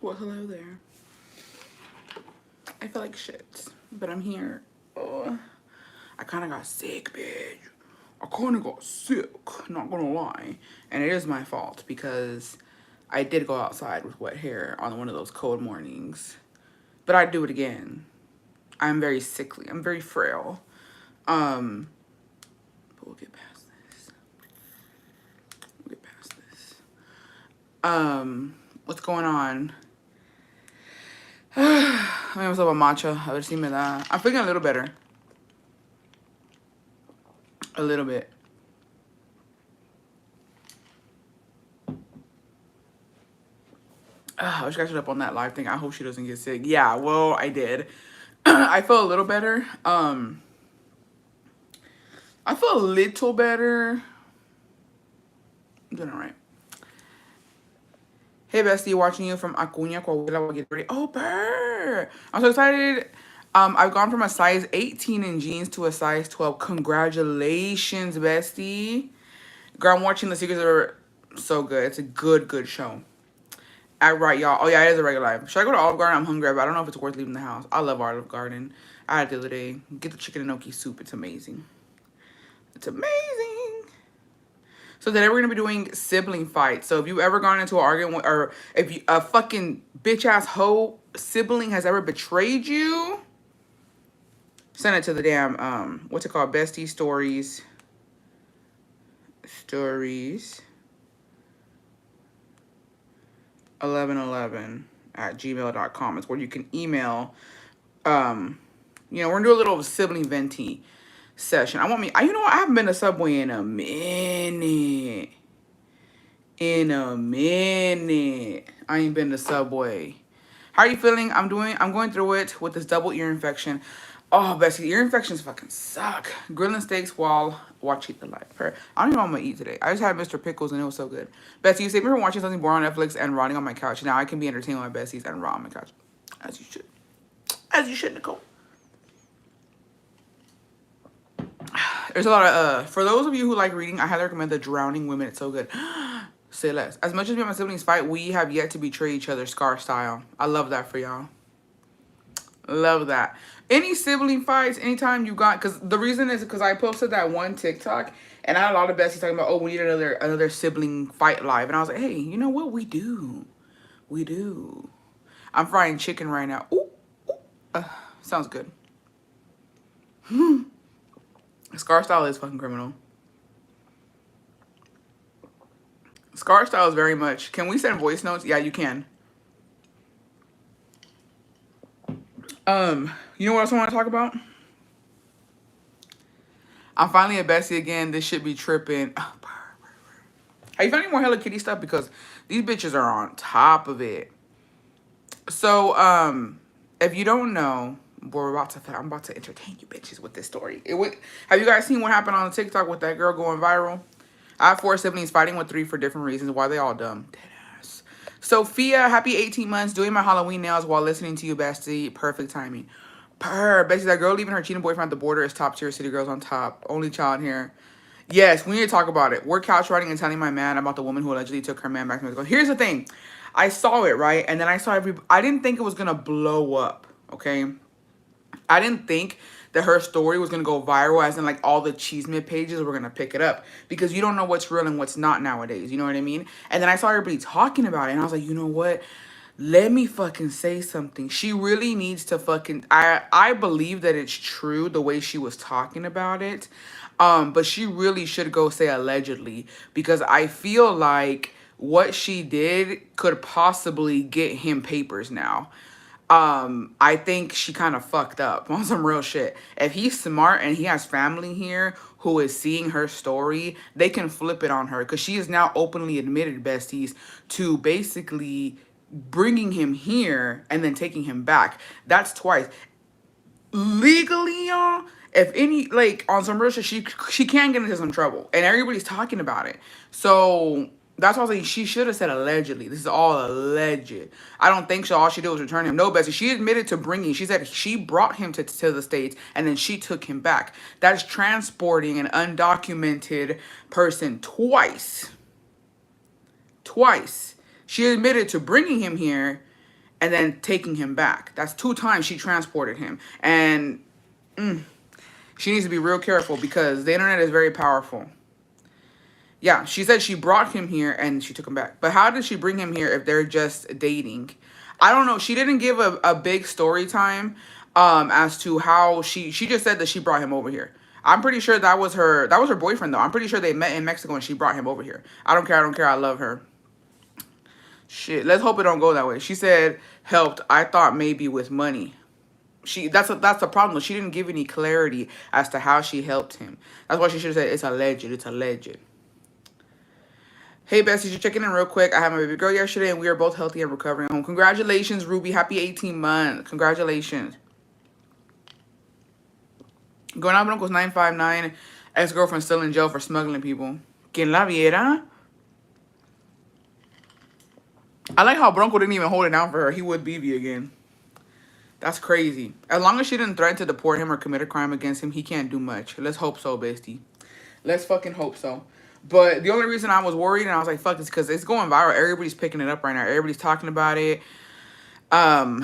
Well, hello there. I feel like shit, but I'm here. Oh, I kind of got sick, bitch. I kind of got sick, not gonna lie. And it is my fault because I did go outside with wet hair on one of those cold mornings. But I'd do it again. I'm very sickly. I'm very frail. But we'll get past this. We'll get past this. What's going on? I made myself a matcha. A ver si me da. I'm feeling a little better. A little bit. I wish I should up on that live thing. I hope she doesn't get sick. Yeah, well, I did. I feel a little better. I feel a little better. I'm doing all right. Hey, bestie, watching you from Acuña, Coahuila. Oh, burr. I'm so excited. I've gone from a size 18 in jeans to a size 12. Congratulations, bestie. Girl, I'm watching The Secrets are so good. It's a good show. Right, y'all. Oh, yeah, it is a regular life. Should I go to Olive Garden? I'm hungry, but I don't know if it's worth leaving the house. I love Olive Garden. I had it the other day. Get the chicken and gnocchi soup. It's amazing. It's amazing. So today we're going to be doing sibling fights. So if you've ever gone into an argument, or if you, a fucking bitch-ass hoe sibling has ever betrayed you, send it to the damn, what's it called? Bestie Stories. Stories. 1111@gmail.com. It's where you can email. You know, we're gonna do a little sibling venti session. You know what? I haven't been to Subway in a minute. I ain't been to Subway. How are you feeling? I'm going through it with this double ear infection. Oh, Bessie, ear infections fucking suck. Grilling steaks while watching the live. I don't even know what I'm gonna eat today. I just had Mr. Pickles and it was so good. Bessie, you saved me from watching something boring on Netflix and rotting on my couch. Now I can be entertained with my besties and rot on my couch. As you should. As you should, Nicole. There's a lot of, for those of you who like reading, I highly recommend The Drowning Women. It's so good. Say less. As much as me and my siblings fight, we have yet to betray each other, Scar style. I love that for y'all. Love that. Any sibling fights, anytime you got, because the reason is because I posted that one TikTok and I had a lot of besties talking about, oh, we need another sibling fight live. And I was like, hey, you know what? We do. We do. I'm frying chicken right now. Ooh, ooh. Sounds good. Scar style is fucking criminal. Scar style is very much. Can we send voice notes? Yeah, you can. You know what else I want to talk about? I'm finally a bestie again. This should be tripping. Are you finding more Hello Kitty stuff? Because these bitches are on top of it. So, if you don't know, I'm about to entertain you bitches with this story. Have you guys seen what happened on TikTok with that girl going viral? I have 4 siblings fighting with 3 for different reasons. Why they all dumb? Deadass. Sophia, happy 18 months, doing my Halloween nails while listening to you, bestie. Perfect timing. Bestie, that girl leaving her cheating boyfriend at the border is top tier. City girls on top. Only child here. Yes, we need to talk about it. We're couch riding and telling my man about the woman who allegedly took her man back to Mexico. Here's the thing. I saw it, right? And then I saw I didn't think it was going to blow up, okay? I didn't think that her story was going to go viral, as in like all the Cheesemit pages were going to pick it up, because you don't know what's real and what's not nowadays. You know what I mean? And then I saw everybody talking about it and I was like, you know what? Let me fucking say something. She really needs to fucking, I believe that it's true the way she was talking about it. But she really should go say allegedly, because I feel like what she did could possibly get him papers now. I think she kind of fucked up on some real shit. If he's smart and he has family here who is seeing her story, they can flip it on her, because she is now openly admitted, besties, to basically bringing him here and then taking him back. That's twice. Legally, y'all, if any, like, on some real shit, she can get into some trouble, and everybody's talking about it. So that's why I was like, she should have said allegedly. This is all alleged. I don't think so. All she did was return him. No, Bessie, she admitted to bringing. She said she brought him to the States, and then she took him back. That's transporting an undocumented person twice. Twice. She admitted to bringing him here, and then taking him back. That's 2 times she transported him. And she needs to be real careful because the internet is very powerful. Yeah, she said she brought him here and she took him back. But how did she bring him here if they're just dating? I don't know. She didn't give a big story time as to how she just said that she brought him over here. I'm pretty sure that was her boyfriend though. I'm pretty sure they met in Mexico and she brought him over here. I don't care. I love her. Shit. Let's hope it don't go that way. She said helped. I thought maybe with money. That's the problem. She didn't give any clarity as to how she helped him. That's why she should have said it's alleged. It's alleged. Hey, besties, you're checking in real quick. I had my baby girl yesterday, and we are both healthy and recovering home. Congratulations, Ruby. Happy 18 months. Congratulations. Going out Broncos 959. Ex-girlfriend still in jail for smuggling people. ¿Quién la viera? I like how Bronco didn't even hold it down for her. He would BB again. That's crazy. As long as she didn't threaten to deport him or commit a crime against him, he can't do much. Let's hope so, bestie. Let's fucking hope so. But the only reason I was worried and I was like, fuck, is because it's going viral. Everybody's picking it up right now. Everybody's talking about it. Yeah.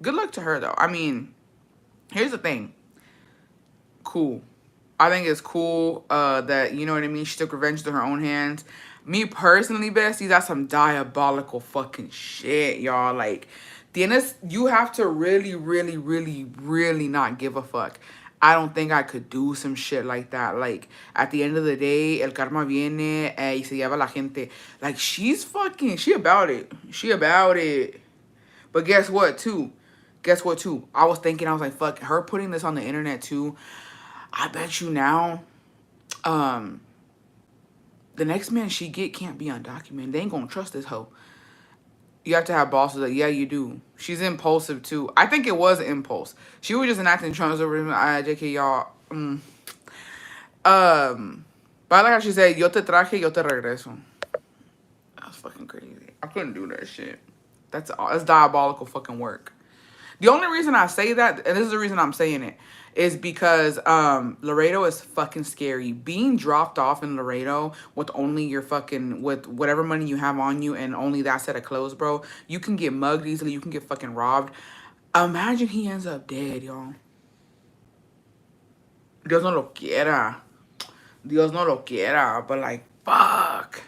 Good luck to her, though. I mean, here's the thing. Cool. I think it's cool that, you know what I mean, she took revenge to her own hands. Me personally, bestie, that's some diabolical fucking shit, y'all. Like, you have to really, really, really, really not give a fuck. I don't think I could do some shit like that. Like, at the end of the day, el karma viene y se lleva la gente. Like, she about it. She about it. But guess what, too? I was like, fuck, her putting this on the internet, too. I bet you now, the next man she get can't be undocumented. They ain't gonna trust this hoe. You have to have bosses that, yeah, you do. She's impulsive, too. I think it was impulse. She was just enacting Trump's over JK, y'all. But I like how she said, yo te traje, yo te regreso. That's fucking crazy. I couldn't do that shit. That's diabolical fucking work. The only reason I say that, and this is the reason I'm saying it, is because Laredo is fucking scary. Being dropped off in Laredo with only your fucking, with whatever money you have on you and only that set of clothes, bro, you can get mugged easily. You can get fucking robbed. Imagine he ends up dead, y'all. Dios no lo quiera. Dios no lo quiera. But like, fuck.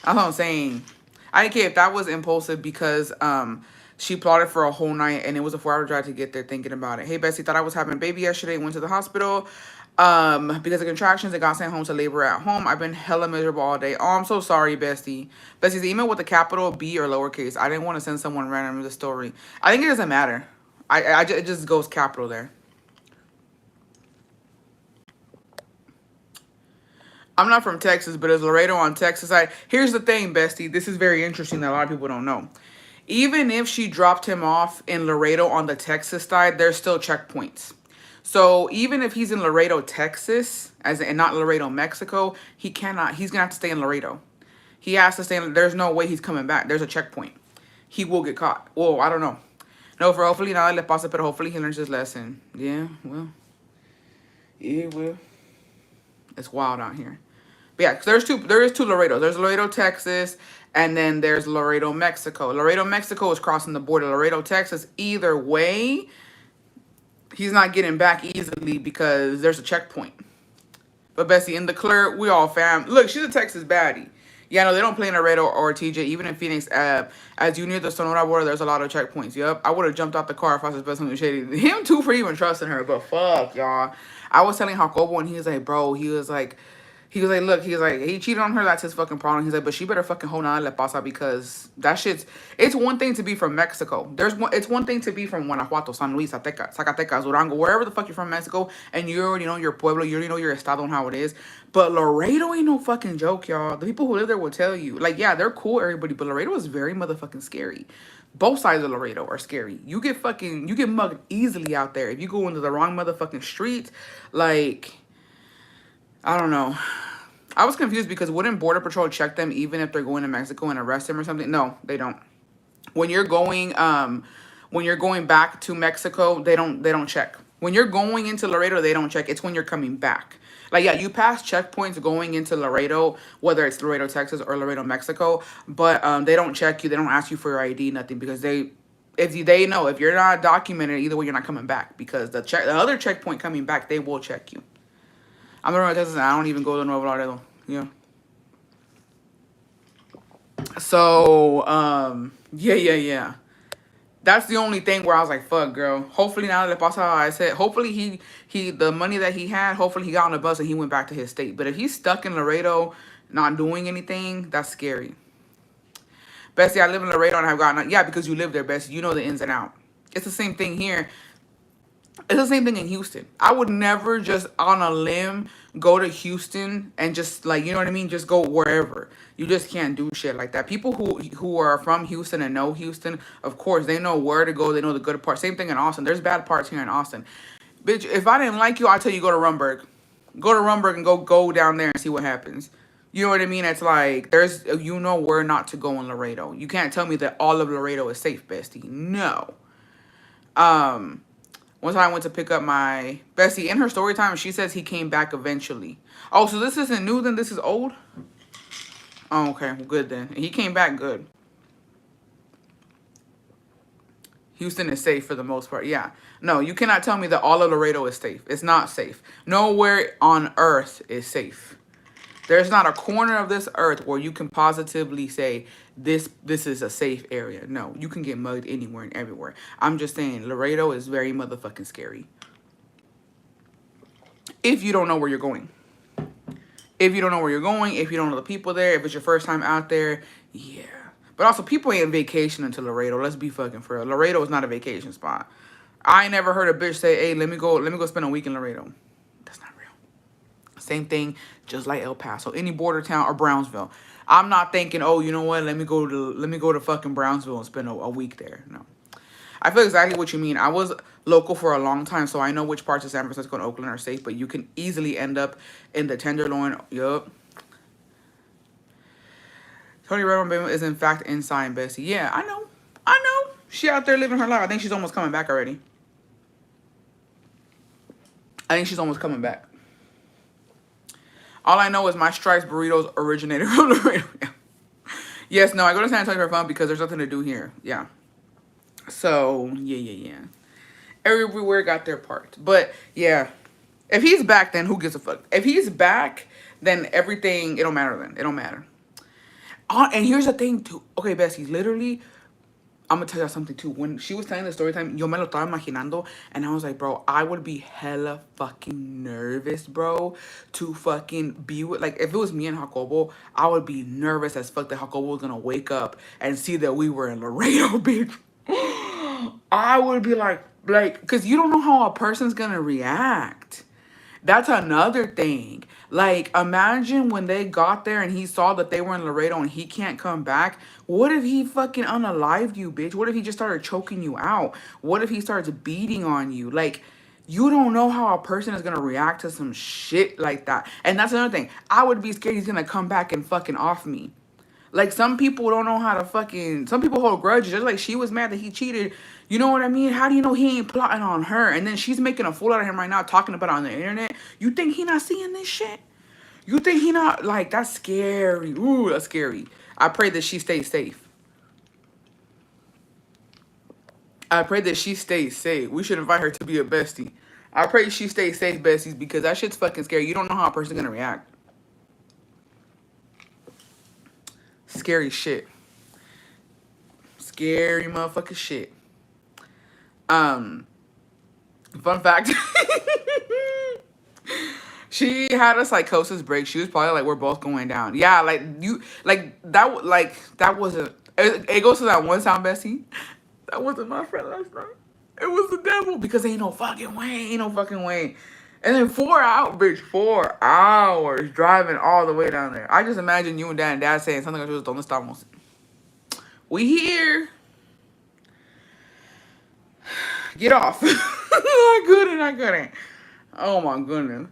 That's what I'm saying. I didn't care if that was impulsive because she plotted for a whole night and it was a 4-hour drive to get there thinking about it. Hey, Bessie, thought I was having a baby yesterday. Went to the hospital because of contractions and got sent home to labor at home. I've been hella miserable all day. Oh, I'm so sorry, Bestie. Bessie's email with a capital B or lowercase. I didn't want to send someone random the story. I think it doesn't matter. It just goes capital there. I'm not from Texas, but it's Laredo on Texas side. Here's the thing, Bestie. This is very interesting that a lot of people don't know. Even if she dropped him off in Laredo on the Texas side, there's still checkpoints. So even if he's in Laredo, Texas, and not Laredo, Mexico, he's going to have to stay in Laredo. He has to stay in, there's no way he's coming back. There's a checkpoint. He will get caught. Whoa, I don't know. No, for hopefully nada le pasa, but hopefully he learns his lesson. Yeah, well. Yeah, well. It's wild out here. But yeah, there is two Laredos. There's Laredo, Texas, and then there's Laredo, Mexico. Laredo, Mexico is crossing the border. Laredo, Texas, either way, he's not getting back easily because there's a checkpoint. But Bessie, in the clear, we all fam. Look, she's a Texas baddie. Yeah, no, they don't play in Laredo or TJ. Even in Phoenix, as you near the Sonora border, there's a lot of checkpoints. Yep, I would have jumped out the car if I was best shady. Him too for even trusting her, but fuck, y'all. I was telling Jacobo, and he was like, bro, he was like, look, he cheated on her. That's his fucking problem. He's like, but she better fucking hold on, le pasa, because that shit's, it's one thing to be from Mexico. It's one thing to be from Guanajuato, San Luis, Zacatecas, Durango, wherever the fuck you're from Mexico, and you already know your pueblo, you already know your estado and how it is. But Laredo ain't no fucking joke, y'all. The people who live there will tell you. Like, yeah, they're cool, everybody, but Laredo is very motherfucking scary. Both sides of Laredo are scary. You get mugged easily out there. If you go into the wrong motherfucking street, like, I don't know. I was confused because wouldn't Border Patrol check them even if they're going to Mexico and arrest them or something? No, they don't. When you're going back to Mexico, they don't check. When you're going into Laredo, they don't check. It's when you're coming back. Like, yeah, you pass checkpoints going into Laredo, whether it's Laredo, Texas or Laredo, Mexico, but they don't check you. They don't ask you for your ID, nothing, because they know if you're not documented, either way, you're not coming back, because the other checkpoint coming back, they will check you. I'm in Laredo, Texas, and I don't even go to Nuevo Laredo. Yeah. So, yeah. That's the only thing where I was like, fuck, girl. Hopefully now that pasa, I said, hopefully the money that he had, hopefully he got on the bus and he went back to his state. But if he's stuck in Laredo, not doing anything, that's scary. Bessie, I live in Laredo and I've gotten, yeah, because you live there, Bessie. You know the ins and out. It's the same thing here. It's the same thing in Houston. I would never just on a limb go to Houston and just, like, you know what I mean? Just go wherever. You just can't do shit like that. People who are from Houston and know Houston, of course, they know where to go. They know the good parts. Same thing in Austin. There's bad parts here in Austin. Bitch, if I didn't like you, I'd tell you go to Rumberg. Go to Rumberg and go down there and see what happens. You know what I mean? It's like, you know where not to go in Laredo. You can't tell me that all of Laredo is safe, bestie. No. One time I went to pick up my bestie in her story time, and she says he came back eventually. Oh, so this isn't new then? This is old? Oh, okay. Well, good then. He came back good. Houston is safe for the most part. Yeah. No, you cannot tell me that all of Laredo is safe. It's not safe. Nowhere on earth is safe. There's not a corner of this earth where you can positively say this is a safe area. No, you can get mugged anywhere and everywhere. I'm just saying Laredo is very motherfucking scary. If you don't know where you're going. If you don't know where you're going, if you don't know the people there, if it's your first time out there, yeah. But also, people ain't vacationing to Laredo. Let's be fucking for real. Laredo is not a vacation spot. I never heard a bitch say, hey, let me go spend a week in Laredo. That's not real. Same thing, just like El Paso, any border town or Brownsville. I'm not thinking, oh, you know what? Let me go to fucking Brownsville and spend a week there. No. I feel exactly what you mean. I was local for a long time, so I know which parts of San Francisco and Oakland are safe, but you can easily end up in the Tenderloin. Yup. Tony Redmond is in fact inside, Bessie. Yeah, I know. She out there living her life. I think she's almost coming back already. All I know is my Stripes burritos originated from Laredo. Yes, no, I go to San Antonio for fun because there's nothing to do here. Yeah. So, yeah. Everywhere got their part. But, yeah. If he's back, then who gives a fuck? If he's back, then everything, it don't matter then. It don't matter. And here's the thing, too. Okay, Bessie, literally, I'm going to tell you something, too. When she was telling the story time, yo me lo estaba imaginando, and I was like, bro, I would be hella fucking nervous, bro, to fucking be with, like, if it was me and Jacobo, I would be nervous as fuck that Jacobo was going to wake up and see that we were in Laredo, bitch. I would be like, because you don't know how a person's going to react. That's another thing. Like, imagine when they got there and he saw that they were in Laredo and he can't come back. What if he fucking unalived you, bitch? What if he just started choking you out? What if he starts beating on you? Like, you don't know how a person is going to react to some shit like that. And that's another thing. I would be scared he's going to come back and fucking off me. Like, some people don't know how to fucking... Some people hold grudges. Just like she was mad that he cheated. You know what I mean? How do you know he ain't plotting on her? And then she's making a fool out of him right now, talking about it on the internet. You think he not seeing this shit? You think he not... Like, that's scary. Ooh, that's scary. I pray that she stays safe. I pray that she stays safe. We should invite her to be a bestie. I pray she stays safe, besties, because that shit's fucking scary. You don't know how a person's gonna react. Scary shit. Scary motherfucking shit. Fun fact. She had a psychosis break. She was probably like, we're both going down. Yeah, that wasn't, it goes to that one sound, Bessie. That wasn't my friend last night. It was the devil, because ain't no fucking way. And then 4 hours, bitch, 4 hours driving all the way down there. I just imagine you and dad saying something like, "Donde estamos?" We here. Get off. I couldn't. Oh my goodness.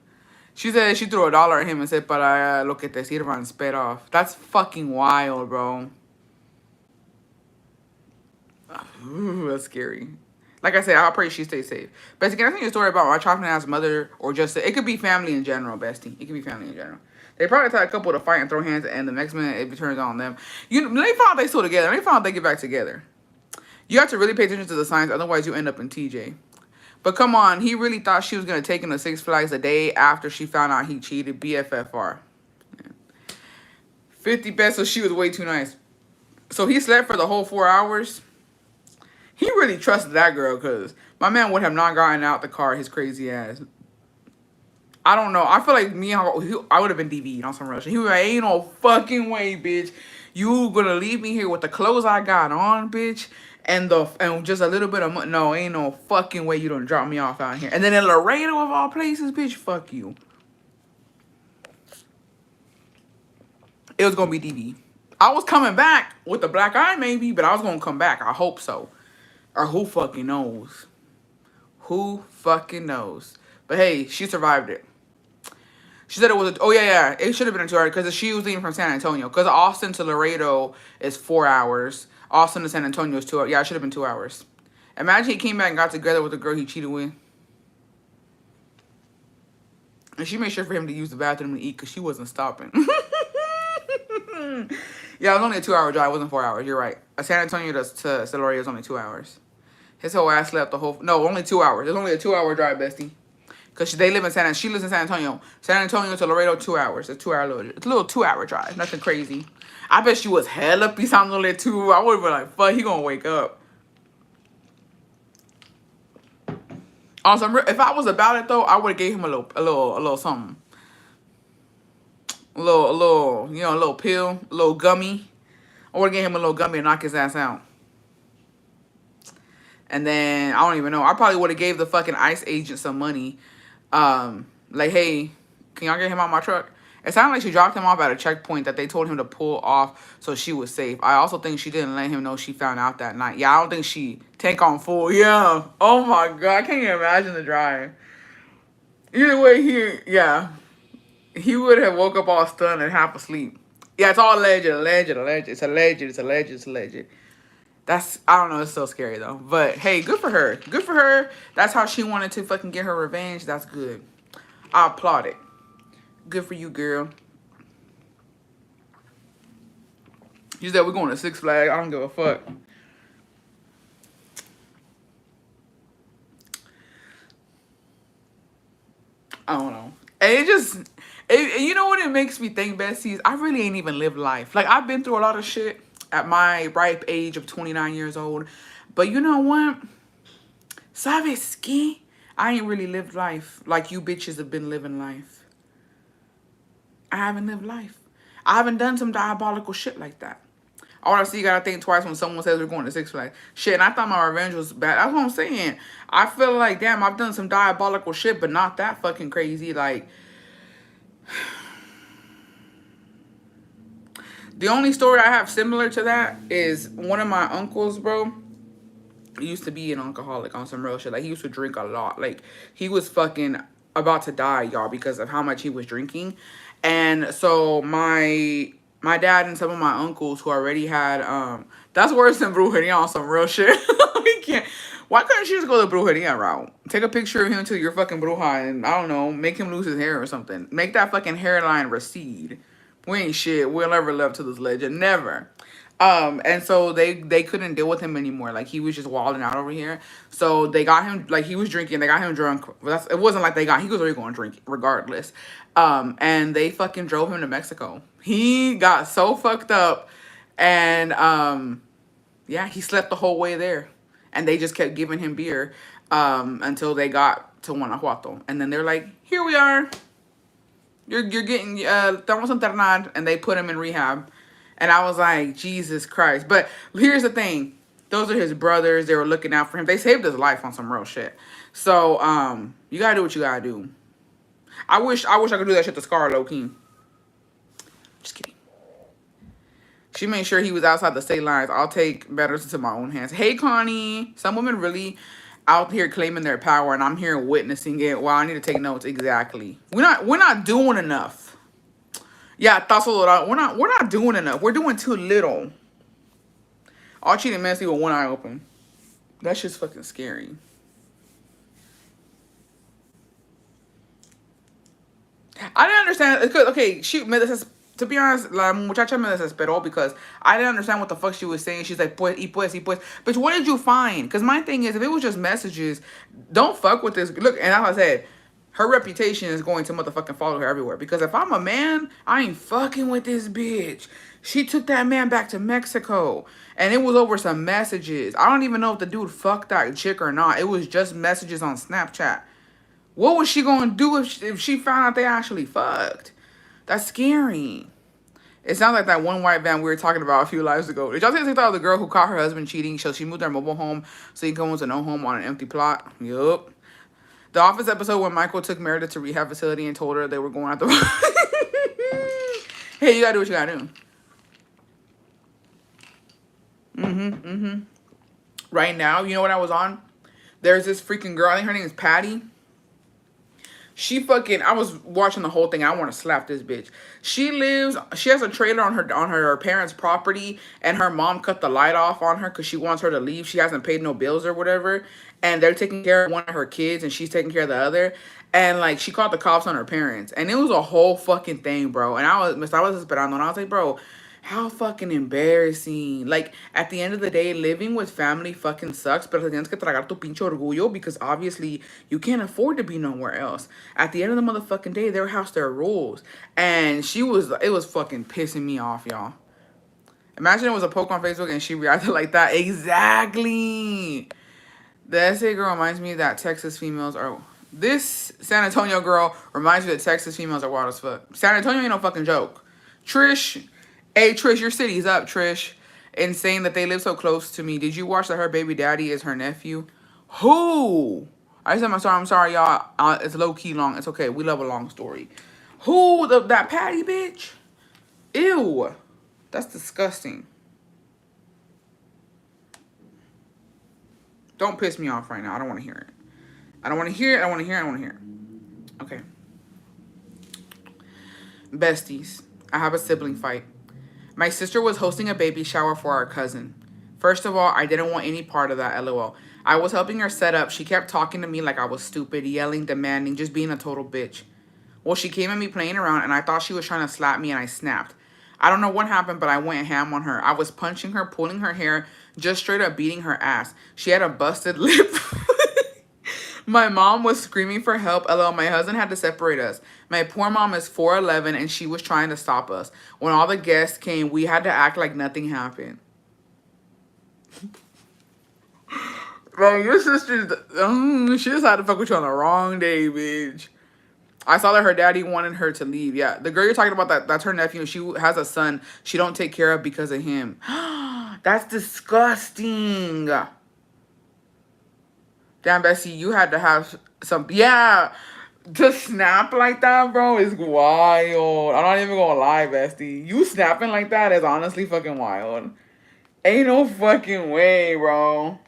She said she threw $1 at him and said, para lo que te sirva, and sped off. That's fucking wild, bro. Ooh, that's scary. Like I said, I pray she stays safe. Bestie, can I tell you a story about my chopping ass mother, or just it could be family in general, Bestie. It could be family in general. They probably tell a couple to fight and throw hands, and the next minute it turns on them. They found out they still together. They found out they get back together. You have to really pay attention to the signs, otherwise you end up in TJ. But come on, he really thought she was gonna take him to Six Flags a day after she found out he cheated. BFFR. 50 pesos. She was way too nice. So he slept for the whole 4 hours. He really trusted that girl, because my man would have not gotten out the car, his crazy ass. I don't know. I feel like I would have been DV'd on some real shit. He was like, ain't no fucking way, bitch. You gonna leave me here with the clothes I got on, bitch, and just a little bit of money. No, ain't no fucking way you don't drop me off out here. And then in Laredo of all places, bitch, fuck you. It was gonna be DV. I was coming back with the black eye maybe, but I was gonna come back. I hope so. Or who fucking knows? Who fucking knows? But hey, she survived it. She said it was, it should have been a 2 hour, because she was leaving from San Antonio. Because Austin to Laredo is 4 hours. Austin to San Antonio is 2 hours. Yeah, it should have been 2 hours. Imagine he came back and got together with the girl he cheated with. And she made sure for him to use the bathroom and eat, because she wasn't stopping. Yeah, it was only a 2 hour drive. It wasn't 4 hours. You're right. San Antonio to Laredo is only 2 hours. His whole ass slept the whole... No, only 2 hours. It's only a 2 hour drive, bestie. Because she lives in San Antonio. San Antonio to Laredo, 2 hours. It's a 2 hour it's a little 2 hour drive. Nothing crazy. I bet she was hella pisándole too. I would have been like, fuck, he gonna wake up. If I was about it though, I would have gave him a little something. A little pill, a little gummy. I would have gave him a little gummy and knock his ass out. And then, I don't even know. I probably would have gave the fucking ICE agent some money. Like, hey, can y'all get him out my truck? It sounded like she dropped him off at a checkpoint that they told him to pull off so she was safe. I also think she didn't let him know she found out that night. Yeah, I don't think she tank on full. Yeah. Oh my God. I can't even imagine the drive. Either way, he would have woke up all stunned and half asleep. Yeah, it's all alleged. It's alleged. That's, I don't know, it's so scary though. But hey, good for her. Good for her. That's how she wanted to fucking get her revenge. That's good. I applaud it. Good for you, girl. You said we're going to Six Flags. I don't give a fuck. I don't know. And you know what it makes me think, Besties? I really ain't even lived life. Like, I've been through a lot of shit at my ripe age of 29 years old. But you know what? ¿Sabes qué? I ain't really lived life like you bitches have been living life. I haven't lived life. I haven't done some diabolical shit like that. Honestly, you gotta think twice when someone says we're going to Six Flags. Shit, and I thought my revenge was bad. That's what I'm saying. I feel like, damn, I've done some diabolical shit, but not that fucking crazy. Like, the only story I have similar to that is one of my uncles, bro. He used to be an alcoholic on some real shit. Like, he used to drink a lot. Like, he was fucking about to die, y'all, because of how much he was drinking. And so my dad and some of my uncles who already had, that's worse than brujeria on some real shit. We can't. Why couldn't you just go the brujeria route? Take a picture of him to your fucking bruja and, I don't know, make him lose his hair or something. Make that fucking hairline recede. We ain't shit. We'll never live to this legend. Never. And so they couldn't deal with him anymore. Like, he was just wilding out over here. So they got him, like, he was drinking. They got him drunk. It wasn't like he was already going to drink regardless. And they fucking drove him to Mexico. He got so fucked up. And, yeah, he slept the whole way there. And they just kept giving him beer, until they got to Guanajuato. And then they're like, here we are. You're getting, estamos internad. And they put him in rehab. And I was like, Jesus Christ. But here's the thing. Those are his brothers. They were looking out for him. They saved his life on some real shit. So, you gotta do what you gotta do. I wish I could do that shit to Scar low-key. Just kidding. She made sure he was outside the state lines. I'll take matters into my own hands. Hey, Connie. Some women really out here claiming their power, and I'm here witnessing it. Wow, I need to take notes. Exactly. We're not doing enough. Yeah, we're not doing enough. We're doing too little. All cheating messy with one eye open. That shit's fucking scary. I didn't understand. Okay, to be honest, la muchacha me desesperó because I didn't understand what the fuck she was saying. She's like, pues, y pues, y pues. Bitch, what did you find? Because my thing is, if it was just messages, don't fuck with this. Look, and as I said, her reputation is going to motherfucking follow her everywhere. Because if I'm a man, I ain't fucking with this bitch. She took that man back to Mexico. And it was over some messages. I don't even know if the dude fucked that chick or not. It was just messages on Snapchat. What was she going to do if she found out they actually fucked? That's scary. It sounds like that one white van we were talking about a few lives ago. Did y'all see the TikTok of the girl who caught her husband cheating? So she moved their mobile home so he comes to no home on an empty plot? Yup. The Office episode when Michael took Meredith to rehab facility and told her they were going out the... Hey, you gotta do what you gotta do. Right now, you know what I was on? There's this freaking girl. I think her name is Patty. I was watching the whole thing. I want to slap this bitch. She has a trailer on her parents' property, and her mom cut the light off on her because she wants her to leave. She hasn't paid no bills or whatever, and they're taking care of one of her kids, and she's taking care of the other. And like, she called the cops on her parents, and it was a whole fucking thing, bro. And I was esperando, and I was like, bro, how fucking embarrassing. Like, at the end of the day, living with family fucking sucks, pero tienes que tragar tu pinche orgullo because obviously you can't afford to be nowhere else. At the end of the motherfucking day, their house, their rules. And it was fucking pissing me off, y'all. Imagine it was a poke on Facebook and she reacted like that. Exactly. The SA girl reminds me that Texas females are... This San Antonio girl reminds me that Texas females are wild as fuck. San Antonio ain't no fucking joke. Trish... Hey, Trish, your city's up, Trish. And saying that they live so close to me. Did you watch that her baby daddy is her nephew? Who? I said, I'm sorry, y'all. It's low-key long. It's okay. We love a long story. Who? That Patty bitch? Ew. That's disgusting. Don't piss me off right now. I don't want to hear it. I don't want to hear it. I want to hear it. I want to hear it. Okay. Besties. I have a sibling fight. My sister was hosting a baby shower for our cousin. First of all, I didn't want any part of that, lol. I was helping her set up. She kept talking to me like I was stupid, yelling, demanding, just being a total bitch. Well, she came at me playing around, and I thought she was trying to slap me, and I snapped. I don't know what happened, but I went ham on her. I was punching her, pulling her hair, just straight up beating her ass. She had a busted lip. My mom was screaming for help. LOL, my husband had to separate us. My poor mom is 4'11", and she was trying to stop us. When all the guests came, we had to act like nothing happened. Bro, your sister's... she decided to fuck with you on the wrong day, bitch. I saw that her daddy wanted her to leave. Yeah, the girl you're talking about, that's her nephew. She has a son she don't take care of because of him. That's disgusting. Damn, Bessie, you had to have some... Yeah, to snap like that, bro, is wild. I'm not even gonna lie, Bestie. You snapping like that is honestly fucking wild. Ain't no fucking way, bro.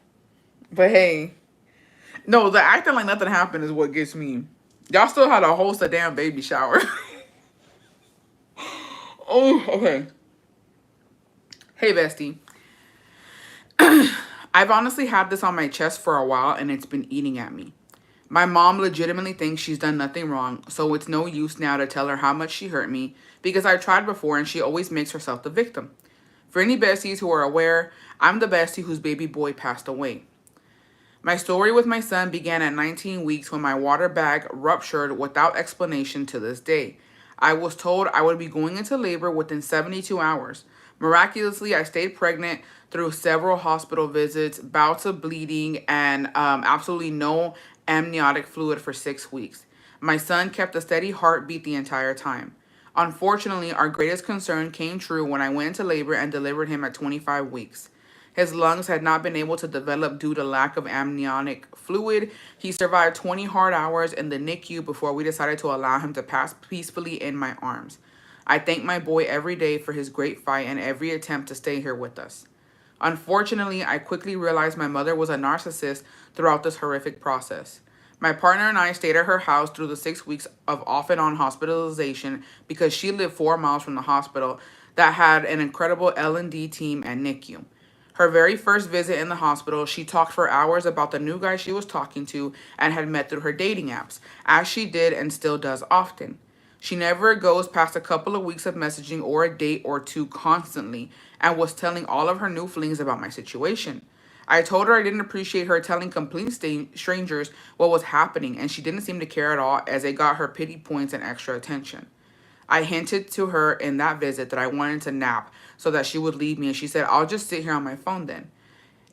But hey. No, the acting like nothing happened is what gets me. Y'all still had to host a damn baby shower. Oh, okay. Hey, Bestie. I've honestly had this on my chest for a while, and it's been eating at me. My mom legitimately thinks she's done nothing wrong, so it's no use now to tell her how much she hurt me, because I've tried before and she always makes herself the victim. For any besties who are aware, I'm the bestie whose baby boy passed away. My story with my son began at 19 weeks when my water bag ruptured without explanation to this day. I was told I would be going into labor within 72 hours. Miraculously, I stayed pregnant through several hospital visits, bouts of bleeding, and absolutely no amniotic fluid for 6 weeks. My son kept a steady heartbeat the entire time. Unfortunately, our greatest concern came true when I went into labor and delivered him at 25 weeks. His lungs had not been able to develop due to lack of amniotic fluid. He survived 20 hard hours in the NICU before we decided to allow him to pass peacefully in my arms. I thank my boy every day for his great fight and every attempt to stay here with us. Unfortunately, I quickly realized my mother was a narcissist throughout this horrific process. My partner and I stayed at her house through the 6 weeks of off and on hospitalization because she lived 4 miles from the hospital that had an incredible L&D team and NICU. Her very first visit in the hospital, she talked for hours about the new guy she was talking to and had met through her dating apps, as she did and still does often. She never goes past a couple of weeks of messaging or a date or two constantly, and was telling all of her new flings about my situation. I told her I didn't appreciate her telling complete strangers what was happening, and she didn't seem to care at all as it got her pity points and extra attention. I hinted to her in that visit that I wanted to nap so that she would leave me, and she said, I'll just sit here on my phone then.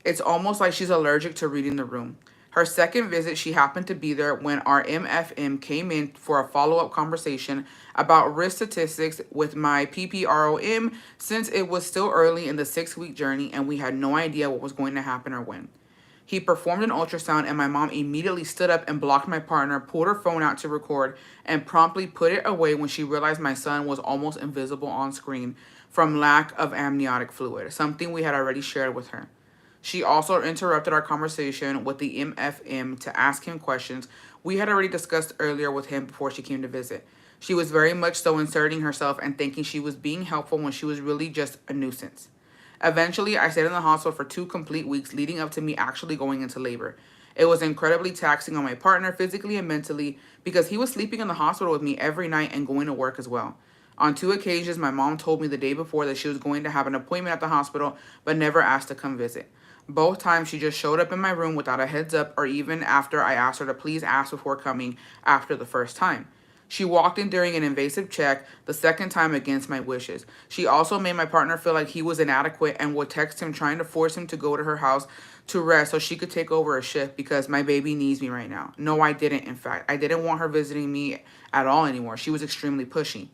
It's almost like she's allergic to reading the room. Her second visit, she happened to be there when our MFM came in for a follow up conversation about risk statistics with my PPROM since it was still early in the 6 week journey and we had no idea what was going to happen or when. He performed an ultrasound, and my mom immediately stood up and blocked my partner, pulled her phone out to record, and promptly put it away when she realized my son was almost invisible on screen from lack of amniotic fluid, something we had already shared with her. She also interrupted our conversation with the MFM to ask him questions we had already discussed earlier with him before she came to visit. She was very much so inserting herself and thinking she was being helpful when she was really just a nuisance. Eventually, I stayed in the hospital for 2 complete weeks leading up to me actually going into labor. It was incredibly taxing on my partner physically and mentally because he was sleeping in the hospital with me every night and going to work as well. On 2 occasions, my mom told me the day before that she was going to have an appointment at the hospital but never asked to come visit. Both times she just showed up in my room without a heads up or even after I asked her to please ask before coming after the first time. She walked in during an invasive check the second time against my wishes. She also made my partner feel like he was inadequate and would text him trying to force him to go to her house to rest so she could take over a shift because my baby needs me right now. No, I didn't, in fact. I didn't want her visiting me at all anymore. She was extremely pushy.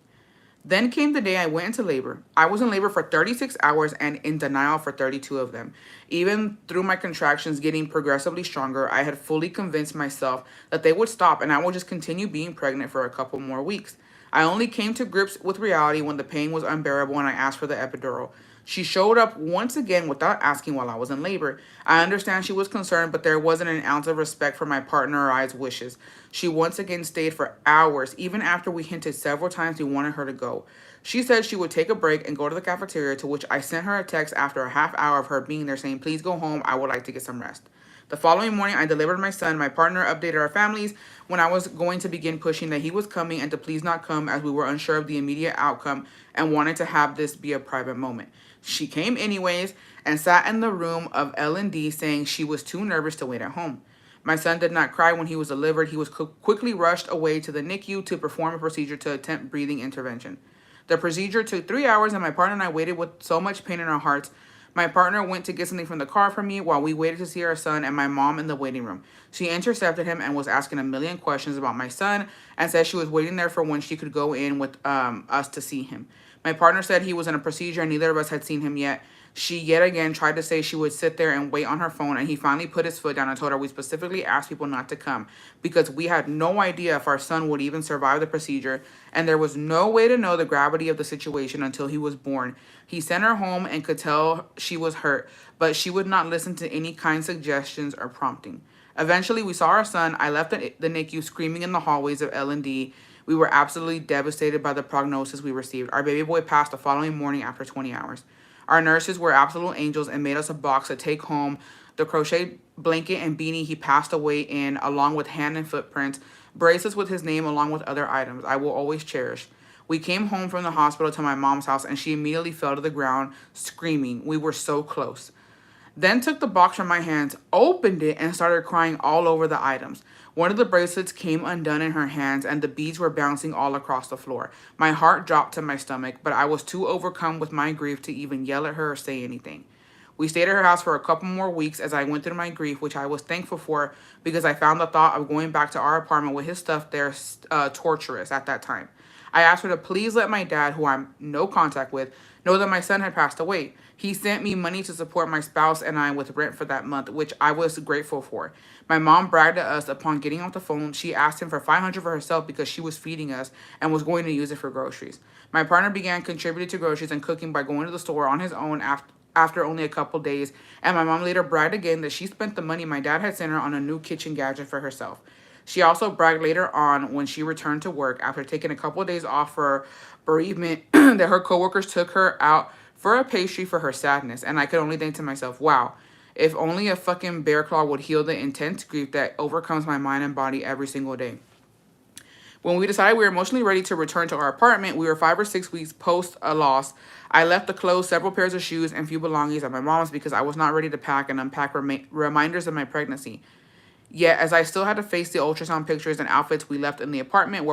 Then came the day I went into labor. I was in labor for 36 hours and in denial for 32 of them. Even through my contractions getting progressively stronger, I had fully convinced myself that they would stop and I would just continue being pregnant for a couple more weeks. I only came to grips with reality when the pain was unbearable and I asked for the epidural. She showed up once again without asking while I was in labor. I understand she was concerned, but there wasn't an ounce of respect for my partner or I's wishes. She once again stayed for hours, even after we hinted several times we wanted her to go. She said she would take a break and go to the cafeteria, to which I sent her a text after a half hour of her being there saying, please go home, I would like to get some rest. The following morning, I delivered my son. My partner updated our families when I was going to begin pushing that he was coming and to please not come as we were unsure of the immediate outcome and wanted to have this be a private moment. She came anyways and sat in the room of L&D saying she was too nervous to wait at home. My son did not cry when he was delivered. He was quickly rushed away to the NICU to perform a procedure to attempt breathing intervention. The procedure took 3 hours and my partner and I waited with so much pain in our hearts. My partner went to get something from the car for me while we waited to see our son and my mom in the waiting room. She intercepted him and was asking a million questions about my son and said she was waiting there for when she could go in with us to see him. My partner said he was in a procedure and neither of us had seen him yet. She yet again tried to say she would sit there and wait on her phone, and he finally put his foot down and told her we specifically asked people not to come because we had no idea if our son would even survive the procedure, and there was no way to know the gravity of the situation until he was born. He sent her home and could tell she was hurt, but she would not listen to any kind suggestions or prompting. Eventually, we saw our son. I left the NICU screaming in the hallways of L&D. We were absolutely devastated by the prognosis we received. Our baby boy passed the following morning after 20 hours. Our nurses were absolute angels and made us a box to take home, the crochet blanket and beanie he passed away in, along with hand and footprints, bracelets with his name, along with other items I will always cherish. We came home from the hospital to my mom's house, and she immediately fell to the ground, screaming. We were so close. Then took the box from my hands, opened it, and started crying all over the items. One of the bracelets came undone in her hands, and the beads were bouncing all across the floor. My heart dropped to my stomach, but I was too overcome with my grief to even yell at her or say anything. We stayed at her house for a couple more weeks as I went through my grief, which I was thankful for because I found the thought of going back to our apartment with his stuff there torturous at that time. I asked her to please let my dad, who I'm no contact with, know that my son had passed away. He sent me money to support my spouse and I with rent for that month, which I was grateful for. My mom bragged to us upon getting off the phone. She asked him for $500 for herself because she was feeding us and was going to use it for groceries. My partner began contributing to groceries and cooking by going to the store on his own after only a couple days, and my mom later bragged again that she spent the money my dad had sent her on a new kitchen gadget for herself. She also bragged later on when she returned to work after taking a couple of days off for bereavement that her coworkers took her out for a pastry for her sadness. And I could only think to myself, wow, if only a fucking bear claw would heal the intense grief that overcomes my mind and body every single day. When we decided we were emotionally ready to return to our apartment, we were 5 or 6 weeks post a loss. I left the clothes, several pairs of shoes, and few belongings at my mom's because I was not ready to pack and unpack reminders of my pregnancy. Yet, as I still had to face the ultrasound pictures and outfits we left in the apartment,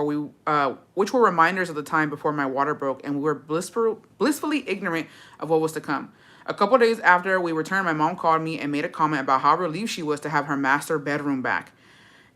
which were reminders of the time before my water broke, and we were blissfully ignorant of what was to come. A couple days after we returned, my mom called me and made a comment about how relieved she was to have her master bedroom back.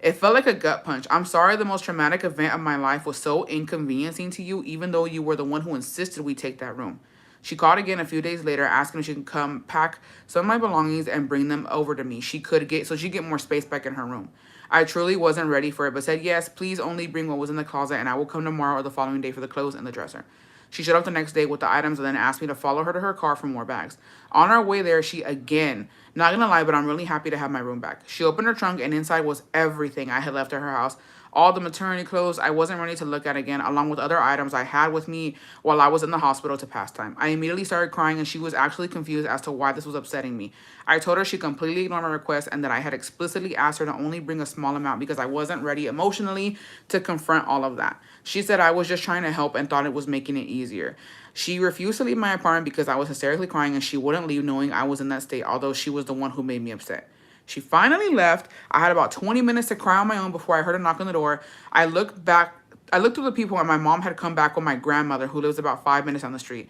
It felt like a gut punch. I'm sorry the most traumatic event of my life was so inconveniencing to you, even though you were the one who insisted we take that room. She called again a few days later, asking if she could come pack some of my belongings and bring them over to me. She get more space back in her room. I truly wasn't ready for it, but said yes, please only bring what was in the closet, and I will come tomorrow or the following day for the clothes and the dresser. She showed up the next day with the items and then asked me to follow her to her car for more bags. On our way there, she again, not gonna lie, but I'm really happy to have my room back. She opened her trunk and inside was everything I had left at her house. All the maternity clothes I wasn't ready to look at again, along with other items I had with me while I was in the hospital to pass time. I immediately started crying and she was actually confused as to why this was upsetting me. I told her she completely ignored my request and that I had explicitly asked her to only bring a small amount because I wasn't ready emotionally to confront all of that. She said I was just trying to help and thought it was making it easier. She refused to leave my apartment because I was hysterically crying and she wouldn't leave knowing I was in that state, although she was the one who made me upset. She finally left. I had about 20 minutes to cry on my own before I heard a knock on the door. I looked through the people and my mom had come back with my grandmother who lives about 5 minutes down the street.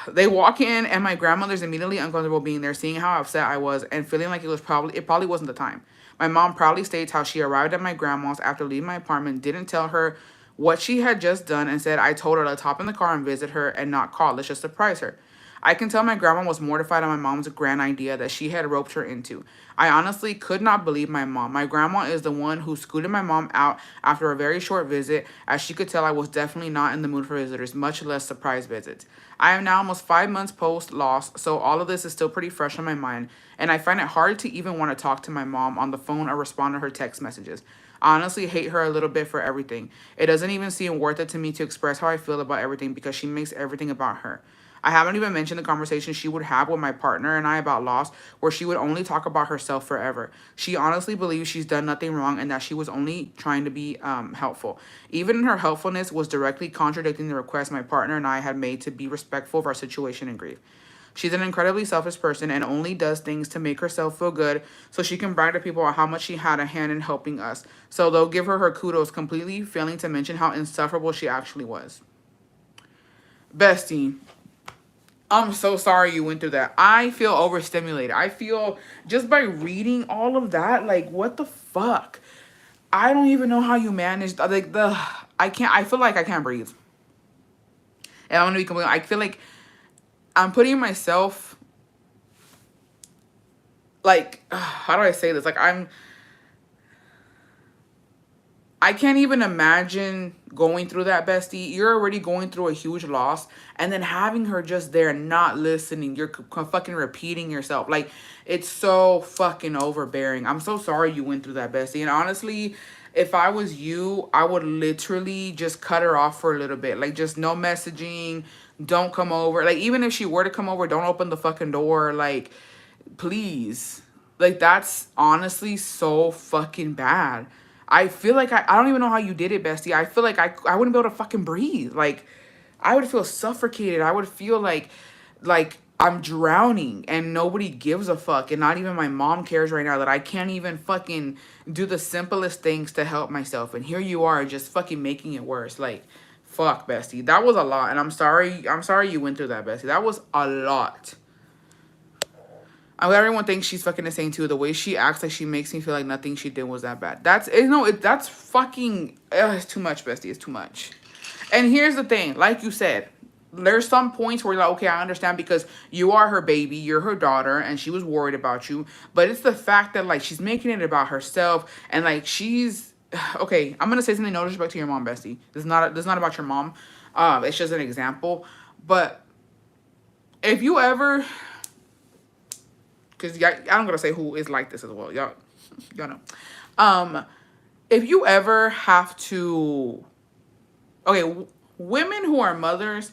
They walk in and my grandmother's immediately uncomfortable being there, seeing how upset I was and feeling like it probably wasn't the time. My mom proudly states how she arrived at my grandma's after leaving my apartment, didn't tell her what she had just done, and said I told her to hop in the car and visit her and not call. Let's just surprise her. I can tell my grandma was mortified at my mom's grand idea that she had roped her into. I honestly could not believe my mom. My grandma is the one who scooted my mom out after a very short visit, as she could tell I was definitely not in the mood for visitors, much less surprise visits. I am now almost 5 months post-loss, so all of this is still pretty fresh on my mind, and I find it hard to even want to talk to my mom on the phone or respond to her text messages. I honestly hate her a little bit for everything. It doesn't even seem worth it to me to express how I feel about everything because she makes everything about her. I haven't even mentioned the conversation she would have with my partner and I about loss, where she would only talk about herself forever. She honestly believes she's done nothing wrong and that she was only trying to be helpful. Even in her helpfulness was directly contradicting the request my partner and I had made to be respectful of our situation and grief. She's an incredibly selfish person and only does things to make herself feel good so she can brag to people about how much she had a hand in helping us. So they'll give her kudos, completely failing to mention how insufferable she actually was. Bestie, I'm so sorry you went through that. I feel overstimulated. I feel just by reading all of that, like, what the fuck? I don't even know how you managed. I feel like I can't breathe. And I'm gonna be completely, I feel like I'm putting myself, like, how do I say this? Like, I can't even imagine going through that, bestie. You're already going through a huge loss, and then having her just there not listening. You're fucking repeating yourself. Like, it's so fucking overbearing. I'm so sorry you went through that, bestie. And honestly, if I was you, I would literally just cut her off for a little bit. Like, just no messaging. Don't come over. Like, even if she were to come over, don't open the fucking door. Like, please. Like, that's honestly so fucking bad. I feel like I don't even know how you did it, bestie. I feel like I wouldn't be able to fucking breathe. Like, I would feel suffocated. I would feel like I'm drowning and nobody gives a fuck. And not even my mom cares right now that I can't even fucking do the simplest things to help myself. And here you are just fucking making it worse. Like, fuck, bestie. That was a lot. And I'm sorry you went through that, bestie. That was a lot. Everyone thinks she's fucking insane too. The way she acts, like, she makes me feel like nothing she did was that bad. That's fucking, it's too much, bestie. It's too much. And here's the thing, like you said, there's some points where you're like, okay, I understand because you are her baby, you're her daughter, and she was worried about you. But it's the fact that, like, she's making it about herself, and, like, she's, okay, I'm gonna say something, no disrespect to your mom, bestie. This is not about your mom. It's just an example. But if you ever, because I'm gonna say who is like this as well, y'all know. If you ever have to, okay, women who are mothers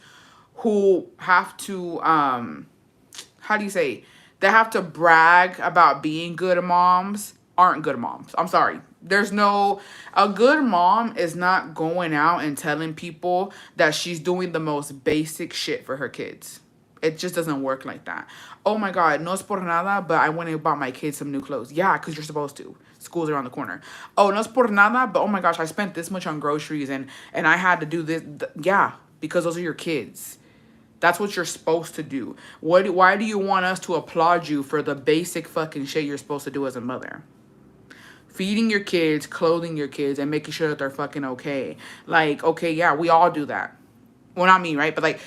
who have to how do you say, they have to brag about being good moms aren't good moms. I'm sorry. There's no, a good mom is not going out and telling people that she's doing the most basic shit for her kids. It just doesn't work like that. Oh my God, no es por nada, but I went and bought my kids some new clothes. Yeah, because you're supposed to. School's around the corner. Oh, no es por nada, but oh my gosh, I spent this much on groceries and I had to do this. Yeah, because those are your kids. That's what you're supposed to do. Why do you want us to applaud you for the basic fucking shit you're supposed to do as a mother? Feeding your kids, clothing your kids, and making sure that they're fucking okay. Like, okay, yeah, we all do that. Well, not me, right? But like,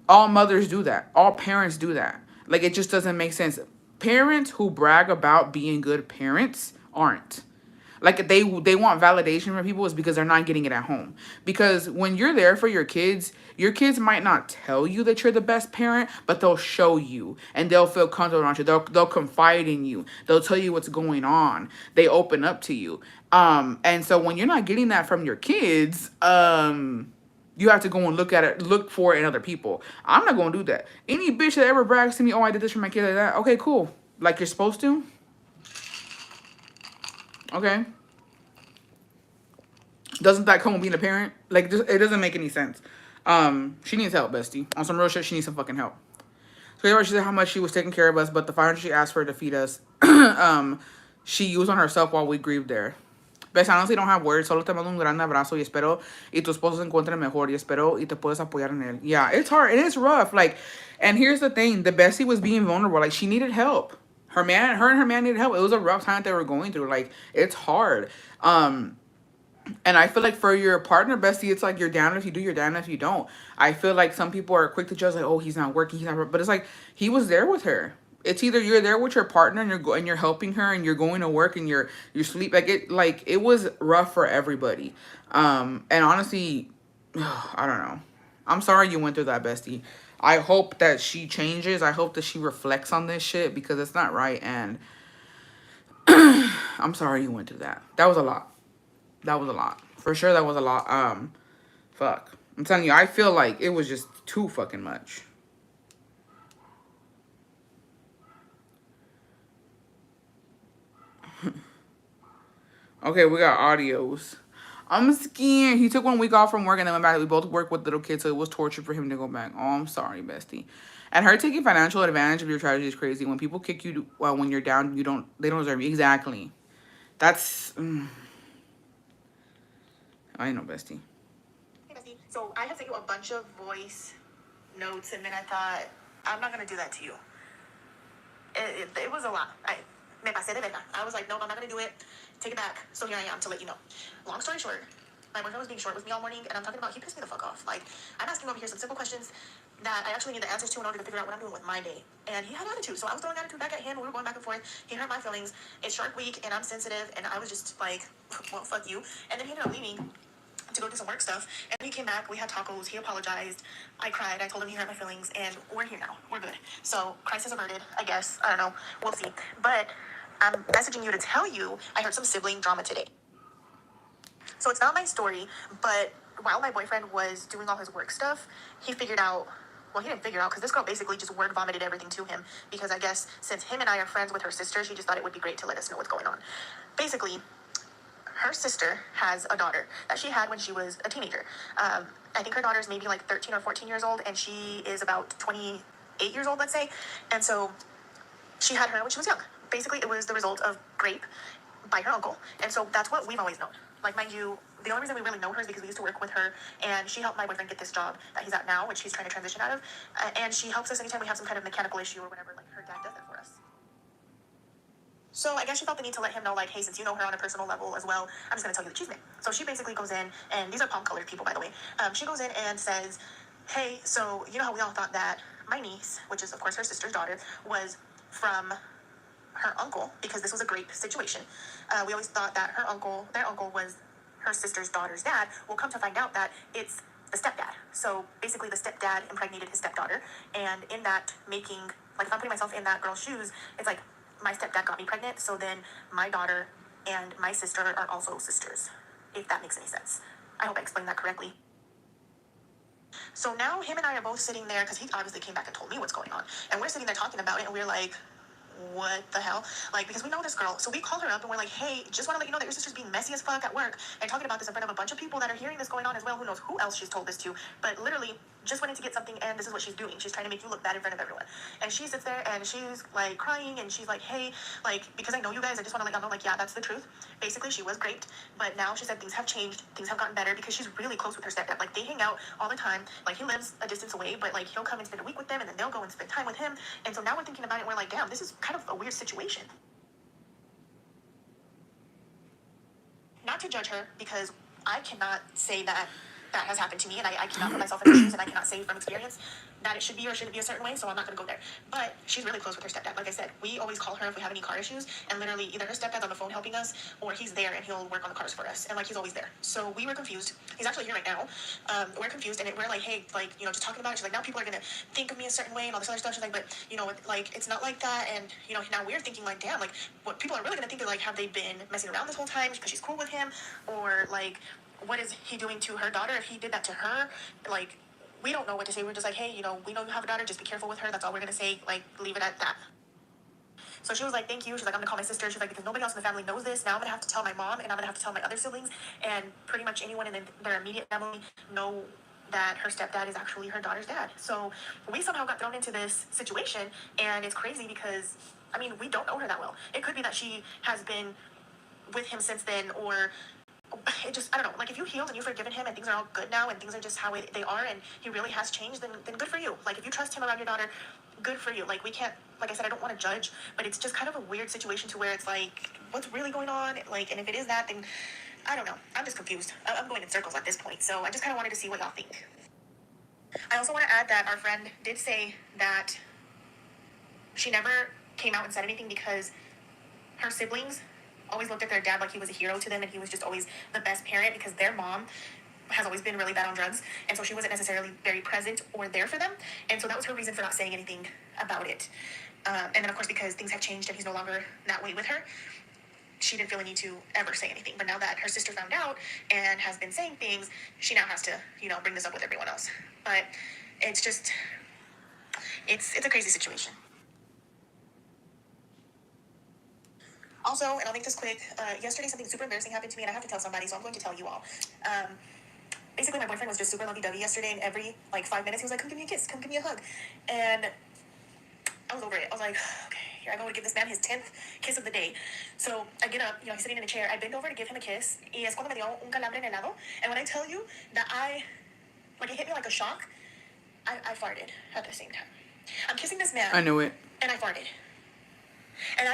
all mothers do that. All parents do that. Like, it just doesn't make sense. Parents who brag about being good parents aren't. Like they want validation from people is because they're not getting it at home. Because when you're there for your kids might not tell you that you're the best parent, but they'll show you and they'll feel comfortable around you. They'll confide in you. They'll tell you what's going on. They open up to you. And so when you're not getting that from your kids, you have to go and look for it in other people. I'm not going to do that. Any bitch that ever brags to me, oh, I did this for my kid like that. Okay, cool. Like you're supposed to. Okay. Doesn't that come with being a parent? Like, it doesn't make any sense. She needs help, bestie. On some real shit, she needs some fucking help. So she said how much she was taking care of us, but the 500 she asked for to feed us, she used on herself while we grieved there. Bes, I honestly don't have words. Solo te mando un grande abrazo y espero y tu esposo se encuentre mejor y espero y te puedes apoyar en él. Yeah, it's hard and it's rough. Like, and here's the thing: the bestie was being vulnerable. Like, she needed help. Her and her man needed help. It was a rough time that they were going through. Like, it's hard. And I feel like for your partner, bestie, it's like you're down if you do, you're down if you don't. I feel like some people are quick to judge, like, oh, he's not working, he's not. But it's like he was there with her. It's either you're there with your partner and you're helping her and you're going to work and you sleep like it was rough for everybody. And honestly, I don't know. I'm sorry you went through that, bestie. I hope that she changes. I hope that she reflects on this shit because it's not right. And I'm sorry you went through that. That was a lot. That was a lot. For sure, that was a lot. Fuck. I'm telling you, I feel like it was just too fucking much. Okay, we got audios. I'm scared. He took 1 week off from work and then went back. We both work with little kids, so it was torture for him to go back. Oh, I'm sorry, bestie. And her taking financial advantage of your tragedy is crazy. When people kick you, well, when you're down, they don't deserve you. Exactly. That's. I know, bestie. Hey, bestie. So I had sent you a bunch of voice notes, and then I thought, I'm not going to do that to you. It was a lot. Me pasé de verga. I was like, nope, I'm not going to do it. Take it back. So here I am to let you know. Long story short, my boyfriend was being short with me all morning, and I'm talking about he pissed me the fuck off. Like, I'm asking over here some simple questions that I actually need the answers to in order to figure out what I'm doing with my day. And he had attitude, so I was throwing attitude back at him. We were going back and forth. He hurt my feelings. It's Shark Week, and I'm sensitive, and I was just like, well, fuck you. And then he ended up leaving to go do some work stuff. And he came back, we had tacos, he apologized, I cried, I told him he hurt my feelings, and we're here now. We're good. So, crisis averted, I guess. I don't know. We'll see. But I'm messaging you to tell you I heard some sibling drama today. So it's not my story, but while my boyfriend was doing all his work stuff, he figured out, well, he didn't figure out, because this girl basically just word vomited everything to him, because I guess since him and I are friends with her sister, she just thought it would be great to let us know what's going on. Basically, her sister has a daughter that she had when she was a teenager. I think her daughter's maybe like 13 or 14 years old, and she is about 28 years old, let's say. And so she had her when she was young. Basically, it was the result of rape by her uncle. And so that's what we've always known. Like, mind you, the only reason we really know her is because we used to work with her, and she helped my boyfriend get this job that he's at now, which he's trying to transition out of. And she helps us anytime we have some kind of mechanical issue or whatever. Like, her dad does that for us. So I guess she felt the need to let him know, like, hey, since you know her on a personal level as well, I'm just going to tell you the cheese man. So she basically goes in, and these are palm-colored people, by the way. She goes in and says, hey, so you know how we all thought that my niece, which is, of course, her sister's daughter, was from her uncle, because this was a grape situation. We always thought that their uncle was her sister's daughter's dad. We'll come to find out that it's the stepdad. So basically the stepdad impregnated his stepdaughter, and in that making, like, if I'm putting myself in that girl's shoes, it's like, my stepdad got me pregnant, so then my daughter and my sister are also sisters, if that makes any sense. I hope I explained that correctly. So now him and I are both sitting there because he obviously came back and told me what's going on. And we're sitting there talking about it and we're like, what the hell? Like, because we know this girl. So we call her up and we're like, hey, just want to let you know that your sister's being messy as fuck at work and talking about this in front of a bunch of people that are hearing this going on as well. Who knows who else she's told this to? But literally, just went in to get something and this is what she's doing. She's trying to make you look bad in front of everyone. And she sits there and she's like crying and she's like, hey, like, because I know you guys, I just want to let y'all know, like, yeah, that's the truth. Basically, she was raped, but now she said things have changed, things have gotten better because she's really close with her stepdad. Like, they hang out all the time. Like, he lives a distance away, but like he'll come and spend a week with them and then they'll go and spend time with him. And so now we're thinking about it and we're like, damn, this is kind of a weird situation. Not to judge her because I cannot say that that has happened to me and I cannot put myself in her shoes and I cannot say from experience that it should be or shouldn't be a certain way, so I'm not going to go there. But she's really close with her stepdad. Like I said, we always call her if we have any car issues, and literally either her stepdad's on the phone helping us or he's there and he'll work on the cars for us, and like he's always there. So we were confused. He's actually here right now. We're confused and we're like, hey, like, you know, just talking about it. She's like, now people are going to think of me a certain way and all this other stuff. She's like, but you know, like, it's not like that. And you know, now we're thinking like, damn, like, what people are really going to think is like, have they been messing around this whole time because she's cool with him, or like, what is he doing to her daughter if he did that to her? Like, we don't know what to say. We're just like, hey, you know, we know you have a daughter, just be careful with her. That's all we're gonna say. Like, leave it at that. So she was like, thank you. She's like, I'm gonna call my sister. She's like, because nobody else in the family knows this. Now I'm gonna have to tell my mom and I'm gonna have to tell my other siblings and pretty much anyone in their immediate family know that her stepdad is actually her daughter's dad. So we somehow got thrown into this situation, and it's crazy because, I mean, we don't know her that well. It could be that she has been with him since then, or it just, I don't know, like, if you healed and you've forgiven him and things are all good now and things are just how they are and he really has changed, then good for you. Like, if you trust him around your daughter, good for you. Like, we can't, like I said, I don't want to judge, but it's just kind of a weird situation to where it's like, what's really going on? Like, and if it is that, then I don't know. I'm just confused. I'm going in circles at this point, so I just kind of wanted to see what y'all think. I also want to add that our friend did say that she never came out and said anything because her siblings always looked at their dad like he was a hero to them and he was just always the best parent because their mom has always been really bad on drugs, and so she wasn't necessarily very present or there for them, and so that was her reason for not saying anything about it. And then of course, because things have changed and he's no longer that way with her, she didn't feel a need to ever say anything. But now that her sister found out and has been saying things, she now has to, you know, bring this up with everyone else. But it's just, it's a crazy situation. Also, and I'll make this quick, yesterday something super embarrassing happened to me and I have to tell somebody, so I'm going to tell you all. Basically, my boyfriend was just super lovey-dovey yesterday, and every, like, 5 minutes, he was like, come give me a kiss, come give me a hug. And I was over it. I was like, okay, here I go to give this man his 10th kiss of the day. So I get up, you know, he's sitting in a chair. I bend over to give him a kiss. Y es cuando me dio un calambre en el lado. And when I tell you that it hit me like a shock, I farted at the same time. I'm kissing this man. I knew it. And I farted. And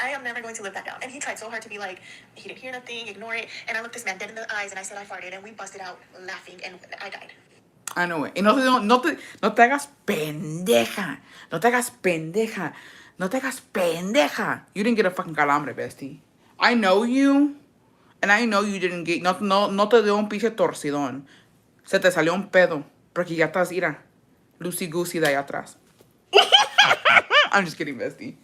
I am never going to live that down. And he tried so hard to be like, he didn't hear nothing, ignore it. And I looked this man dead in the eyes and I said I farted, and we busted out laughing and I died. I know it. Y no te hagas pendeja. No te hagas pendeja. No te hagas pendeja. You didn't get a fucking calambre, bestie. I know you. And I know you didn't get... No te dio un pinche torcidón. Se te salió un pedo. Porque ya estás, ira, loosey-goosey de allá atrás. I'm just kidding, bestie.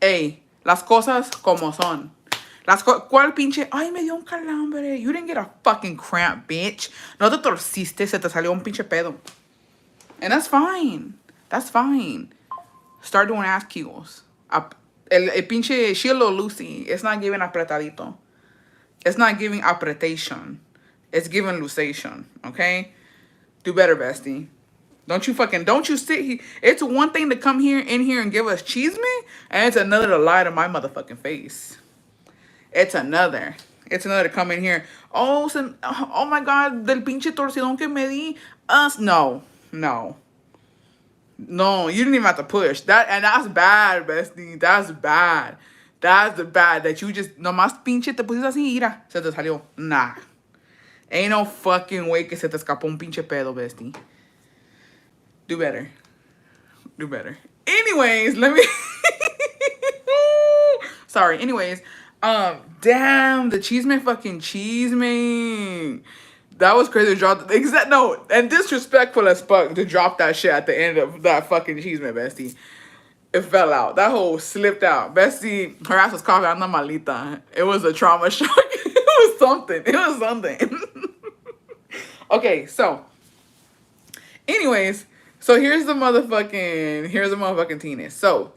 Ey, las cosas como son. ¿Cuál pinche? Ay, me dio un calambre. You didn't get a fucking cramp, bitch. No te torciste, se te salió un pinche pedo. And that's fine. That's fine. Start doing ass kegels. El pinche Shiloh Lucy. It's not giving apretadito. It's not giving apretation. It's giving luxation. Okay? Do better, bestie. Don't you sit here. It's one thing to come in here and give us chisme, and it's another to lie to my motherfucking face. It's another to come in here. Oh my God, del pinche torcidón que me di. No, you didn't even have to push. That's bad, bestie. That's bad. That's bad that you just, nomás pinche te pusiste así, ira, se te salió. Nah. Ain't no fucking way que se te escapó un pinche pedo, bestie. Do better. Anyways, let me... Sorry. Anyways, damn, the cheeseman fucking cheeseman. That was crazy to drop... No, and disrespectful as fuck to drop that shit at the end of that fucking cheeseman, bestie. It fell out. That hole slipped out. Bestie, her ass was coughing. Anda malita. It was a trauma shock. It was something. Okay, so anyways, so here's the motherfucking tennis. So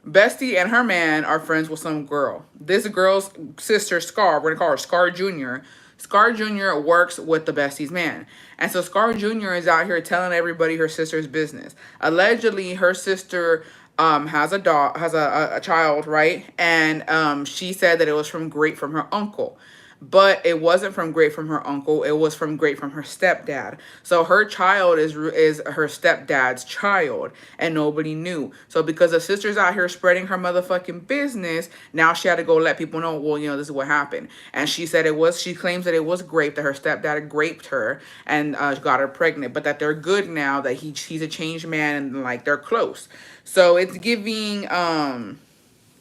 Bestie and her man are friends with some girl. This girl's sister, Scar, we're gonna call her Scar Jr. Scar Jr. works with the Bestie's man. And so Scar Jr. is out here telling everybody her sister's business. Allegedly, her sister has a dog, has a child, right? And she said that it was from her uncle. But it wasn't from great from her uncle. It was from great from her stepdad. So her child is her stepdad's child, and nobody knew. So because the sister's out here spreading her motherfucking business, now she had to go let people know. Well, this is what happened. And she said it was. She claims that it was grape, that her stepdad graped her and got her pregnant, but that they're good now. That he's a changed man and like they're close. So it's giving. I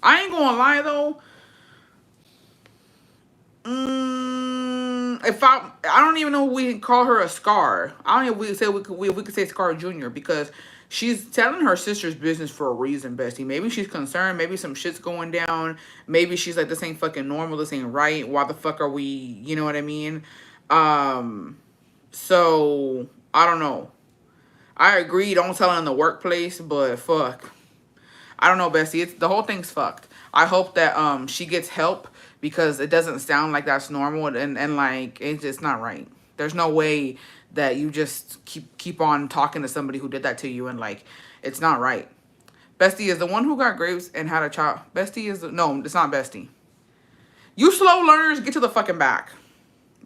ain't gonna lie though. If I don't even know if we can call her a Scar. I don't know if we could say Scar Jr. because she's telling her sister's business for a reason, Bestie. Maybe she's concerned. Maybe some shit's going down. Maybe she's like, this ain't fucking normal. This ain't right. Why the fuck are we? You know what I mean? So I don't know. I agree. Don't tell her in the workplace, but fuck. I don't know, Bessie. The whole thing's fucked. I hope that she gets help because it doesn't sound like that's normal and like it's just not right. There's no way that you just keep on talking to somebody who did that to you and like it's not right. Bestie is the one who got grapes and had a child. Bestie is no, it's not Bestie. You slow learners, get to the fucking back.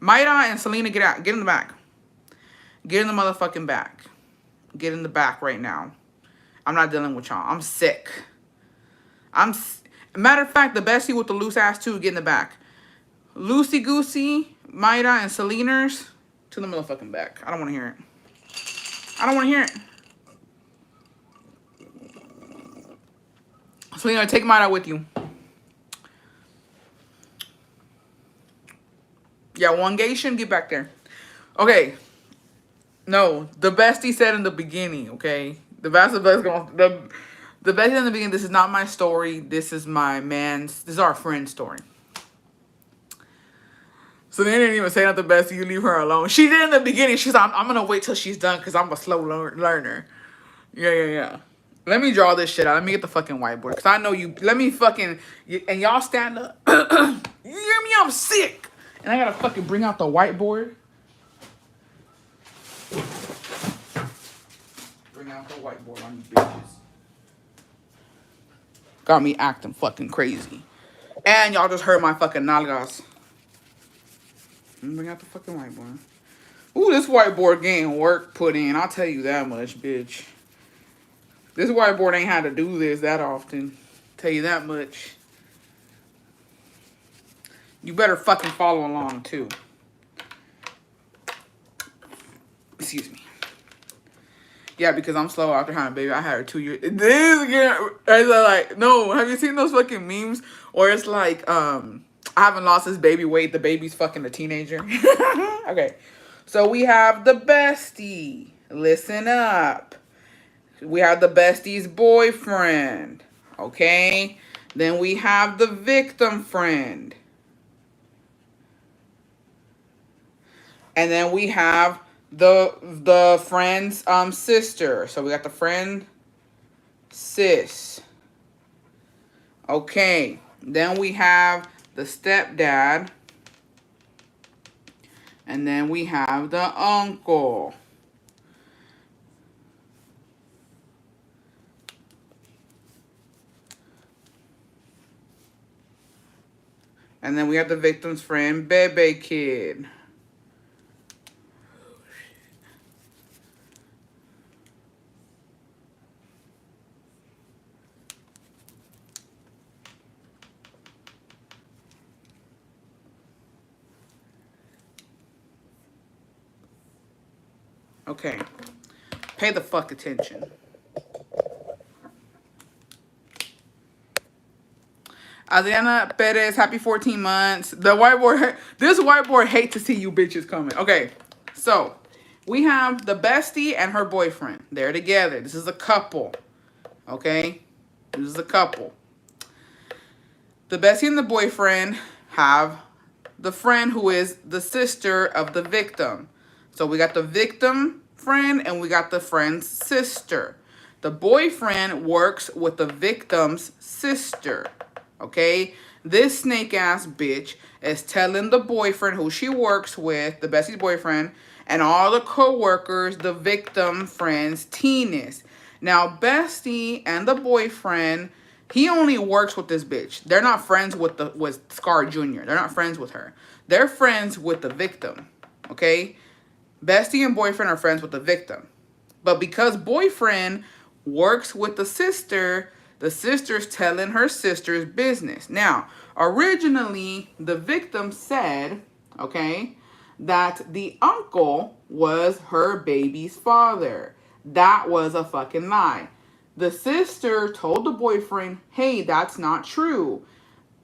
Maida and Selena, get out. Get in the back. Get in the motherfucking back. Get in the back right now. I'm not dealing with y'all. I'm sick. Matter of fact, the Bestie with the loose ass too, get in the back. Loosey Goosey, Maida, and Selena's to the motherfucking back. I don't want to hear it. I don't want to hear it. Selena, take Maida with you. Yeah, one gay shouldn't get back there. Okay. No, the Bestie said in the beginning, okay? The Bestie in the beginning, this is not my story. This is this is our friend's story. So they didn't even say not the Bestie, you leave her alone. She did in the beginning. She's like, I'm going to wait till she's done because I'm a slow learner. Yeah. Let me draw this shit out. Let me get the fucking whiteboard. Because I know you. Let me fucking. And y'all stand up. You hear me? I'm sick. And I got to fucking bring out the whiteboard. Bring out the whiteboard on you bitches. Got me acting fucking crazy. And y'all just heard my fucking nalgas. Bring out the fucking whiteboard. Ooh, this whiteboard getting work put in. I'll tell you that much, bitch. This whiteboard ain't had to do this that often. Tell you that much. You better fucking follow along, too. Excuse me. Yeah, because I'm slow after having a baby. I had her 2 years. This again, it's like, no, have you seen those fucking memes? Or it's like, I haven't lost this baby weight. The baby's fucking a teenager. Okay. So we have the Bestie. Listen up. We have the Bestie's boyfriend. Okay. Then we have the victim friend. And then we have the friend's sister. So we got the friend sis. Okay. Then we have the stepdad. And then we have the uncle. And then we have the victim's friend, Bebe Kid. Okay. Pay the fuck attention. Adriana Perez, happy 14 months. This whiteboard hate to see you bitches coming. Okay, so we have the Bestie and her boyfriend. They're together. This is a couple. Okay, this is a couple. The Bestie and the boyfriend have the friend who is the sister of the victim. So we got the victim friend and we got the friend's sister. The boyfriend works with the victim's sister. Okay? This snake ass bitch is telling the boyfriend who she works with, the bestie's boyfriend, and all the co-workers, the victim friend's teenage. Now, Bestie and the boyfriend, he only works with this bitch. They're not friends with Scar Jr. They're not friends with her. They're friends with the victim. Okay? Bestie and boyfriend are friends with the victim. But because boyfriend works with the sister's telling her sister's business. Now, originally, the victim said, okay, that the uncle was her baby's father. That was a fucking lie. The sister told the boyfriend, hey, that's not true.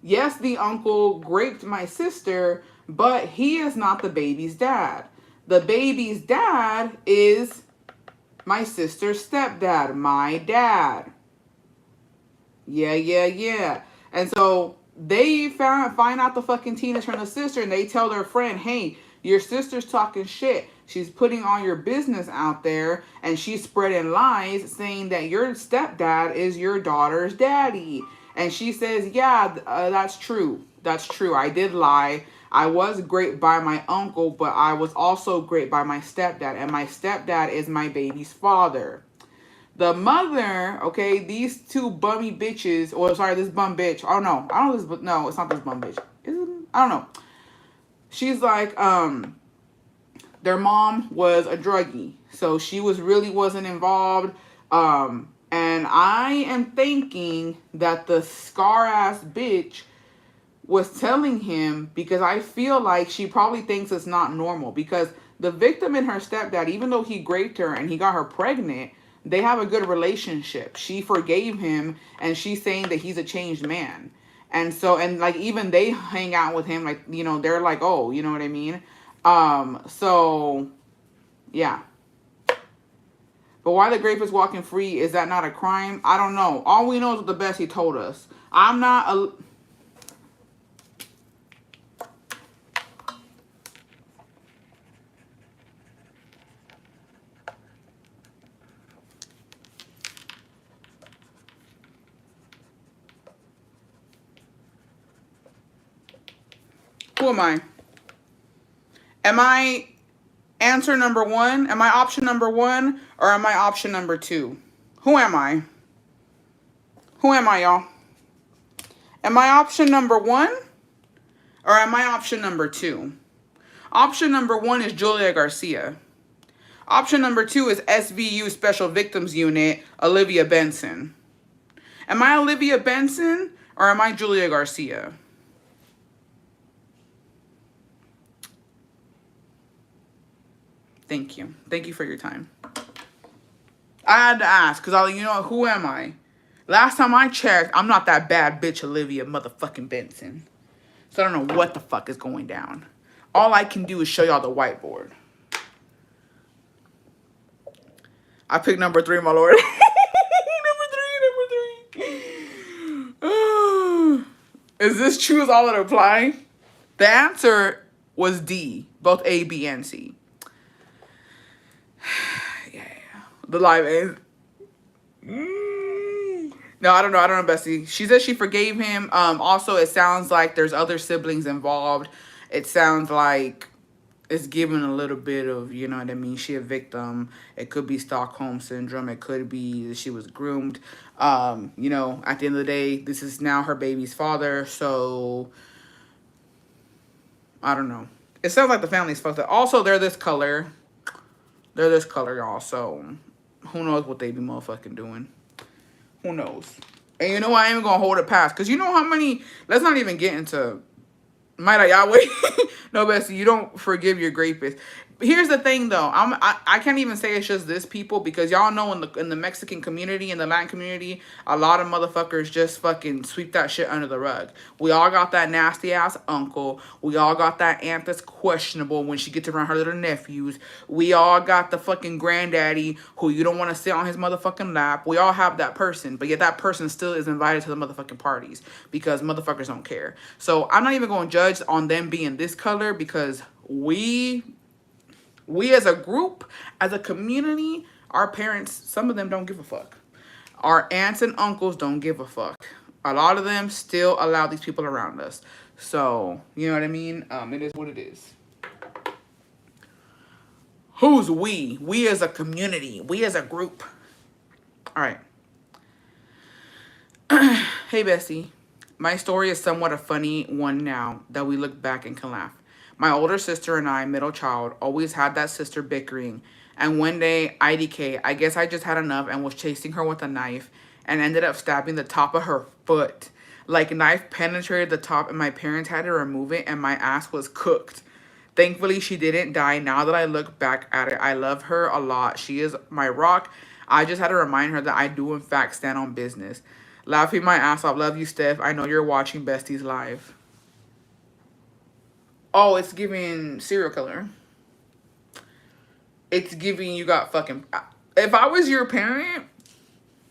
Yes, the uncle raped my sister, but he is not the baby's dad. The baby's dad is my sister's stepdad, my dad. Yeah. And so they find out the fucking teenage from the sister, and they tell their friend, hey, your sister's talking shit. She's putting all your business out there, and she's spreading lies saying that your stepdad is your daughter's daddy. And she says, yeah, that's true. That's true. I did lie. I was great by my uncle, but I was also great by my stepdad. And my stepdad is my baby's father. The mother, okay, these two bummy bitches, or sorry, this bum bitch. Oh no, I don't know this, no, it's not this bum bitch. Is it? I don't know. She's like, their mom was a druggie, so she wasn't involved. And I am thinking that the scar ass bitch was telling him, because I feel like she probably thinks it's not normal, because the victim and her stepdad, even though he raped her and he got her pregnant, they have a good relationship. She forgave him, and she's saying that he's a changed man. And so, and like, even they hang out with him, like, you know, they're like, oh, you know what I mean? So, yeah. But why the grape is walking free, is that not a crime? I don't know. All we know is what the best he told us. I'm not a... Who am I? Am I answer number one? Am I option number one? Or am I option number two? Who am I? Who am I, y'all? Am I option number one? Or am I option number two? Option number one is Julia Garcia. Option number two is SVU Special Victims Unit, Olivia Benson. Am I Olivia Benson? Or am I Julia Garcia? Thank you. Thank you for your time. I had to ask, because I was like, you know what, who am I? Last time I checked, I'm not that bad bitch Olivia motherfucking Benson. So I don't know what the fuck is going down. All I can do is show y'all the whiteboard. I picked number three, my lord. number three. Is this true? Is all that apply? The answer was D, both A, B, and C. Yeah. The live is... No, I don't know, Bestie. She said she forgave him. Also, it sounds like there's other siblings involved. It sounds like it's given a little bit of, you know what I mean, she a victim. It could be Stockholm Syndrome. It could be that she was groomed. You know, at the end of the day, this is now her baby's father. So, I don't know. It sounds like the family's fucked up. Also, they're this color. They're this color, y'all. So, who knows what they be motherfucking doing. Who knows? And you know what? I ain't even gonna hold it past. Because you know how many... Let's not even get into... Might I Yahweh? No, Bessie, you don't forgive your rapist. Here's the thing, though. I can't even say it's just this people, because y'all know in the Mexican community, in the Latin community, a lot of motherfuckers just fucking sweep that shit under the rug. We all got that nasty ass uncle. We all got that aunt that's questionable when she gets around her little nephews. We all got the fucking granddaddy who you don't want to sit on his motherfucking lap. We all have that person, but yet that person still is invited to the motherfucking parties because motherfuckers don't care. So I'm not even going to judge on them being this color, because we We as a group, as a community, our parents, some of them don't give a fuck. Our aunts and uncles don't give a fuck. A lot of them still allow these people around us. So, you know what I mean? It is what it is. Who's we? We as a community. We as a group. All right. Hey, Bessie. My story is somewhat a funny one now that we look back and can laugh. My older sister and I, middle child, always had that sister bickering. And one day, IDK, I guess I just had enough and was chasing her with a knife and ended up stabbing the top of her foot. Like, knife penetrated the top and my parents had to remove it and my ass was cooked. Thankfully, she didn't die. Now that I look back at it, I love her a lot. She is my rock. I just had to remind her that I do, in fact, stand on business. Laughing my ass off. Love you, Steph. I know you're watching Besties live. Oh, it's giving serial killer. It's giving you got fucking... If I was your parent,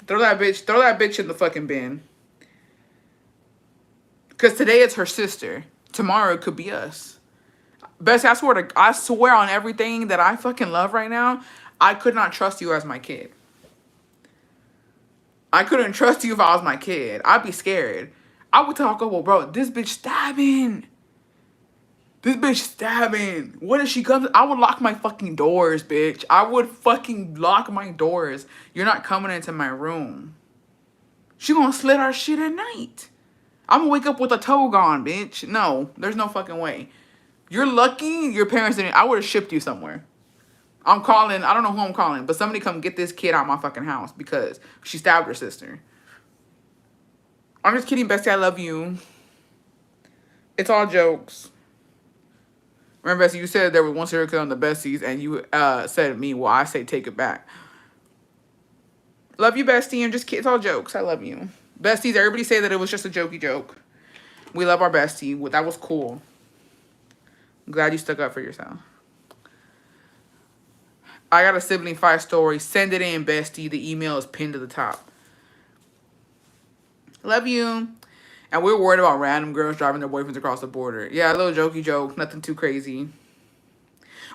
throw that bitch in the fucking bin. Because today it's her sister. Tomorrow it could be us. Bessie, I swear on everything that I fucking love right now, I could not trust you as my kid. I couldn't trust you if I was my kid. I'd be scared. I would talk, well, bro, this bitch stabbing. This bitch stabbing. What if she comes? I would lock my fucking doors, bitch. I would fucking lock my doors. You're not coming into my room. She gonna slit our shit at night. I'm gonna wake up with a toe gone, bitch. No, there's no fucking way. You're lucky your parents didn't. I would have shipped you somewhere. I'm calling. I don't know who I'm calling, but somebody come get this kid out of my fucking house because she stabbed her sister. I'm just kidding, Bestie. I love you. It's all jokes. Remember, Bestie, you said there was one serial killer on the Besties, and you said me. Well, I say take it back. Love you, Bestie. I'm just kidding. It's all jokes. I love you. Besties, everybody say that it was just a jokey joke. We love our Bestie. That was cool. I'm glad you stuck up for yourself. I got a sibling fight story. Send it in, Bestie. The email is pinned to the top. Love you. And we're worried about random girls driving their boyfriends across the border. Yeah, a little jokey joke. Nothing too crazy.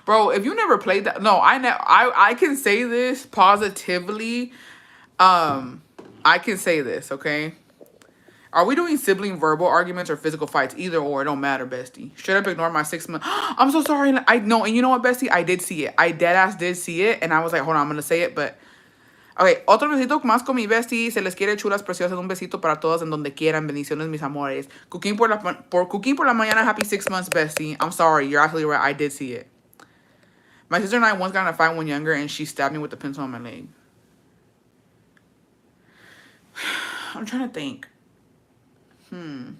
Bro, if you never played that... No, I can say this positively. I can say this, okay? Are we doing sibling verbal arguments or physical fights? Either or, it don't matter, Bestie. Straight up ignore my 6 month. I'm so sorry. I know, and you know what, Bestie? I did see it. I deadass did see it, and I was like, hold on, I'm gonna say it, but... Okay, otro besito más con mi bestie. Se les quiere, chulas, preciosas. Un besito para todos en donde quieran. Bendiciones, mis amores. Cooking por la mañana. Happy 6 months, bestie. I'm sorry. You're absolutely right. I did see it. My sister and I once got in a fight when younger, and she stabbed me with a pencil on my leg. I'm trying to think. Me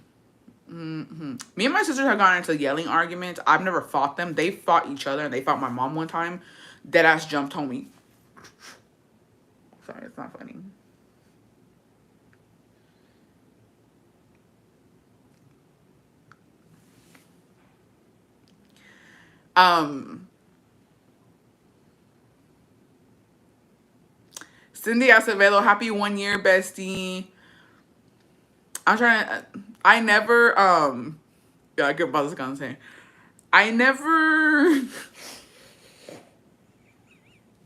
and my sisters have gotten into yelling arguments. I've never fought them. They fought each other, and they fought my mom one time. Deadass jumped homie. Sorry, it's not funny. Cindy Acevedo, happy 1 year, bestie. I'm trying to... I never... Yeah, I get about this gonna say. I never...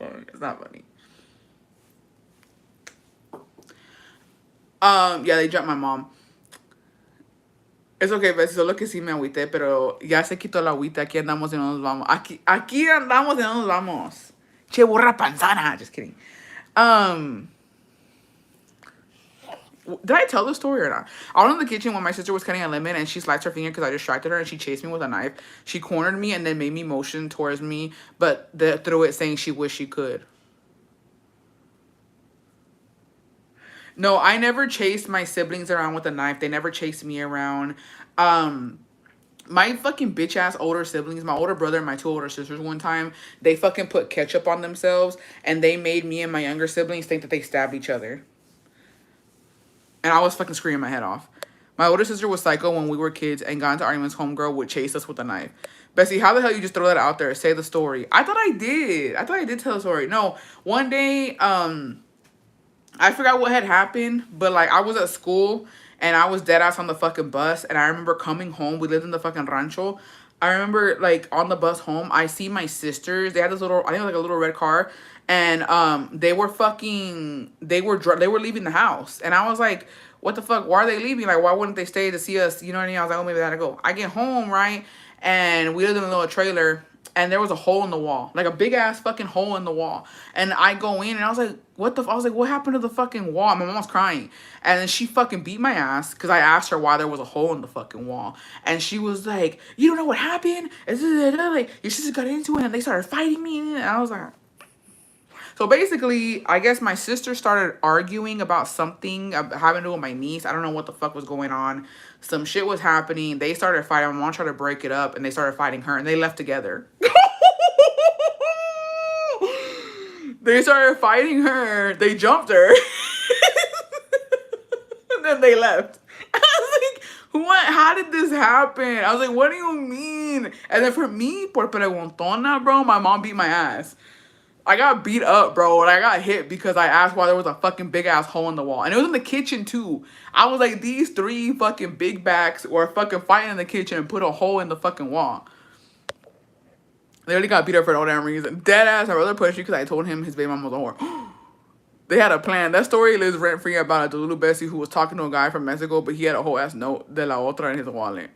It's not funny. Yeah, they jumped my mom. Es okay, bestie, solo que sí me agüité, pero ya se quitó la agüita. Aquí andamos y no nos vamos. Aquí andamos y no nos vamos. Che, burra panzana. Just kidding. Did I tell the story or not? I was in the kitchen when my sister was cutting a lemon and she sliced her finger because I distracted her and she chased me with a knife. She cornered me and then made me motion towards me, but threw it saying she wished she could. No, I never chased my siblings around with a knife. They never chased me around. My fucking bitch ass older siblings, my older brother and my 2 older sisters one time, they fucking put ketchup on themselves and they made me and my younger siblings think that they stabbed each other. And I was fucking screaming my head off. My older sister was psycho when we were kids and got into arguments. Homegirl would chase us with a knife. Bessie, how the hell you just throw that out there? Say the story. I thought I did. I thought I did tell the story. No, one day, I forgot what had happened, but like I was at school and I was dead ass on the fucking bus and I remember coming home. We lived in the fucking rancho. I remember like on the bus home, I see my sisters. They had this little, I think it was like a little red car, and they were fucking, they were leaving the house, and I was like, what the fuck? Why are they leaving? Like, why wouldn't they stay to see us? You know what I mean? I was like, oh, maybe they had to go. I get home, right, and we lived in a little trailer, and there was a hole in the wall, like a big ass fucking hole in the wall. And I go in, and I was like, what the? I was like, what happened to the fucking wall? My mom was crying, and then she fucking beat my ass because I asked her why there was a hole in the fucking wall, and she was like, you don't know what happened? Like your sister got into it, and they started fighting me, and I was like. So basically, I guess my sister started arguing about something having to do with my niece. I don't know what the fuck was going on. Some shit was happening. They started fighting. My mom tried to break it up, and they started fighting her, and they left together. They started fighting her. They jumped her. And then they left. I was like, what? How did this happen? I was like, what do you mean? And then for me, por preguntona, bro, my mom beat my ass. I got beat up, bro, and I got hit because I asked why there was a fucking big ass hole in the wall. And it was in the kitchen too. I was like, these three fucking big backs were fucking fighting in the kitchen and put a hole in the fucking wall. They already got beat up for no damn reason. Dead ass, my brother pushed me because I told him his baby mom was a whore. They had a plan. That story lives rent free about a little Bessie who was talking to a guy from Mexico, but he had a whole ass note de la otra in his wallet.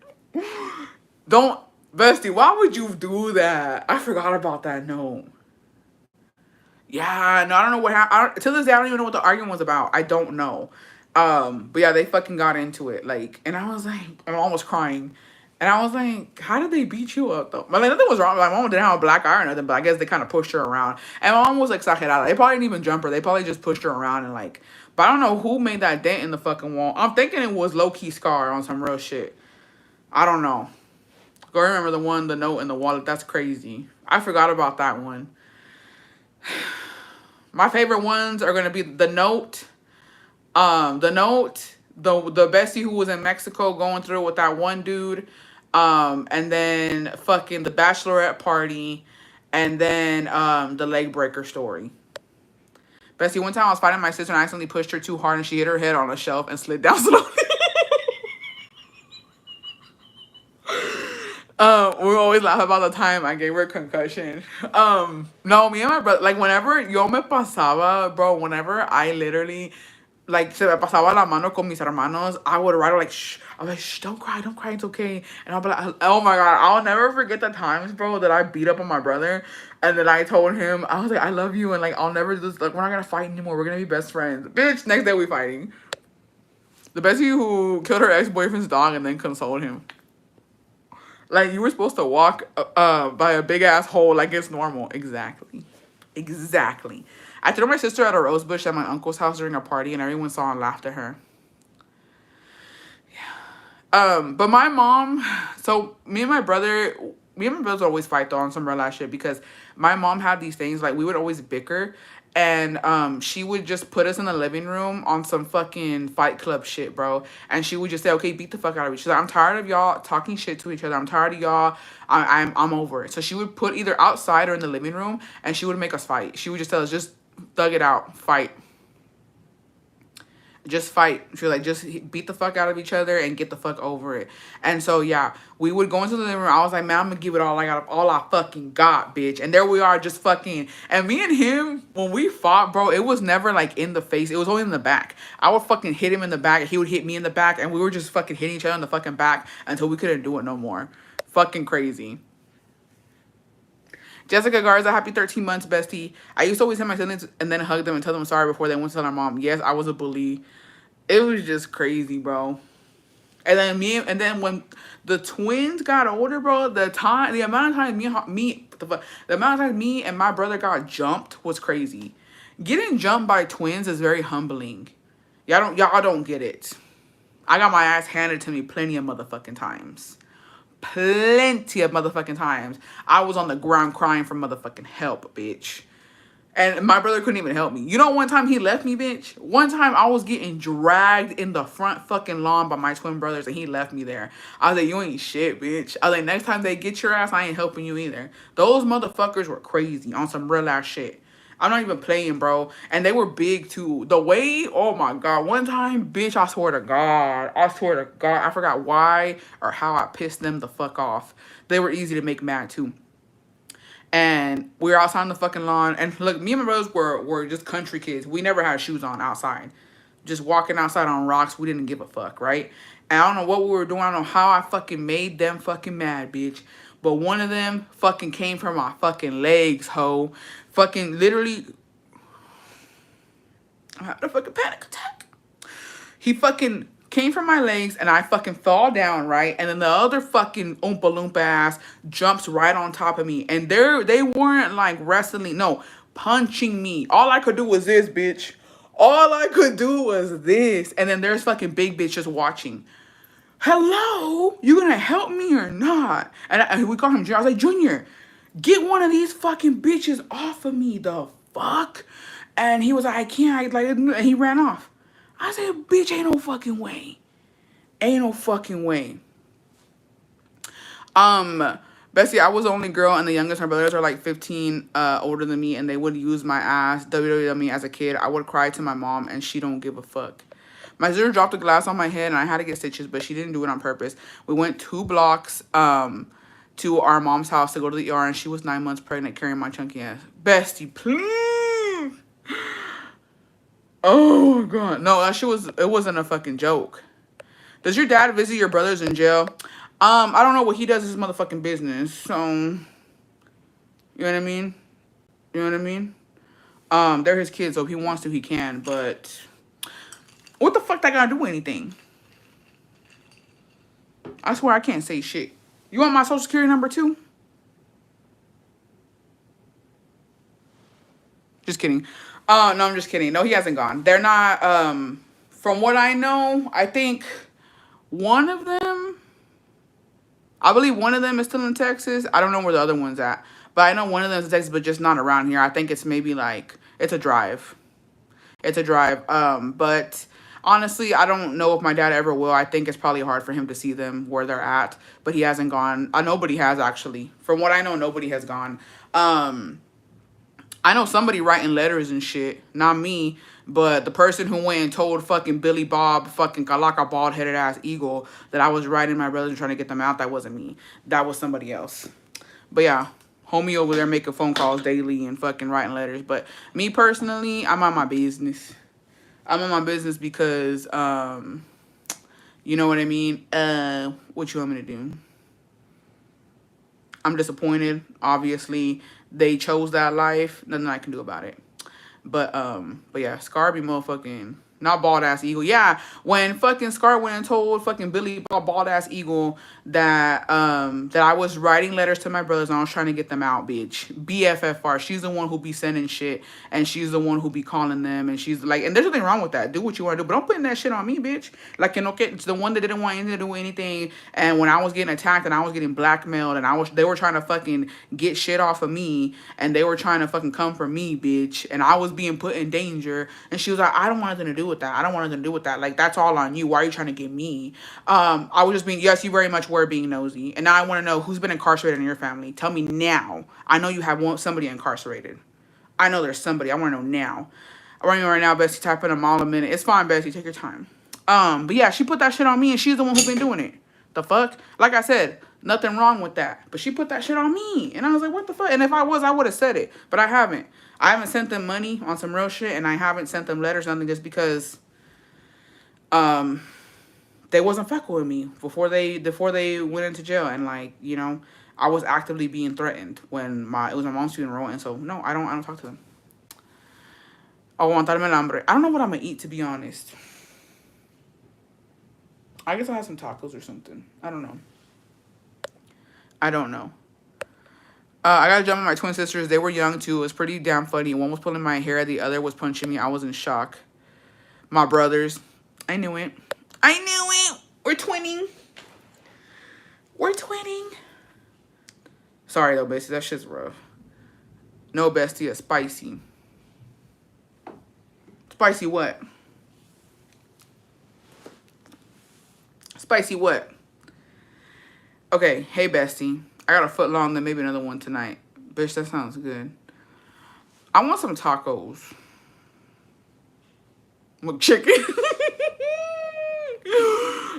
Don't, Bestie, why would you do that? I forgot about that note. Yeah, no, I don't know what happened. To this day, I don't even know what the argument was about. I don't know. But yeah, they fucking got into it. Like, and I was like, I'm almost crying. And I was like, how did they beat you up though? But like, nothing was wrong. My mom didn't have a black eye or nothing, but I guess they kind of pushed her around. And my mom was exagerada. They probably didn't even jump her. They probably just pushed her around and like, but I don't know who made that dent in the fucking wall. I'm thinking it was low-key Scar on some real shit. I don't know. Go remember the note in the wallet. That's crazy. I forgot about that one. My favorite ones are gonna be the note, the Bessie who was in Mexico going through with that one dude, and then fucking the bachelorette party, and then the leg breaker story. Bessie, one time I was fighting my sister and I accidentally pushed her too hard and she hit her head on a shelf and slid down slowly. We always laugh about the time I gave her a concussion. No, me and my brother, like whenever yo me pasaba, bro, whenever I literally, like, se me pasaba la mano con mis hermanos, I would write like, shh, I'm like, shh, don't cry, it's okay. And I'll be like, oh my God, I'll never forget the times, bro, that I beat up on my brother. And then I told him, I was like, I love you. And like, I'll never do this, like, we're not gonna fight anymore. We're gonna be best friends. Bitch, next day we fighting. The Bessie who killed her ex-boyfriend's dog and then consoled him. Like, you were supposed to walk by a big ass hole like it's normal. Exactly. Exactly. I threw my sister at a rose bush at my uncle's house during a party and everyone saw and laughed at her. Yeah. But my mom, so me and my brothers always fight though on some real ass shit because my mom had these things, like we would always bicker. And she would just put us in the living room on some fucking Fight Club shit, bro. And she would just say, okay, beat the fuck out of each other. I'm tired of y'all talking shit to each other. I'm tired of y'all. I'm over it. So she would put either outside or in the living room and she would make us fight. She would just tell us, just thug it out, fight. Just fight. She was like, just beat the fuck out of each other and get the fuck over it. And so, yeah, we would go into the living room. I was like, man, I'm going to give it all I got, all I fucking got, bitch. And there we are just fucking. And me and him, when we fought, bro, it was never like in the face. It was only in the back. I would fucking hit him in the back. And he would hit me in the back. And we were just fucking hitting each other in the fucking back until we couldn't do it no more. Fucking crazy. Jessica Garza, happy 13 months, bestie. I used to always hit my siblings and then hug them and tell them sorry before they went to tell their mom. Yes, I was a bully. It was just crazy, bro. And then when the twins got older, bro, the amount of times the amount of times me and my brother got jumped was crazy. Getting jumped by twins is very humbling. Y'all don't get it. I got my ass handed to me plenty of motherfucking times. Plenty of motherfucking times. I was on the ground crying for motherfucking help, bitch. And my brother couldn't even help me. You know, one time he left me, bitch. One time I was getting dragged in the front fucking lawn by my twin brothers and he left me there. I was like, you ain't shit, bitch. I was like, next time they get your ass, I ain't helping you either. Those motherfuckers were crazy on some real ass shit. I'm not even playing, bro. And they were big too. The way, oh my God. One time, bitch, I swear to God. I swear to God. I forgot why or how I pissed them the fuck off. They were easy to make mad too. And we were outside on the fucking lawn. And look, me and my brothers were just country kids. We never had shoes on outside. Just walking outside on rocks. We didn't give a fuck, right? And I don't know what we were doing. I don't know how I fucking made them fucking mad, bitch. But one of them fucking came for my fucking legs, ho. Fucking literally, I had a fucking panic attack. He fucking came for my legs and I fucking fall down, right? And then the other fucking Oompa Loompa ass jumps right on top of me. And they weren't like wrestling, no, punching me. All I could do was this, bitch. All I could do was this. And then there's fucking big bitch just watching. Hello? You gonna help me or not? And we call him Junior. I was like, Junior, get one of these fucking bitches off of me, the fuck? And he was like, I can't. And he ran off. I said, bitch, ain't no fucking way. Ain't no fucking way. Bessie, I was the only girl and the youngest. My brothers are like 15 older than me, and they would use my ass, WWW me as a kid. I would cry to my mom, and she don't give a fuck. My sister dropped a glass on my head, and I had to get stitches, but she didn't do it on purpose. We went 2 blocks to our mom's house to go to the ER, and she was 9 months pregnant carrying my chunky ass. Bestie, please. Oh, God. No, that shit it wasn't a fucking joke. Does your dad visit your brothers in jail? I don't know what he does is his motherfucking business. So, you know what I mean? You know what I mean? They're his kids, so if he wants to, he can. But what the fuck that gotta do with anything? I swear I can't say shit. You want my social security number too? Just kidding. No, I'm just kidding. No, he hasn't gone. They're not, from what I know, I think one of them, I believe one of them is still in Texas. I don't know where the other one's at. But I know one of them is in Texas, but just not around here. I think it's maybe like, it's a drive. It's a drive. But honestly, I don't know if my dad ever will. I think it's probably hard for him to see them where they're at. But he hasn't gone. Nobody has, actually. From what I know, nobody has gone. I know somebody writing letters and shit. Not me. But the person who went and told fucking Billy Bob, fucking Kalaka bald-headed ass eagle, that I was writing my brothers and trying to get them out, that wasn't me. That was somebody else. But yeah, homie over there making phone calls daily and fucking writing letters. But me personally, I'm on my business. I'm on my business because, you know what I mean? What you want me to do? I'm disappointed. Obviously, they chose that life. Nothing I can do about it. But yeah, Scar be motherfucking, not bald-ass eagle. Yeah, when fucking Scar went and told fucking Billy bald-ass eagle that that I was writing letters to my brothers and I was trying to get them out, bitch. BFFR. She's the one who be sending shit, and she's the one who be calling them, and she's like, and there's nothing wrong with that. Do what you want to do, but don't put that shit on me, bitch. Like, you know, it's the one that didn't want anything to do with anything, and when I was getting attacked and I was getting blackmailed and they were trying to fucking get shit off of me, and they were trying to fucking come for me, bitch, and I was being put in danger, and she was like, I don't want nothing to do with that. I don't want nothing to do with that. Like, that's all on you. Why are you trying to get me? I was just being, yes, you very much were being nosy. And now I want to know who's been incarcerated in your family. Tell me now. I know you have somebody incarcerated. I know there's somebody. I want to know now. I'm running right now, Bessie. Type in a mile a minute. It's fine, Bessie. Take your time. But yeah, she put that shit on me, and she's the one who's been doing it. The fuck? Like I said, nothing wrong with that. But she put that shit on me. And I was like, what the fuck? And if I was, I would have said it. But I haven't. I haven't sent them money on some real shit, and I haven't sent them letters, nothing, just because they wasn't fucking with me before they went into jail. And like, you know, I was actively being threatened when it was my mom's funeral, and so no, I don't talk to them. Aguantarme el hambre. I don't know what I'm gonna eat, to be honest. I guess I'll have some tacos or something. I don't know. I got to jump on my twin sisters. They were young too. It was pretty damn funny. One was pulling my hair, the other was punching me. I was in shock. My brothers, I knew it. We're twinning. Sorry though, bestie. That shit's rough. No, bestie, it's spicy. Spicy what? Spicy what? Okay, hey bestie. I got a foot long, then maybe another one tonight. Bitch, that sounds good. I want some tacos. With chicken.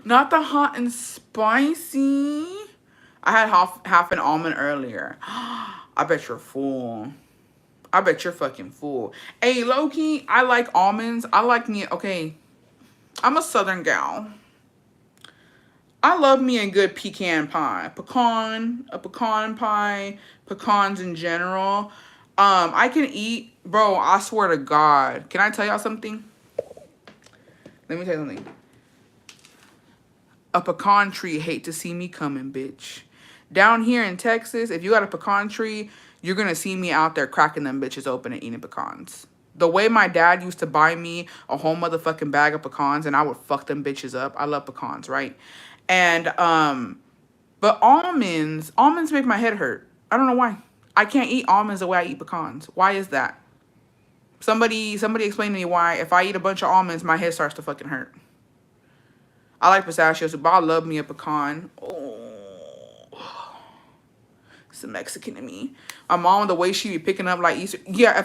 Not the hot and spicy. I had half an almond earlier. I bet you're full. I bet you're fucking full. Hey, low-key, I like almonds. I like me, okay, I'm a southern gal. I love me a good pecan pie. A pecan pie, pecans in general. I can eat, bro, I swear to God. Can I tell y'all something? Let me tell you something. A pecan tree hate to see me coming, bitch. Down here in Texas, if you got a pecan tree, you're going to see me out there cracking them bitches open and eating pecans. The way my dad used to buy me a whole motherfucking bag of pecans and I would fuck them bitches up. I love pecans, right? And, but almonds make my head hurt. I don't know why. I can't eat almonds the way I eat pecans. Why is that? Somebody explain to me why if I eat a bunch of almonds, my head starts to fucking hurt. I like pistachios, but I love me a pecan. Oh, it's a Mexican to me. My mom, the way she be picking up like Easter. Yeah,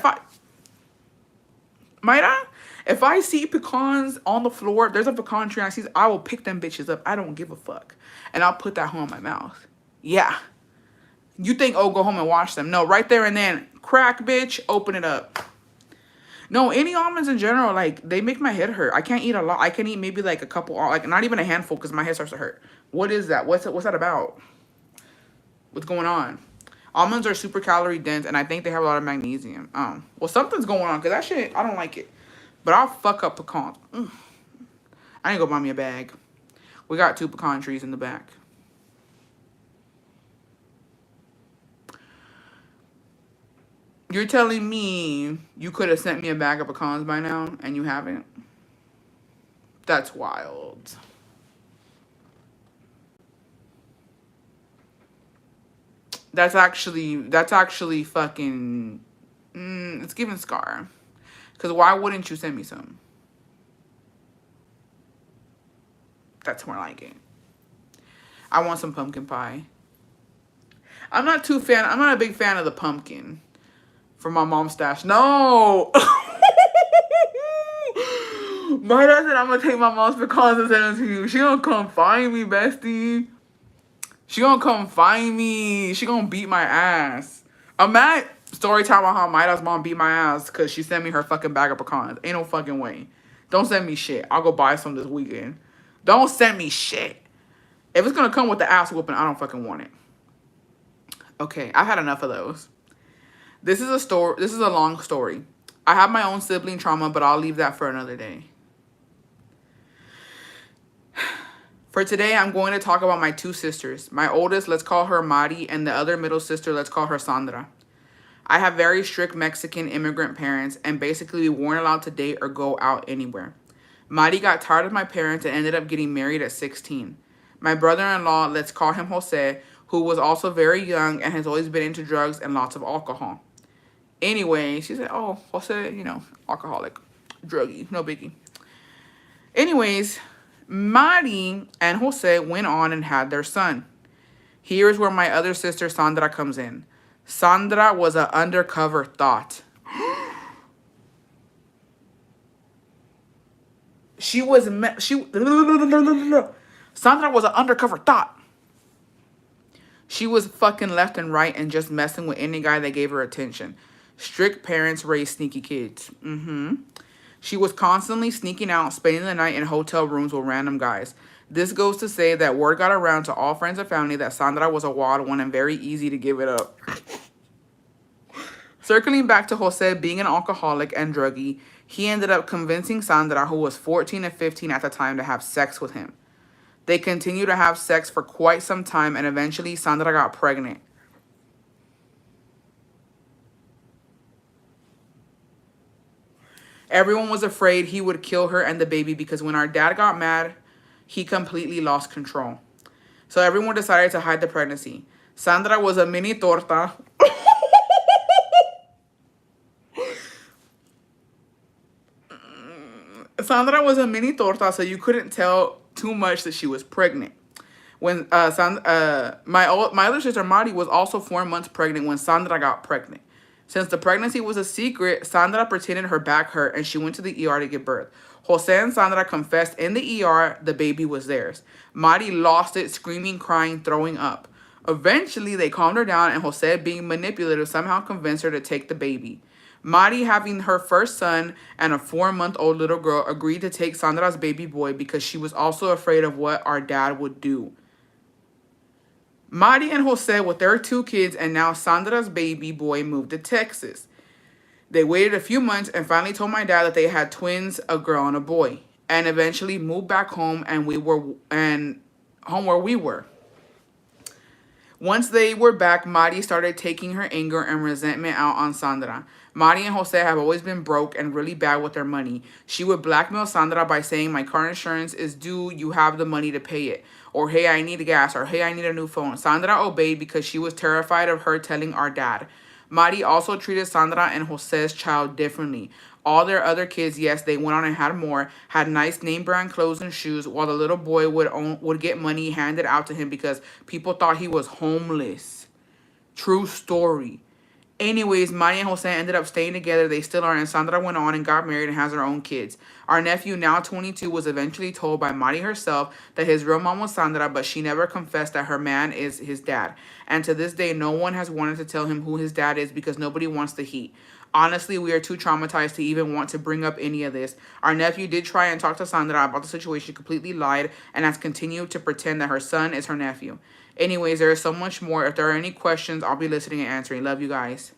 if I see pecans on the floor, there's a pecan tree and I will pick them bitches up. I don't give a fuck. And I'll put that home in my mouth. Yeah. You think, oh, go home and wash them. No, right there and then, crack, bitch, open it up. No, any almonds in general, like, they make my head hurt. I can't eat a lot. I can eat maybe, like, a couple, like, not even a handful because my head starts to hurt. What is that? What's that about? What's going on? Almonds are super calorie dense, and I think they have a lot of magnesium. Well, something's going on because that shit, I don't like it. But I'll fuck up pecans. I need to go buy me a bag. We got 2 pecan trees in the back. You're telling me you could have sent me a bag of pecans by now and you haven't? That's wild. That's actually fucking, it's giving Scar. Because why wouldn't you send me some? That's more like it. I want some pumpkin pie. I'm not a big fan of the pumpkin. From my mom's stash. No! My dad said I'm gonna take my mom's pecans and send them to you. She gonna come find me, bestie. She gonna come find me. She gonna beat my ass. I'm at story time on how my dad's mom beat my ass because she sent me her fucking bag of pecans. Ain't no fucking way. Don't send me shit. I'll go buy some this weekend. Don't send me shit. If it's gonna come with the ass whooping, I don't fucking want it. Okay, I've had enough of those. This is a long story. I have my own sibling trauma, but I'll leave that for another day. For today, I'm going to talk about my 2 sisters. My oldest, let's call her Mari, and the other middle sister, let's call her Sandra. I have very strict Mexican immigrant parents, and basically we weren't allowed to date or go out anywhere. Mari got tired of my parents and ended up getting married at 16. My brother-in-law, let's call him Jose, who was also very young and has always been into drugs and lots of alcohol. Anyway, she said, oh, Jose, you know, alcoholic, druggy, no biggie. Anyways, Mari and Jose went on and had their son. Here's where my other sister, Sandra, comes in. Sandra was an undercover thought. Sandra was an undercover thought. She was fucking left and right and just messing with any guy that gave her attention. Strict parents raise sneaky kids. She was constantly sneaking out, spending the night in hotel rooms with random guys. This goes to say that word got around to all friends and family that Sandra was a wild one and very easy to give it up. Circling back to Jose being an alcoholic and druggie, he ended up convincing Sandra, who was 14 and 15 at the time, to have sex with him. They continued to have sex for quite some time, and eventually Sandra got pregnant. Everyone was afraid he would kill her and the baby because when our dad got mad, he completely lost control. So everyone decided to hide the pregnancy. Sandra was a mini torta. Sandra was a mini torta, so you couldn't tell too much that she was pregnant. When my other sister Mari was also 4 months pregnant when Sandra got pregnant. Since the pregnancy was a secret, Sandra pretended her back hurt and she went to the ER to give birth. Jose and Sandra confessed in the ER the baby was theirs. Mari lost it, screaming, crying, throwing up. Eventually, they calmed her down, and Jose, being manipulative, somehow convinced her to take the baby. Mari, having her first son and a 4-month-old little girl, agreed to take Sandra's baby boy because she was also afraid of what our dad would do. Mari and Jose, with their 2 kids and now Sandra's baby boy, moved to Texas. They waited a few months and finally told my dad that they had twins, a girl and a boy, and eventually moved back home home where we were. Once they were back, Mari started taking her anger and resentment out on Sandra. Mari and Jose have always been broke and really bad with their money. She would blackmail Sandra by saying, my car insurance is due, you have the money to pay it. Or, hey, I need gas. Or, hey, I need a new phone. Sandra obeyed because she was terrified of her telling our dad. Mari also treated Sandra and Jose's child differently. All their other kids, yes, they went on and had more, had nice name brand clothes and shoes, while the little boy would get money handed out to him because people thought he was homeless. True story. Anyways, Mari and Jose ended up staying together. They still are, and Sandra went on and got married and has her own kids. Our nephew, now 22, was eventually told by Mari herself that his real mom was Sandra, but she never confessed that her man is his dad. And to this day, no one has wanted to tell him who his dad is because nobody wants the heat. Honestly, we are too traumatized to even want to bring up any of this. Our nephew did try and talk to Sandra about the situation, completely lied, and has continued to pretend that her son is her nephew. Anyways, there is so much more. If there are any questions, I'll be listening and answering. Love you guys.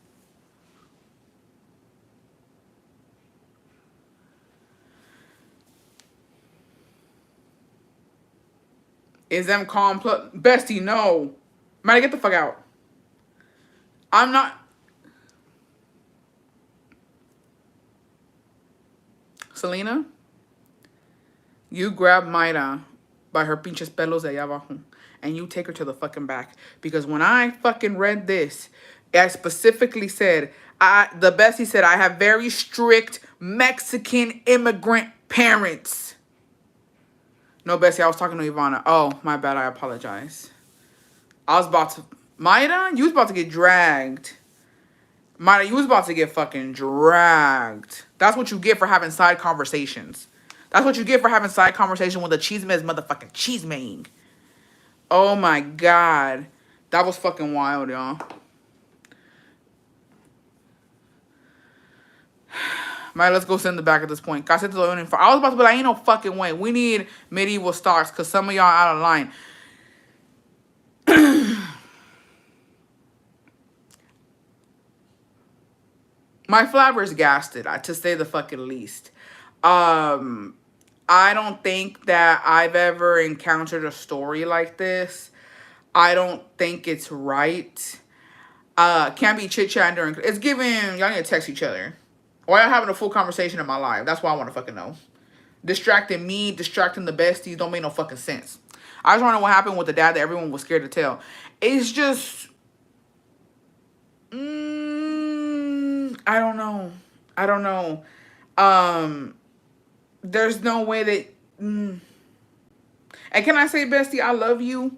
Is them calm bestie? No. Maddie, get the fuck out. I'm not. Selena, you grab Mayra by her pinches pelos de allá abajo and you take her to the fucking back. Because when I fucking read this, I specifically said, the bestie said, I have very strict Mexican immigrant parents. No, bestie, I was talking to Ivana. Oh, my bad. I apologize. I was about to... Mayra, you was about to get dragged. Mayra, you was about to get fucking dragged. That's what you get for having side conversations. That's what you get for having side conversation with a cheeseman's motherfucking cheeseman. Oh my god. That was fucking wild, y'all. Mayra, let's go sit in the back at this point. I was about to be like, ain't no fucking way. We need medieval stocks because some of y'all out of line. My flabber's gasted, to say the fucking least. I don't think that I've ever encountered a story like this. I don't think it's right. Can't be chit-chatting during... It's giving... Y'all need to text each other. Or y'all having a full conversation in my life. That's what I want to fucking know. Distracting me, distracting the besties don't make no fucking sense. I just want to know what happened with the dad that everyone was scared to tell. It's just... I don't know. There's no way that... And can I say, bestie, I love you,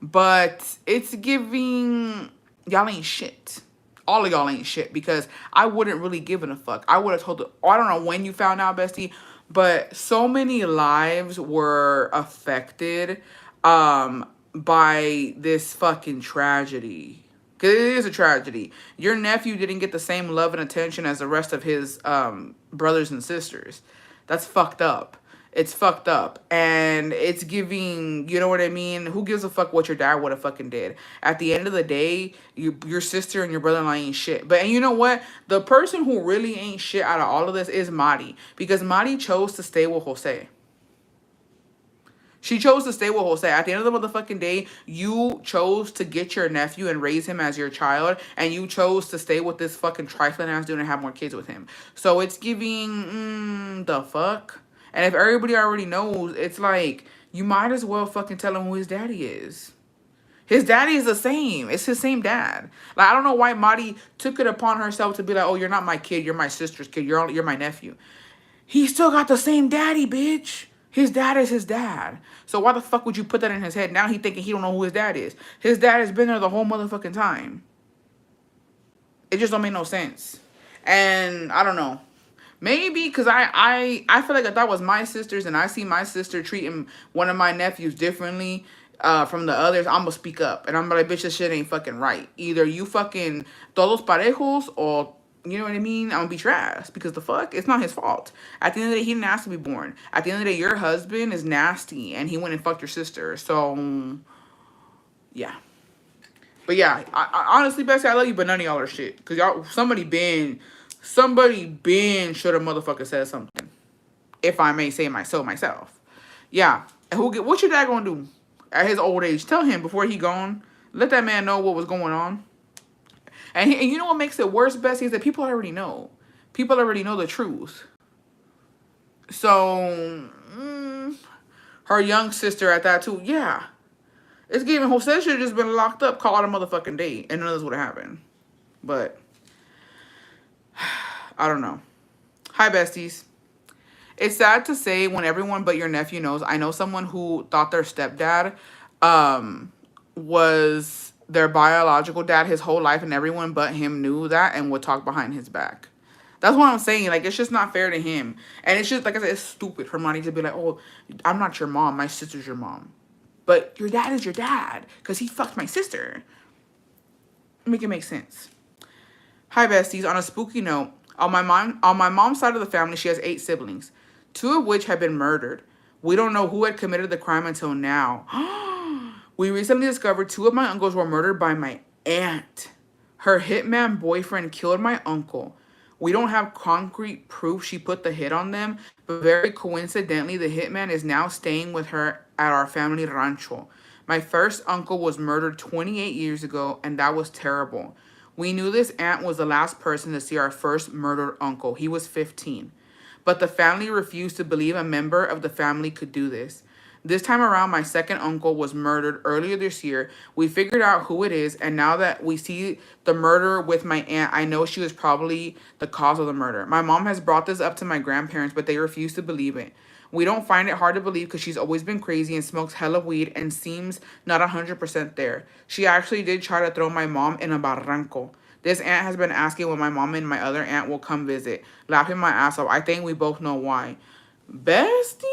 but it's giving... Y'all ain't shit. All of y'all ain't shit because I wouldn't really give a fuck. I would have told... I don't know when you found out, bestie, but so many lives were affected by this fucking tragedy. Because it is a tragedy. Your nephew didn't get the same love and attention as the rest of his brothers and sisters. That's fucked up. It's fucked up. And it's giving, you know what I mean? Who gives a fuck what your dad would have fucking did? At the end of the day, your sister and your brother-in-law ain't shit. But, and you know what? The person who really ain't shit out of all of this is Mari. Because Mari chose to stay with Jose. She chose to stay with Jose. At the end of the motherfucking day, you chose to get your nephew and raise him as your child. And you chose to stay with this fucking trifling ass dude and have more kids with him. So it's giving, the fuck? And if everybody already knows, it's like, you might as well fucking tell him who his daddy is. His daddy is the same. It's his same dad. Like, I don't know why Mari took it upon herself to be like, oh, you're not my kid. You're my sister's kid. You're my nephew. He still got the same daddy, bitch. His dad is his dad. So why the fuck would you put that in his head? Now he thinking he don't know who his dad is. His dad has been there the whole motherfucking time. It just don't make no sense. And I don't know. Maybe because I feel like if that was my sisters and I see my sister treating one of my nephews differently from the others, I'm gonna speak up and I'm like, bitch, this shit ain't fucking right. Either you fucking todos parejos or you know what I mean? I'm gonna be trash because the fuck, it's not his fault. At the end of the day, he didn't ask to be born. At the end of the day, your husband is nasty and he went and fucked your sister. So yeah. But yeah, I honestly, Bessie, I love you, but none of y'all are shit. Cause y'all, somebody been should have motherfucker said something. If I may say myself. Yeah. And what your dad gonna do at his old age? Tell him before he gone. Let that man know what was going on. And you know what makes it worse, Bessie, is that people already know. People already know the truth. So, her young sister at that too, yeah. It's giving Jose should have just been locked up, called a motherfucking date, and none of this would have happened. But, I don't know. Hi, besties. It's sad to say when everyone but your nephew knows. I know someone who thought their stepdad was their biological dad his whole life, and everyone but him knew that and would talk behind his back. That's what I'm saying. Like, it's just not fair to him. And it's just, like I said, it's stupid for Monty to be like, oh, I'm not your mom. My sister's your mom. But your dad is your dad because he fucked my sister. Make it make sense. Hi, besties. On a spooky note, on my mom's side of the family, she has 8 siblings, 2 of which have been murdered. We don't know who had committed the crime until now. We recently discovered 2 of my uncles were murdered by my aunt. Her hitman boyfriend killed my uncle. We don't have concrete proof she put the hit on them, but very coincidentally, the hitman is now staying with her at our family rancho. My first uncle was murdered 28 years ago, and that was terrible. We knew this aunt was the last person to see our first murdered uncle. He was 15. But the family refused to believe a member of the family could do this. This time around, my second uncle was murdered earlier this year. We figured out who it is, and now that we see the murder with my aunt, I know she was probably the cause of the murder. My mom has brought this up to my grandparents, but they refuse to believe it. We don't find it hard to believe because she's always been crazy and smokes hella weed and seems not 100% there. She actually did try to throw my mom in a barranco. This aunt has been asking when my mom and my other aunt will come visit, laughing my ass off. I think we both know why. Bestie?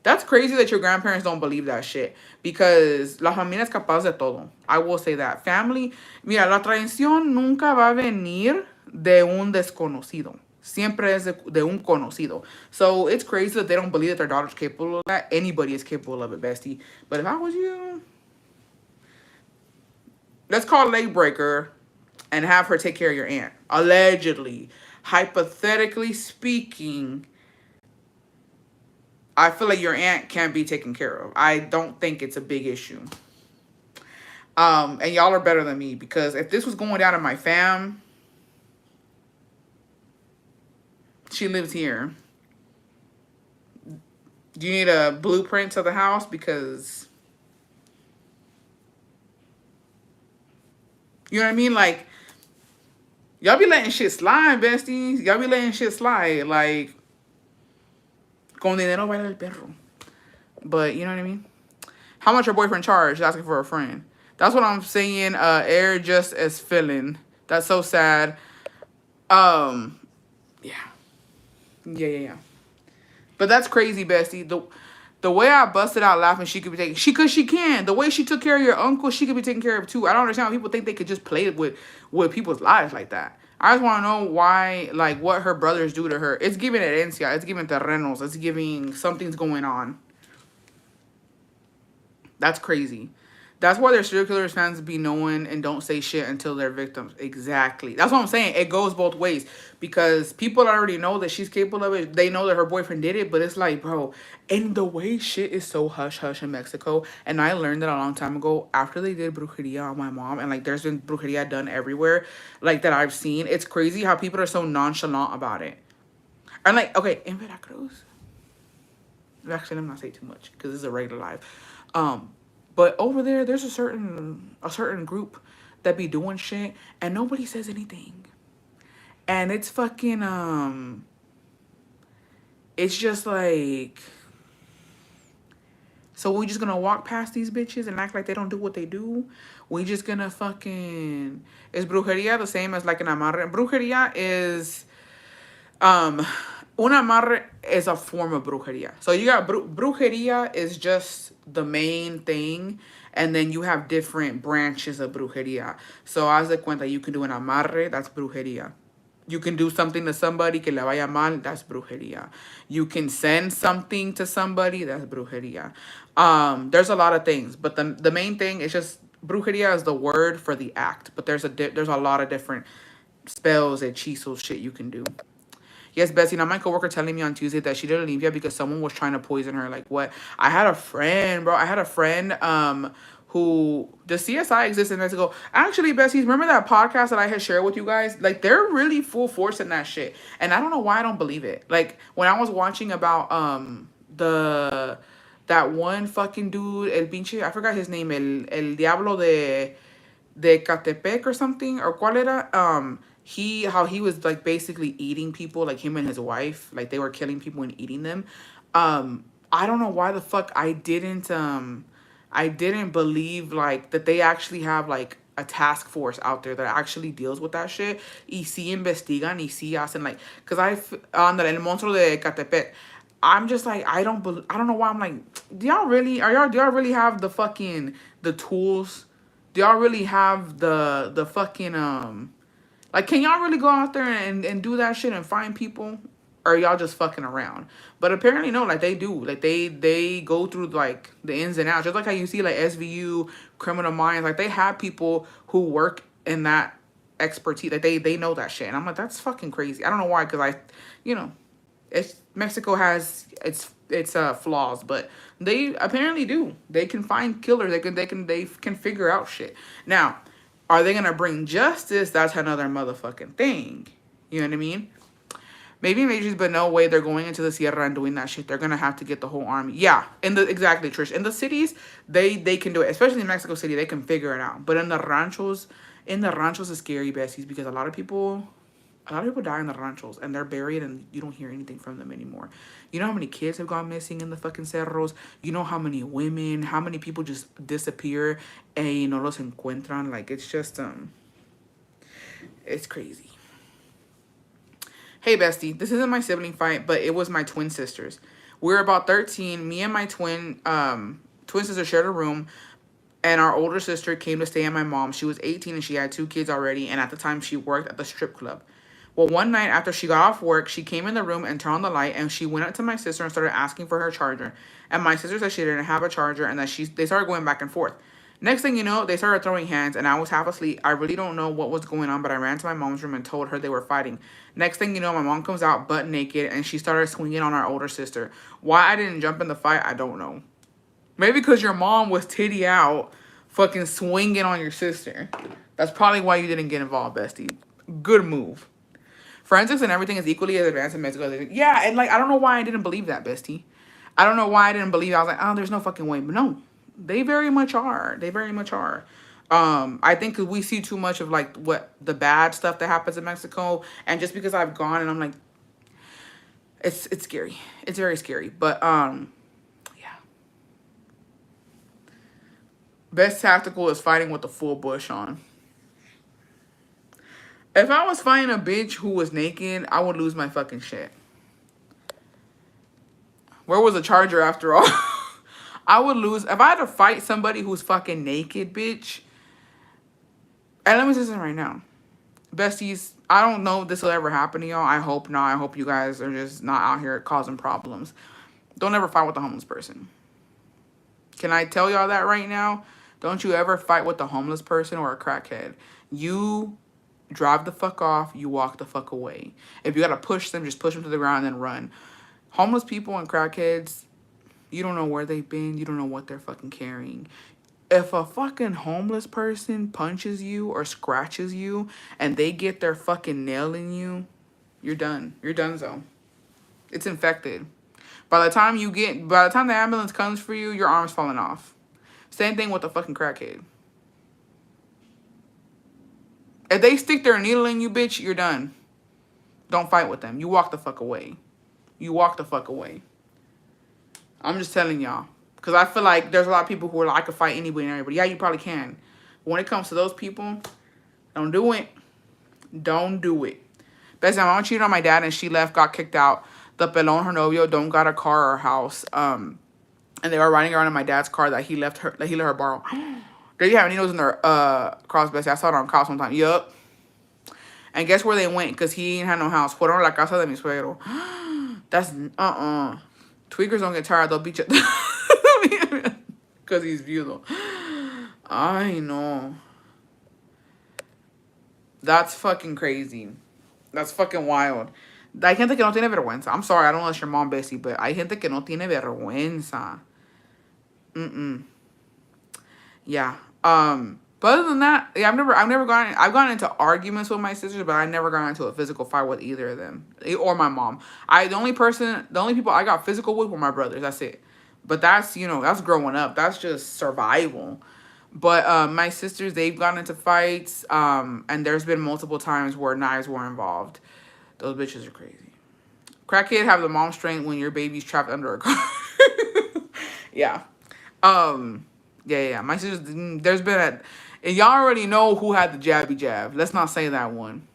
That's crazy that your grandparents don't believe that shit. Because la familia es capaz de todo. I will say that. Family, mira, la traición nunca va a venir de un desconocido. Siempre es de un conocido. So it's crazy that they don't believe that their daughter's capable of that. Anybody is capable of it, bestie. But if I was you, let's call a leg breaker and have her take care of your aunt. Allegedly. Hypothetically speaking, I feel like your aunt can't be taken care of. I don't think it's a big issue. And y'all are better than me because if this was going down in my fam, she lives here. Do you need a blueprint to the house? Because, you know what I mean? Like, y'all be letting shit slide, besties. Y'all be letting shit slide. Like, con dinero baila el perro. But, you know what I mean? How much her boyfriend charged? Asking for a friend. That's what I'm saying. Air just as feeling. That's so sad. Yeah. Yeah. But that's crazy, bestie. The way I busted out laughing, she could be taking... Because she can. The way she took care of your uncle, she could be taken care of too. I don't understand how people think they could just play with people's lives like that. I just want to know why, like, what her brothers do to her. It's giving herencia. It's giving terrenos. It's giving something's going on. That's crazy. That's why their serial killers fans be knowing and don't say shit until they're victims. Exactly. That's what I'm saying. It goes both ways. Because people already know that she's capable of it. They know that her boyfriend did it. But it's like, bro, and the way shit is so hush-hush in Mexico. And I learned that a long time ago after they did brujeria on my mom. And, like, there's been brujeria done everywhere, like, that I've seen. It's crazy how people are so nonchalant about it. And, like, okay, in Veracruz. Actually, let me not say too much. Because this is a regular live. But over there, there's a certain group that be doing shit and nobody says anything. And it's fucking, it's just like So we just gonna walk past these bitches and act like they don't do what they do? We just gonna fucking... Is brujeria the same as like an amarre? Brujeria is... Um, un amarre is a form of brujeria. So you got brujeria is just the main thing, and then you have different branches of brujeria. So haz de cuenta, you can do an amarre, that's brujeria. You can do something to somebody que le vaya mal, that's brujeria. You can send something to somebody, that's brujeria. There's a lot of things, but the main thing is just brujeria is the word for the act. But there's a lot of different spells, hechizos, shit you can do. Yes, Bessie. Now my coworker telling me on Tuesday that she didn't leave yet because someone was trying to poison her. Like what? I had a friend, bro. I had a friend who the CSI exists in Mexico. Actually, Bessie, remember that podcast that I had shared with you guys? Like they're really full force in that shit. And I don't know why I don't believe it. Like when I was watching about the that one fucking dude, el pinche, I forgot his name, el diablo de Catepec or something, or cuál era, how he was like basically eating people, like him and his wife, like they were killing people and eating them. I don't know why the fuck I didn't believe like that they actually have like a task force out there that actually deals with that shit. Y sí investigan y sí hacen like, cause on el monstruo de Catepec, I'm just like, I don't know why. I'm like, do y'all really have the tools? Do y'all really have the fucking like, can y'all really go out there and do that shit and find people? Or y'all just fucking around? But apparently no, like they do. Like they go through like the ins and outs. Just like how you see like SVU, Criminal Minds, like they have people who work in that expertise. Like they know that shit. And I'm like, that's fucking crazy. I don't know why, because you know, Mexico has its flaws, but they apparently do. They can find killers. They can figure out shit. Now, are they gonna bring justice? That's another motherfucking thing. You know what I mean? Maybe majors, but no way they're going into the Sierra and doing that shit. They're gonna have to get the whole army. Yeah, exactly, Trish. In the cities, they can do it. Especially in Mexico City, they can figure it out. But in the ranchos is scary, Bessies, because a lot of people die in the ranchos and they're buried and you don't hear anything from them anymore. You know how many kids have gone missing in the fucking cerros? You know how many women, how many people just disappear and no los encuentran? Like it's just it's crazy. Hey bestie, this isn't my sibling fight, but it was my twin sisters. We were about 13. Me and my twin sister shared a room. And our older sister came to stay at my mom. She was 18 and she had 2 kids already. And at the time, she worked at the strip club. Well, one night after she got off work, she came in the room and turned on the light. And she went up to my sister and started asking for her charger. And my sister said she didn't have a charger and that they started going back and forth. Next thing you know, they started throwing hands and I was half asleep. I really don't know what was going on, but I ran to my mom's room and told her they were fighting. Next thing you know, my mom comes out butt naked and she started swinging on our older sister. Why I didn't jump in the fight, I don't know. Maybe because your mom was titty out fucking swinging on your sister. That's probably why you didn't get involved, bestie. Good move. Forensics and everything is equally as advanced in Mexico. Yeah, and like, I don't know why I didn't believe that, bestie. I don't know why I didn't believe it. I was like, oh, there's no fucking way. But no, they very much are. They very much are. I think because we see too much of like what the bad stuff that happens in Mexico. And just because I've gone and I'm like, it's scary. It's very scary. But, best tactical is fighting with the full bush on. If I was fighting a bitch who was naked, I would lose my fucking shit. Where was the charger after all? I would lose. If I had to fight somebody who's fucking naked, bitch. And let me say something right now. Besties, I don't know if this will ever happen to y'all. I hope not. I hope you guys are just not out here causing problems. Don't ever fight with a homeless person. Can I tell y'all that right now? Don't you ever fight with a homeless person or a crackhead. You drive the fuck off. You walk the fuck away. If you gotta push them, just push them to the ground and then run. Homeless people and crackheads, you don't know where they've been. You don't know what they're fucking carrying. If a fucking homeless person punches you or scratches you and they get their fucking nail in you, you're done. You're donezo. It's infected. By the time the ambulance comes for you, your arm's falling off. Same thing with a fucking crackhead. If they stick their needle in you, bitch, you're done. Don't fight with them. You walk the fuck away. You walk the fuck away. I'm just telling y'all. Because I feel like there's a lot of people who are like, I could fight anybody and everybody. Yeah, you probably can. But when it comes to those people, don't do it. Don't do it. Best my mom cheated on my dad and she left, got kicked out. The pelon, her novio, don't got a car or a house. And they were riding around in my dad's car that he let her borrow. There you have it. He knows in their cross, Bessie. I saw it on Cross one time. Yup. And guess where they went? Because he ain't had no house. Fueron a la casa de mi suegro. That's, Tweakers don't get tired. They'll beat you. Because he's viudo. I know. That's fucking crazy. That's fucking wild. Hay gente que no tiene vergüenza. I'm sorry, I don't know if it's your mom, Bessie, but hay gente que no tiene vergüenza. Yeah. But other than that, yeah, I've gotten into arguments with my sisters, but I never got into a physical fight with either of them or my mom. The only people I got physical with were my brothers. That's it. But that's, that's growing up. That's just survival. But my sisters, they've gotten into fights, and there's been multiple times where knives were involved. Those bitches are crazy. Crackhead have the mom strength when your baby's trapped under a car. Yeah. Yeah. My sisters, there's been and y'all already know who had the jabby jab. Let's not say that one.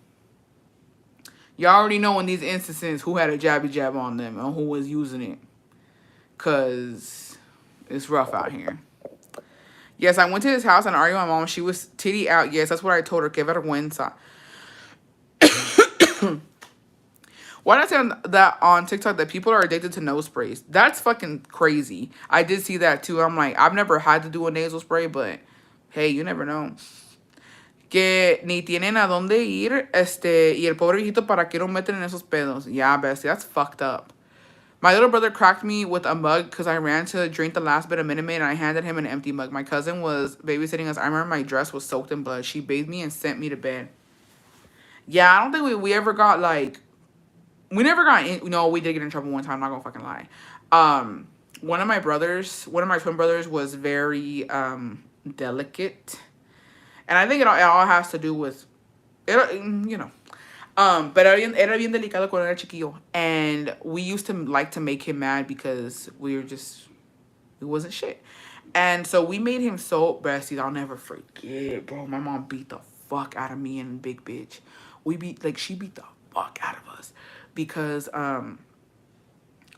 Y'all already know in these instances who had a jabby jab on them and who was using it. Because it's rough out here. Yes, I went to his house and argued with my mom. She was titty out. Yes, that's what I told her. Que vergüenza. Why did I say that on TikTok that people are addicted to nose sprays? That's fucking crazy. I did see that too. I'm like, I've never had to do a nasal spray, but hey, you never know. Que ni tienen a dónde ir, y el pobre viejito para que no meten en esos pedos. Yeah, Bessie, that's fucked up. My little brother cracked me with a mug because I ran to drink the last bit of Minute Maid and I handed him an empty mug. My cousin was babysitting us. I remember my dress was soaked in blood. She bathed me and sent me to bed. Yeah, I don't think we ever got like... We never got in... No, we did get in trouble one time. I'm not gonna fucking lie. One of my twin brothers was very delicate. And I think it all has to do with... But era bien delicado cuando era chiquillo. And we used to like to make him mad because we wasn't shit. And so we made him so besties. I'll never forget, bro. My mom beat the fuck out of me and Big Bitch. She beat the fuck out of us. Because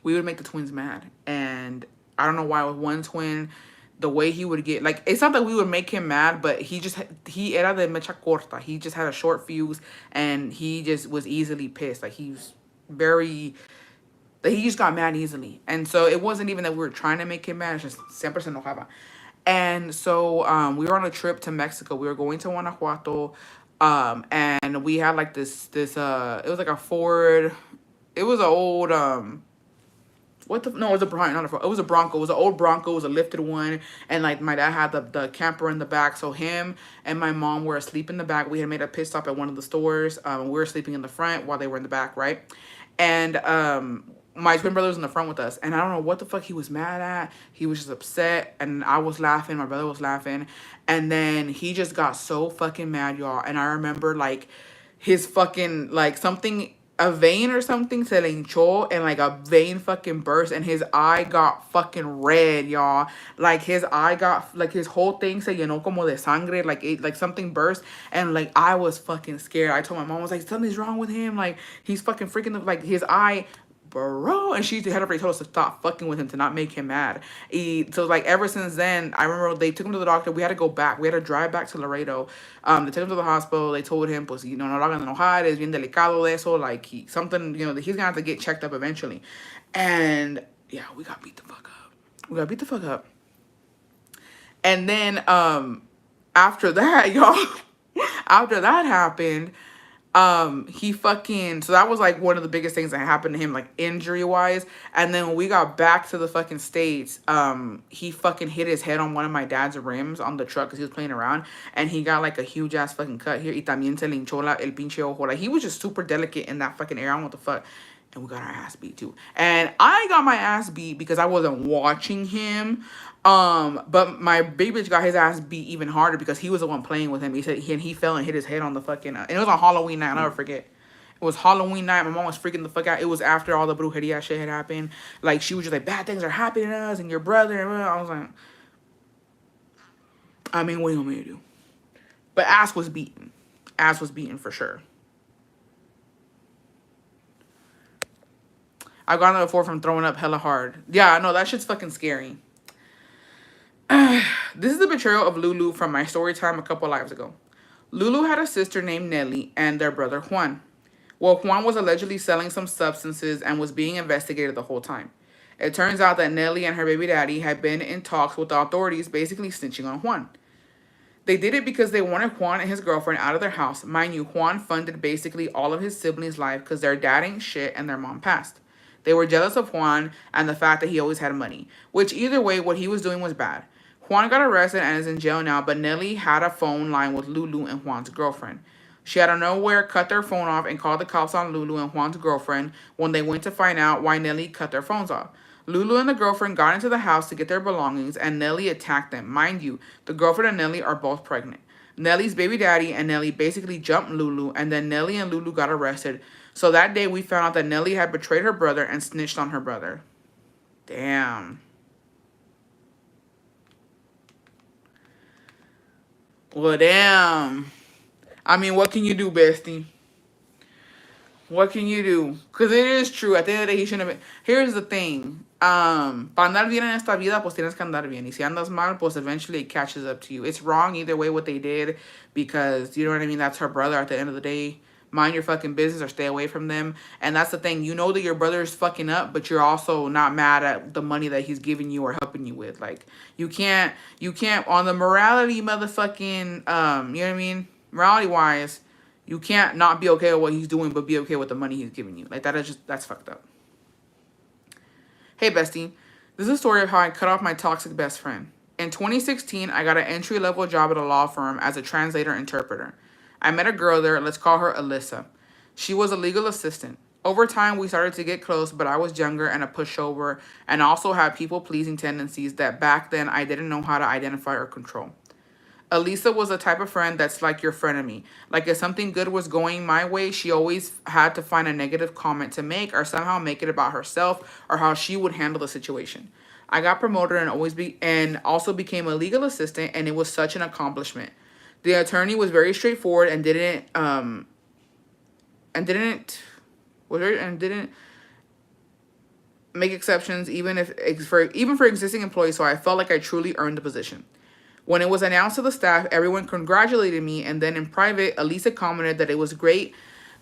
we would make the twins mad. And I don't know why with one twin... The way he would get, like, it's not that we would make him mad, but he era de mecha corta. He just had a short fuse, and he just was easily pissed. Like, he just got mad easily. And so it wasn't even that we were trying to make him mad. It's just siempre se enojaba. And so we were on a trip to Mexico. We were going to Guanajuato, and we had, like, this it was like a Ford. It was an old, no, it was a Bronco. Not a Ford. It was a Bronco. It was an old Bronco. It was a lifted one. And, like, my dad had the camper in the back. So him and my mom were asleep in the back. We had made a pit stop at one of the stores. We were sleeping in the front while they were in the back, right? And my twin brother was in the front with us. And I don't know what the fuck he was mad at. He was just upset. And I was laughing. My brother was laughing. And then he just got so fucking mad, y'all. And I remember, like, his fucking, like, a vein or something se le hinchó and like a vein fucking burst and his eye got fucking red, y'all. Like his eye got, like his whole thing se llenó como de sangre, like something burst and like I was fucking scared. I told my mom, I was like, something's wrong with him. Like he's fucking freaking, like his eye, bro. And she had already told us to stop fucking with him, to not make him mad. So like ever since then, I remember they took him to the doctor. We had to go back. We had to drive back to Laredo. They took him to the hospital. They told him, pues, no lo hagan enojar. Es bien delicado de eso. Like he's gonna have to get checked up eventually. And yeah, we got beat the fuck up. And then after that, y'all, after that happened, so that was like one of the biggest things that happened to him, like injury wise. And then when we got back to the fucking States, he fucking hit his head on one of my dad's rims on the truck because he was playing around, and he got like a huge ass fucking cut here. Y también se le hinchó el pinche ojo. Like he was just super delicate in that fucking area. I don't know what the fuck. And we got our ass beat too. And I got my ass beat because I wasn't watching him. But my big bitch got his ass beat even harder because he was the one playing with him. He said he fell and hit his head on the fucking, and it was on Halloween night, I'll never forget. It was Halloween night. My mom was freaking the fuck out. It was after all the brujeria shit had happened. Like, she was just like, bad things are happening to us and your brother. And I was like, I mean, what do you want me to do? But ass was beaten. Ass was beaten for sure. I've gone there before from throwing up hella hard. Yeah, no, that shit's fucking scary. This is the betrayal of Lulu from my story time a couple lives ago. Lulu had a sister named Nelly and their brother Juan. Well, Juan was allegedly selling some substances and was being investigated the whole time. It turns out that Nelly and her baby daddy had been in talks with the authorities, basically snitching on Juan. They did it because they wanted Juan and his girlfriend out of their house. Mind you, Juan funded basically all of his siblings' life because their dad ain't shit and their mom passed. They were jealous of Juan and the fact that he always had money, which either way, what he was doing was bad. Juan got arrested and is in jail now, but Nelly had a phone line with Lulu and Juan's girlfriend. She out of nowhere cut their phone off and called the cops on Lulu and Juan's girlfriend when they went to find out why Nelly cut their phones off. Lulu and the girlfriend got into the house to get their belongings and Nelly attacked them. Mind you, the girlfriend and Nelly are both pregnant. Nelly's baby daddy and Nelly basically jumped Lulu and then Nelly and Lulu got arrested. So that day we found out that Nelly had betrayed her brother and snitched on her brother. Damn. Well, damn. I mean, what can you do, bestie? What can you do? Because it is true. At the end of the day, he shouldn't have been. Here's the thing. Para andar bien en esta vida, pues tienes que andar bien. Y si andas mal, pues eventually it catches up to you. It's wrong either way what they did because, you know what I mean, that's her brother at the end of the day. Mind your fucking business or stay away from them. And that's the thing. You know that your brother is fucking up, but you're also not mad at the money that he's giving you or helping you with. Like, you can't, on the morality motherfucking, you know what I mean? Morality-wise, you can't not be okay with what he's doing, but be okay with the money he's giving you. Like, that is just, that's fucked up. Hey, bestie. This is a story of how I cut off my toxic best friend. In 2016, I got an entry-level job at a law firm as a translator-interpreter. I met a girl there, let's call her Alyssa. She was a legal assistant. Over time, we started to get close, but I was younger and a pushover and also had people-pleasing tendencies that back then I didn't know how to identify or control. Elisa was the type of friend that's like your frenemy. Like if something good was going my way, she always had to find a negative comment to make or somehow make it about herself or how she would handle the situation. I got promoted and also became a legal assistant, and it was such an accomplishment. The attorney was very straightforward and didn't make exceptions even for existing employees, so I felt like I truly earned the position. When it was announced to the staff, everyone congratulated me, and then in private, Elisa commented that it was great.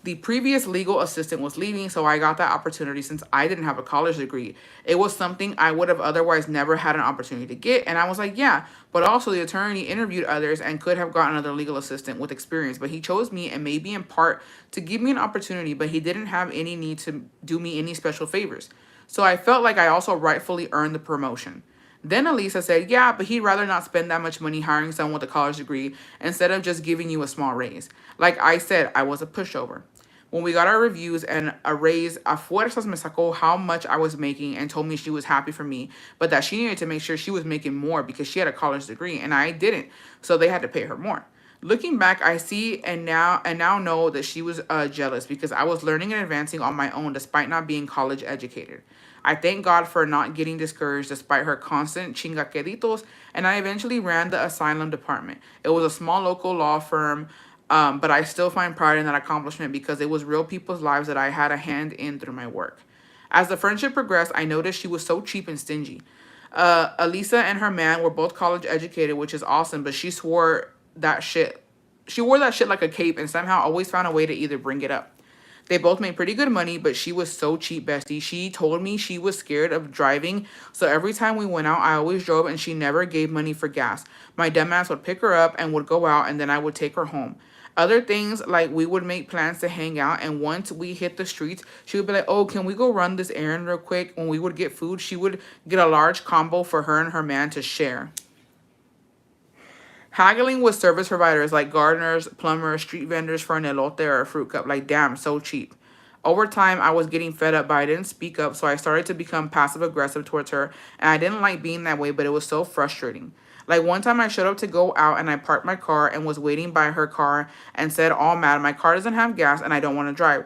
The previous legal assistant was leaving, so I got that opportunity since I didn't have a college degree. It was something I would have otherwise never had an opportunity to get, and I was like, yeah. But also, the attorney interviewed others and could have gotten another legal assistant with experience, but he chose me and maybe in part to give me an opportunity, but he didn't have any need to do me any special favors. So I felt like I also rightfully earned the promotion. Then Elisa said, yeah, but he'd rather not spend that much money hiring someone with a college degree instead of just giving you a small raise. Like I said, I was a pushover. When we got our reviews and a raise, a fuerzas me sacó how much I was making and told me she was happy for me, but that she needed to make sure she was making more because she had a college degree and I didn't, so they had to pay her more. Looking back, I see and now know that she was jealous because I was learning and advancing on my own despite not being college educated. I thank God for not getting discouraged despite her constant chingaqueditos, and I eventually ran the asylum department. It was a small local law firm, but I still find pride in that accomplishment because it was real people's lives that I had a hand in through my work. As the friendship progressed, I noticed she was so cheap and stingy. Elisa and her man were both college educated, which is awesome, but she swore that shit. She wore that shit like a cape and somehow always found a way to either bring it up. They both made pretty good money, but she was so cheap, bestie. She told me she was scared of driving, so every time we went out, I always drove, and she never gave money for gas. My dumbass would pick her up and would go out, and then I would take her home. Other things, like we would make plans to hang out, and once we hit the streets, she would be like, oh, can we go run this errand real quick? When we would get food, she would get a large combo for her and her man to share. Haggling with service providers like gardeners, plumbers, street vendors for an elote or a fruit cup. Like, damn, so cheap. Over time, I was getting fed up, but I didn't speak up, so I started to become passive-aggressive towards her, and I didn't like being that way, but it was so frustrating. Like, one time I showed up to go out, and I parked my car and was waiting by her car and said all mad, my car doesn't have gas, and I don't want to drive.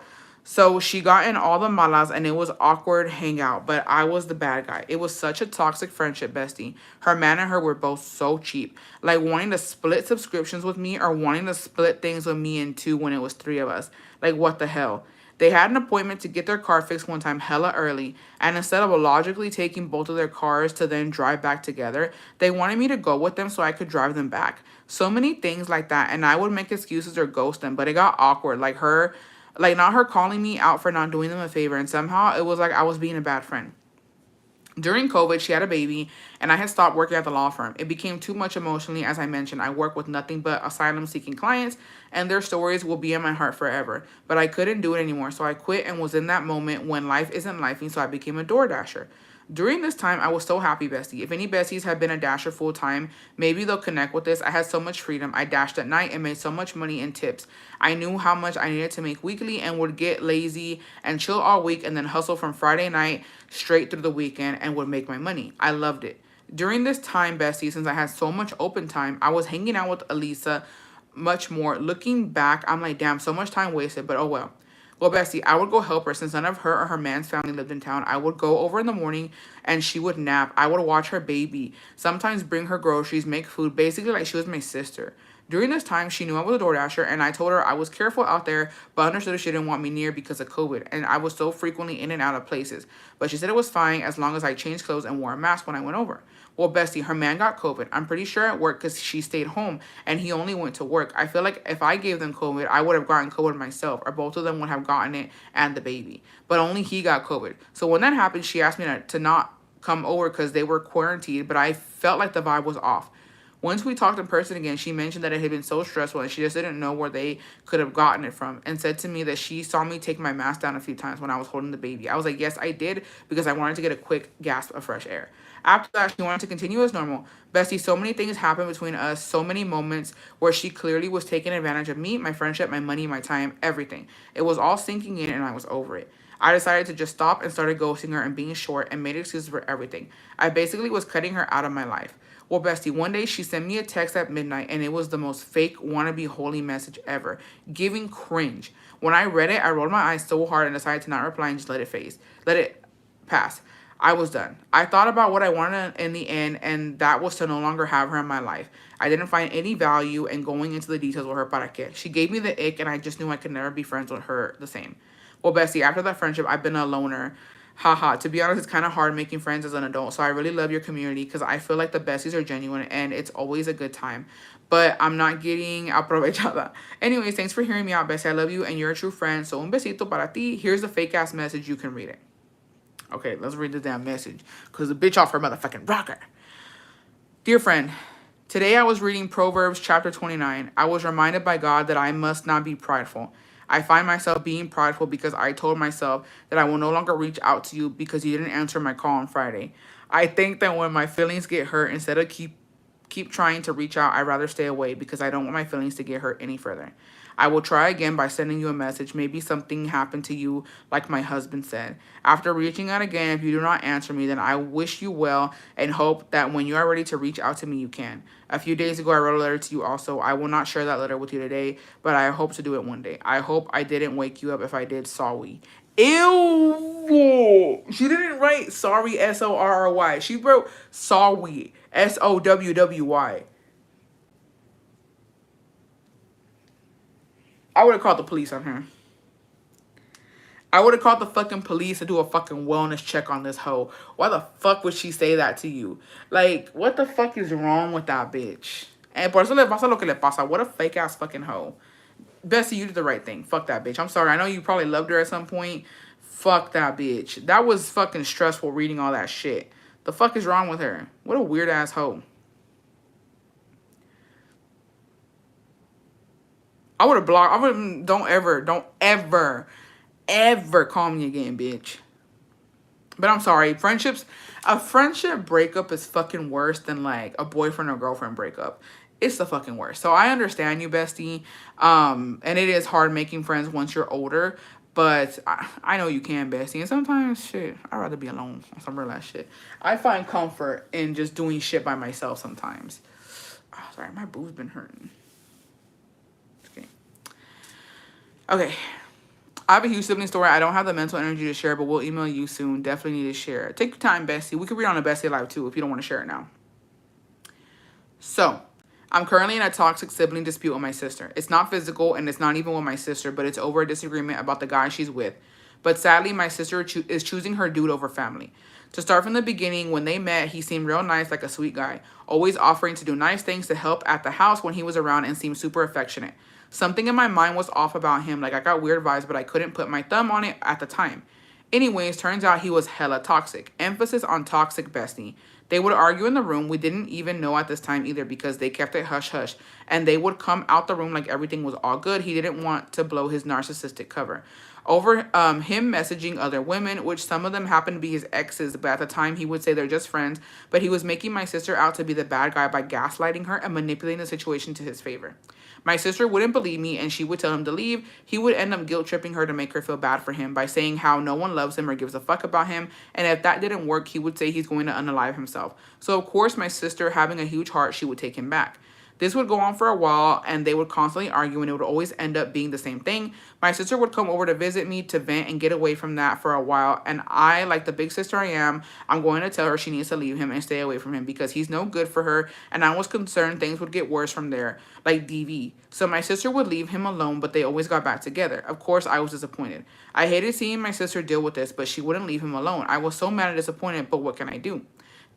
So she got in all the malas and it was awkward hangout, but I was the bad guy. It was such a toxic friendship, bestie. Her man and her were both so cheap. Like wanting to split subscriptions with me or wanting to split things with me in two when it was three of us. Like what the hell? They had an appointment to get their car fixed one time hella early, and instead of logically taking both of their cars to then drive back together, they wanted me to go with them so I could drive them back. So many things like that, and I would make excuses or ghost them, but it got awkward. Like not her calling me out for not doing them a favor, and somehow it was like I was being a bad friend. During COVID, she had a baby, and I had stopped working at the law firm. It became too much emotionally. As I mentioned, I work with nothing but asylum-seeking clients, and their stories will be in my heart forever. But I couldn't do it anymore, so I quit and was in that moment when life isn't lifing, so I became a door dasher. During this time, I was so happy, bestie. If any besties have been a dasher full time, maybe they'll connect with this. I had so much freedom. I dashed at night and made so much money in tips. I knew how much I needed to make weekly and would get lazy and chill all week and then hustle from Friday night straight through the weekend and would make my money. I loved it. During this time, bestie, since I had so much open time, I was hanging out with Elisa much more. Looking back, I'm like, damn, so much time wasted, but oh well. Well, Bessie, I would go help her since none of her or her man's family lived in town. I would go over in the morning and she would nap. I would watch her baby, sometimes bring her groceries, make food, basically like she was my sister. During this time, she knew I was a DoorDasher, and I told her I was careful out there, but understood she didn't want me near because of COVID, and I was so frequently in and out of places. But she said it was fine as long as I changed clothes and wore a mask when I went over. Well, Bestie, her man got COVID. I'm pretty sure at work because she stayed home and he only went to work. I feel like if I gave them COVID, I would have gotten COVID myself, or both of them would have gotten it and the baby. But only he got COVID. So when that happened, she asked me to not come over because they were quarantined, but I felt like the vibe was off. Once we talked in person again, she mentioned that it had been so stressful and she just didn't know where they could have gotten it from, and said to me that she saw me take my mask down a few times when I was holding the baby. I was like, yes, I did, because I wanted to get a quick gasp of fresh air. After that, she wanted to continue as normal. Bestie, so many things happened between us, so many moments where she clearly was taking advantage of me, my friendship, my money, my time, everything. It was all sinking in and I was over it. I decided to just stop and started ghosting her and being short and made excuses for everything. I basically was cutting her out of my life. Well, Bestie, one day she sent me a text at midnight and it was the most fake wannabe holy message ever, giving cringe. When I read it, I rolled my eyes so hard and decided to not reply and just let it pass. I was done. I thought about what I wanted in the end, and that was to no longer have her in my life. I didn't find any value in going into the details with her, para qué. She gave me the ick, and I just knew I could never be friends with her the same. Well, Bessie, after that friendship, I've been a loner. Haha, to be honest, it's kind of hard making friends as an adult, so I really love your community because I feel like the besties are genuine and it's always a good time. But I'm not getting aprovechada. Anyways, thanks for hearing me out, Bessie. I love you and you're a true friend. So un besito para ti. Here's the fake ass message. You can read it. Okay, let's read the damn message because the bitch off her motherfucking rocker. Dear friend, today I was reading Proverbs chapter 29. I was reminded by God that I must not be prideful. I find myself being prideful because I told myself that I will no longer reach out to you because you didn't answer my call on Friday. I think that when my feelings get hurt, instead of keep trying to reach out, I'd rather stay away because I don't want my feelings to get hurt any further. I will try again by sending you a message. Maybe something happened to you, like my husband said. After reaching out again, if you do not answer me, then I wish you well and hope that when you are ready to reach out to me, you can. A few days ago, I wrote a letter to you also. I will not share that letter with you today, but I hope to do it one day. I hope I didn't wake you up. If I did, sorry. Ew! She didn't write sorry, S-O-R-R-Y. She wrote sorry, S-O-W-W-Y. I would have called the police on her. I would have called the fucking police to do a fucking wellness check on this hoe. Why the fuck would she say that to you? Like, what the fuck is wrong with that bitch? And por eso le pasa lo que le pasa. What a fake ass fucking hoe. Bessie, you did the right thing. Fuck that bitch. I'm sorry. I know you probably loved her at some point. Fuck that bitch. That was fucking stressful reading all that shit. The fuck is wrong with her? What a weird ass hoe. I would have blocked. I would don't ever call me again, bitch. But I'm sorry. A friendship breakup is fucking worse than like a boyfriend or girlfriend breakup. It's the fucking worst. So I understand you, bestie. And it is hard making friends once you're older. But I know you can, bestie. And sometimes, shit, I'd rather be alone on some real ass shit. I find comfort in just doing shit by myself sometimes. Oh, sorry, my boob's been hurting. Okay. I have a huge sibling story. I don't have the mental energy to share, but we'll email you soon. Definitely need to share. Take your time, Bestie. We could read on a Bestie Live too if you don't want to share it now. So, I'm currently in a toxic sibling dispute with my sister. It's not physical and it's not even with my sister, but it's over a disagreement about the guy she's with. But sadly, my sister is choosing her dude over family. To start from the beginning, when they met, he seemed real nice, like a sweet guy, always offering to do nice things to help at the house when he was around and seemed super affectionate. Something in my mind was off about him, like I got weird vibes, but I couldn't put my thumb on it at the time. Anyways, turns out he was hella toxic. Emphasis on toxic, bestie. They would argue in the room. We didn't even know at this time either because they kept it hush hush. And they would come out the room like everything was all good. He didn't want to blow his narcissistic cover. Over him messaging other women, which some of them happened to be his exes, but at the time he would say they're just friends. But he was making my sister out to be the bad guy by gaslighting her and manipulating the situation to his favor. My sister wouldn't believe me and she would tell him to leave. He would end up guilt tripping her to make her feel bad for him by saying how no one loves him or gives a fuck about him. And if that didn't work, he would say he's going to unalive himself. So of course, my sister, having a huge heart, she would take him back. This would go on for a while and they would constantly argue and it would always end up being the same thing. My sister would come over to visit me to vent and get away from that for a while. And I, like the big sister I am, I'm going to tell her she needs to leave him and stay away from him because he's no good for her. And I was concerned things would get worse from there, like DV. So my sister would leave him alone, but they always got back together. Of course, I was disappointed. I hated seeing my sister deal with this, but she wouldn't leave him alone. I was so mad and disappointed, but what can I do?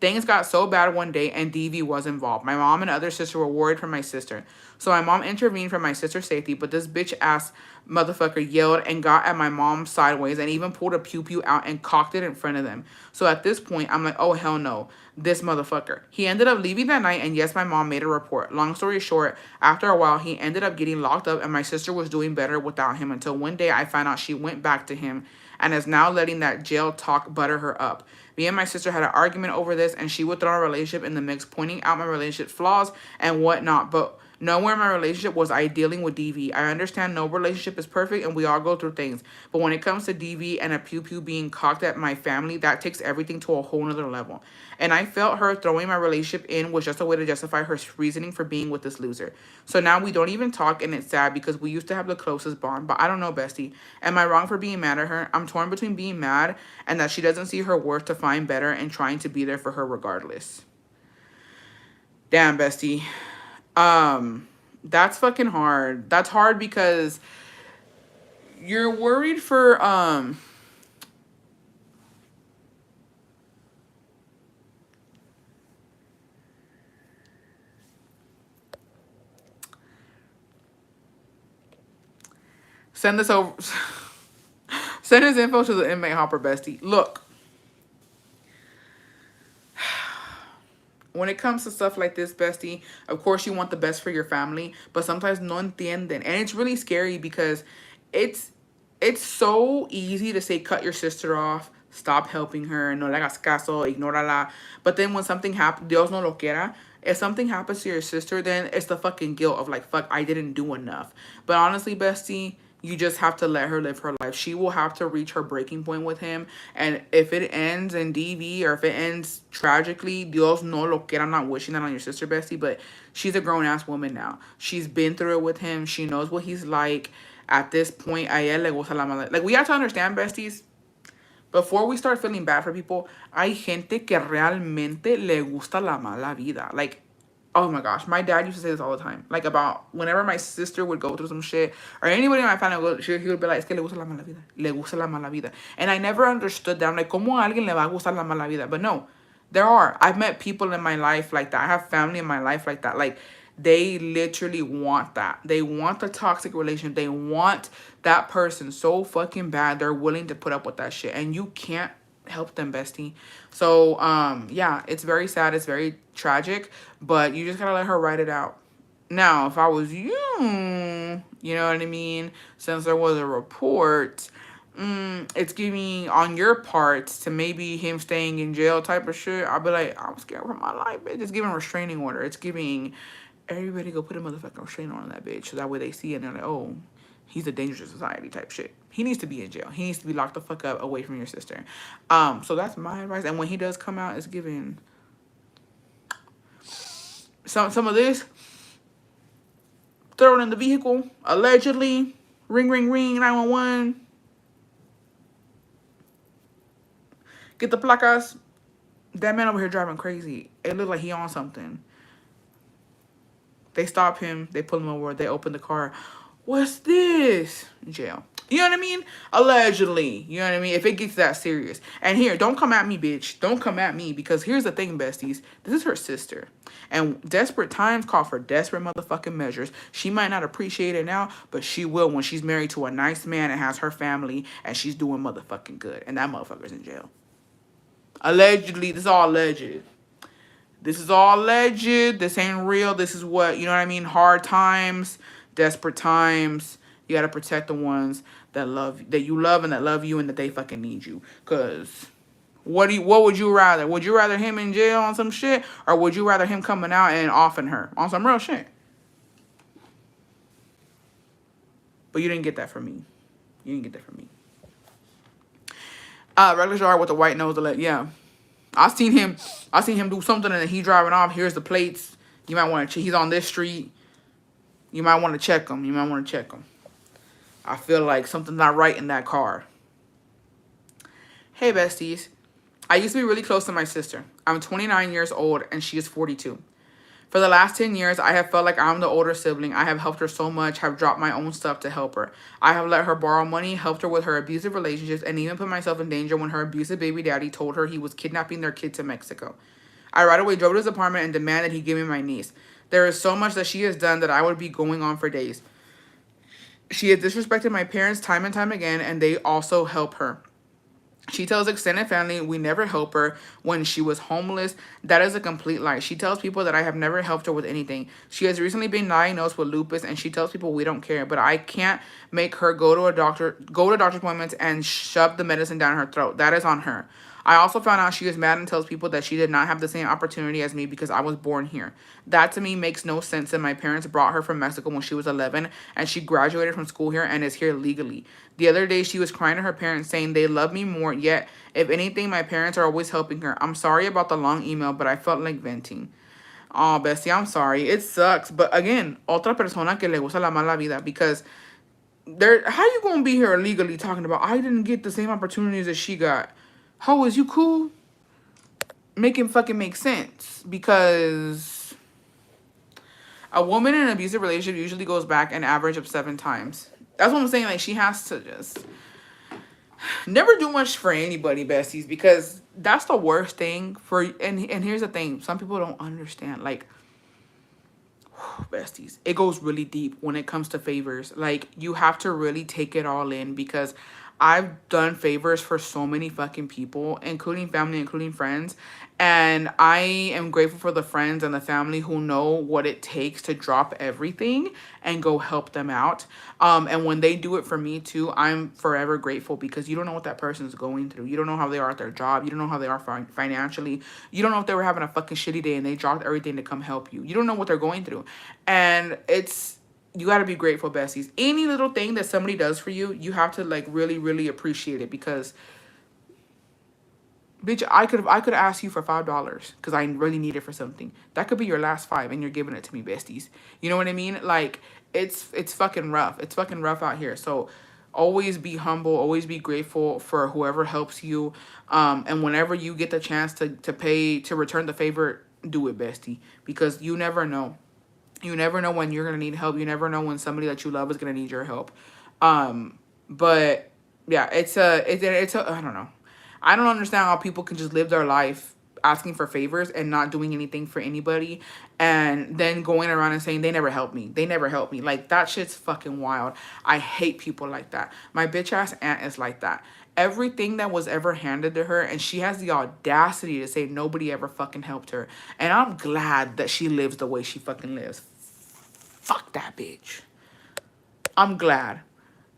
Things got so bad one day and DV was involved. My mom and other sister were worried for my sister. So my mom intervened for my sister's safety, but this bitch ass motherfucker yelled and got at my mom sideways and even pulled a pew-pew out and cocked it in front of them. So at this point, I'm like, oh, hell no, this motherfucker. He ended up leaving that night, and yes, my mom made a report. Long story short, after a while, he ended up getting locked up, and my sister was doing better without him until one day I found out she went back to him and is now letting that jail talk butter her up. Me and my sister had an argument over this, and she would throw our relationship in the mix, pointing out my relationship flaws and whatnot. But nowhere in my relationship was I dealing with DV. I understand no relationship is perfect, and we all go through things. But when it comes to DV and a pew-pew being cocked at my family, that takes everything to a whole nother level. And I felt her throwing my relationship in was just a way to justify her reasoning for being with this loser. So now we don't even talk, and it's sad because we used to have the closest bond. But I don't know, bestie. Am I wrong for being mad at her? I'm torn between being mad and that she doesn't see her worth to find better and trying to be there for her regardless. Damn, bestie. That's fucking hard. That's hard because you're worried for send this over. Send his info to the inmate hopper, bestie. Look, when it comes to stuff like this, bestie, of course you want the best for your family, but sometimes no entienden. And it's really scary because it's so easy to say cut your sister off, stop helping her, no le hagas caso, ignórala. But then when something happens, Dios no lo quiera, if something happens to your sister, then it's the fucking guilt of like, fuck, I didn't do enough. But honestly, bestie, you just have to let her live her life. She will have to reach her breaking point with him. And if it ends in DV or if it ends tragically, Dios no lo quiera. I'm not wishing that on your sister, bestie, but she's a grown-ass woman now. She's been through it with him. She knows what he's like. At this point, a ella le gusta la mala. Like, we have to understand, besties, before we start feeling bad for people, hay gente que realmente le gusta la mala vida. Like, oh my gosh, my dad used to say this all the time. Like, about whenever my sister would go through some shit, or anybody in my family, he would be like, es que le gusta la mala vida. Le gusta la mala vida. And I never understood that. I'm like, ¿cómo a alguien le va a gustar la mala vida? But no, there are. I've met people in my life like that. I have family in my life like that. Like, they literally want that. They want the toxic relationship. They want that person so fucking bad. They're willing to put up with that shit. And you can't help them, bestie. So, yeah, it's very sad. It's very tragic. But you just gotta let her write it out. Now, if I was you, you know what I mean? Since there was a report, it's giving on your part to maybe him staying in jail type of shit. I'll be like, I'm scared for my life, bitch. It's giving a restraining order. It's giving everybody go put a motherfucking restraining order on that bitch. So that way they see it and they're like, oh, he's a danger to society type shit. He needs to be in jail. He needs to be locked the fuck up away from your sister. So that's my advice. And when he does come out, it's giving some of this. Throw it in the vehicle. Allegedly. Ring, ring, ring. 911. Get the placas. That man over here driving crazy. It looked like he on something. They stop him. They pull him over. They open the car. What's this? Jail. You know what I mean? Allegedly. You know what I mean? If it gets that serious. And here, don't come at me, bitch. Don't come at me. Because here's the thing, besties. This is her sister. And desperate times call for desperate motherfucking measures. She might not appreciate it now, but she will when she's married to a nice man and has her family and she's doing motherfucking good. And that motherfucker's in jail. Allegedly. This is all alleged. This is all alleged. This ain't real. This is what, you know what I mean? Hard times, desperate times. You gotta protect the ones that you love and that love you and that they fucking need you. Cause what would you rather? Would you rather him in jail on some shit, or would you rather him coming out and offing her on some real shit? But you didn't get that from me. You didn't get that from me. Regular jar with the white nose. Yeah. I seen him do something and he driving off. Here's the plates. You might want to. He's on this street. You might want to check him. You might want to check him. I feel like something's not right in that car. Hey, besties. I used to be really close to my sister. I'm 29 years old and she is 42. For the last 10 years, I have felt like I'm the older sibling. I have helped her so much, have dropped my own stuff to help her. I have let her borrow money, helped her with her abusive relationships, and even put myself in danger when her abusive baby daddy told her he was kidnapping their kid to Mexico. I right away drove to his apartment and demanded he give me my niece. There is so much that she has done that I would be going on for days. She has disrespected my parents time and time again, and they also help her. She tells extended family we never help her when she was homeless. That is a complete lie. She tells people that I have never helped her with anything. She has recently been diagnosed with lupus and she tells people we don't care. But I can't make her go to doctor's appointments and shove the medicine down her throat. That is on her. I also found out she is mad and tells people that she did not have the same opportunity as me because I was born here. That to me makes no sense, and my parents brought her from Mexico when she was 11 and she graduated from school here and is here legally. The other day she was crying to her parents saying they love me more, yet if anything my parents are always helping her. I'm sorry about the long email, but I felt like venting. Oh, Bessie, I'm sorry. It sucks. But again, otra persona que le gusta la mala vida, because how you gonna be here illegally talking about I didn't get the same opportunities as she got? How is you cool? Make him fucking make sense, because a woman in an abusive relationship usually goes back an average of 7 times. That's what I'm saying. Like, she has to just never do much for anybody, besties, because that's the worst thing for. And here's the thing: some people don't understand. Like, besties, it goes really deep when it comes to favors. Like, you have to really take it all in, because I've done favors for so many fucking people, including family, including friends. And I am grateful for the friends and the family who know what it takes to drop everything and go help them out. And when they do it for me too, I'm forever grateful, because you don't know what that person's going through. You don't know how they are at their job. You don't know how they are financially. You don't know if they were having a fucking shitty day and they dropped everything to come help you. You don't know what they're going through. And you got to be grateful, besties. Any little thing that somebody does for you, you have to like really, really appreciate it, because bitch, I could ask you for $5 because I really need it for something. That could be your last 5 and you're giving it to me, besties. You know what I mean? Like, it's fucking rough. It's fucking rough out here. So always be humble, always be grateful for whoever helps you. And whenever you get the chance to return the favor, do it, bestie, because you never know. You never know when you're going to need help. You never know when somebody that you love is going to need your help. But yeah, it's a, I don't know. I don't understand how people can just live their life asking for favors and not doing anything for anybody, and then going around and saying they never helped me. They never helped me. Like, that shit's fucking wild. I hate people like that. My bitch ass aunt is like that. Everything that was ever handed to her, and she has the audacity to say nobody ever fucking helped her. And I'm glad that she lives the way she fucking lives. Fuck that bitch. I'm glad.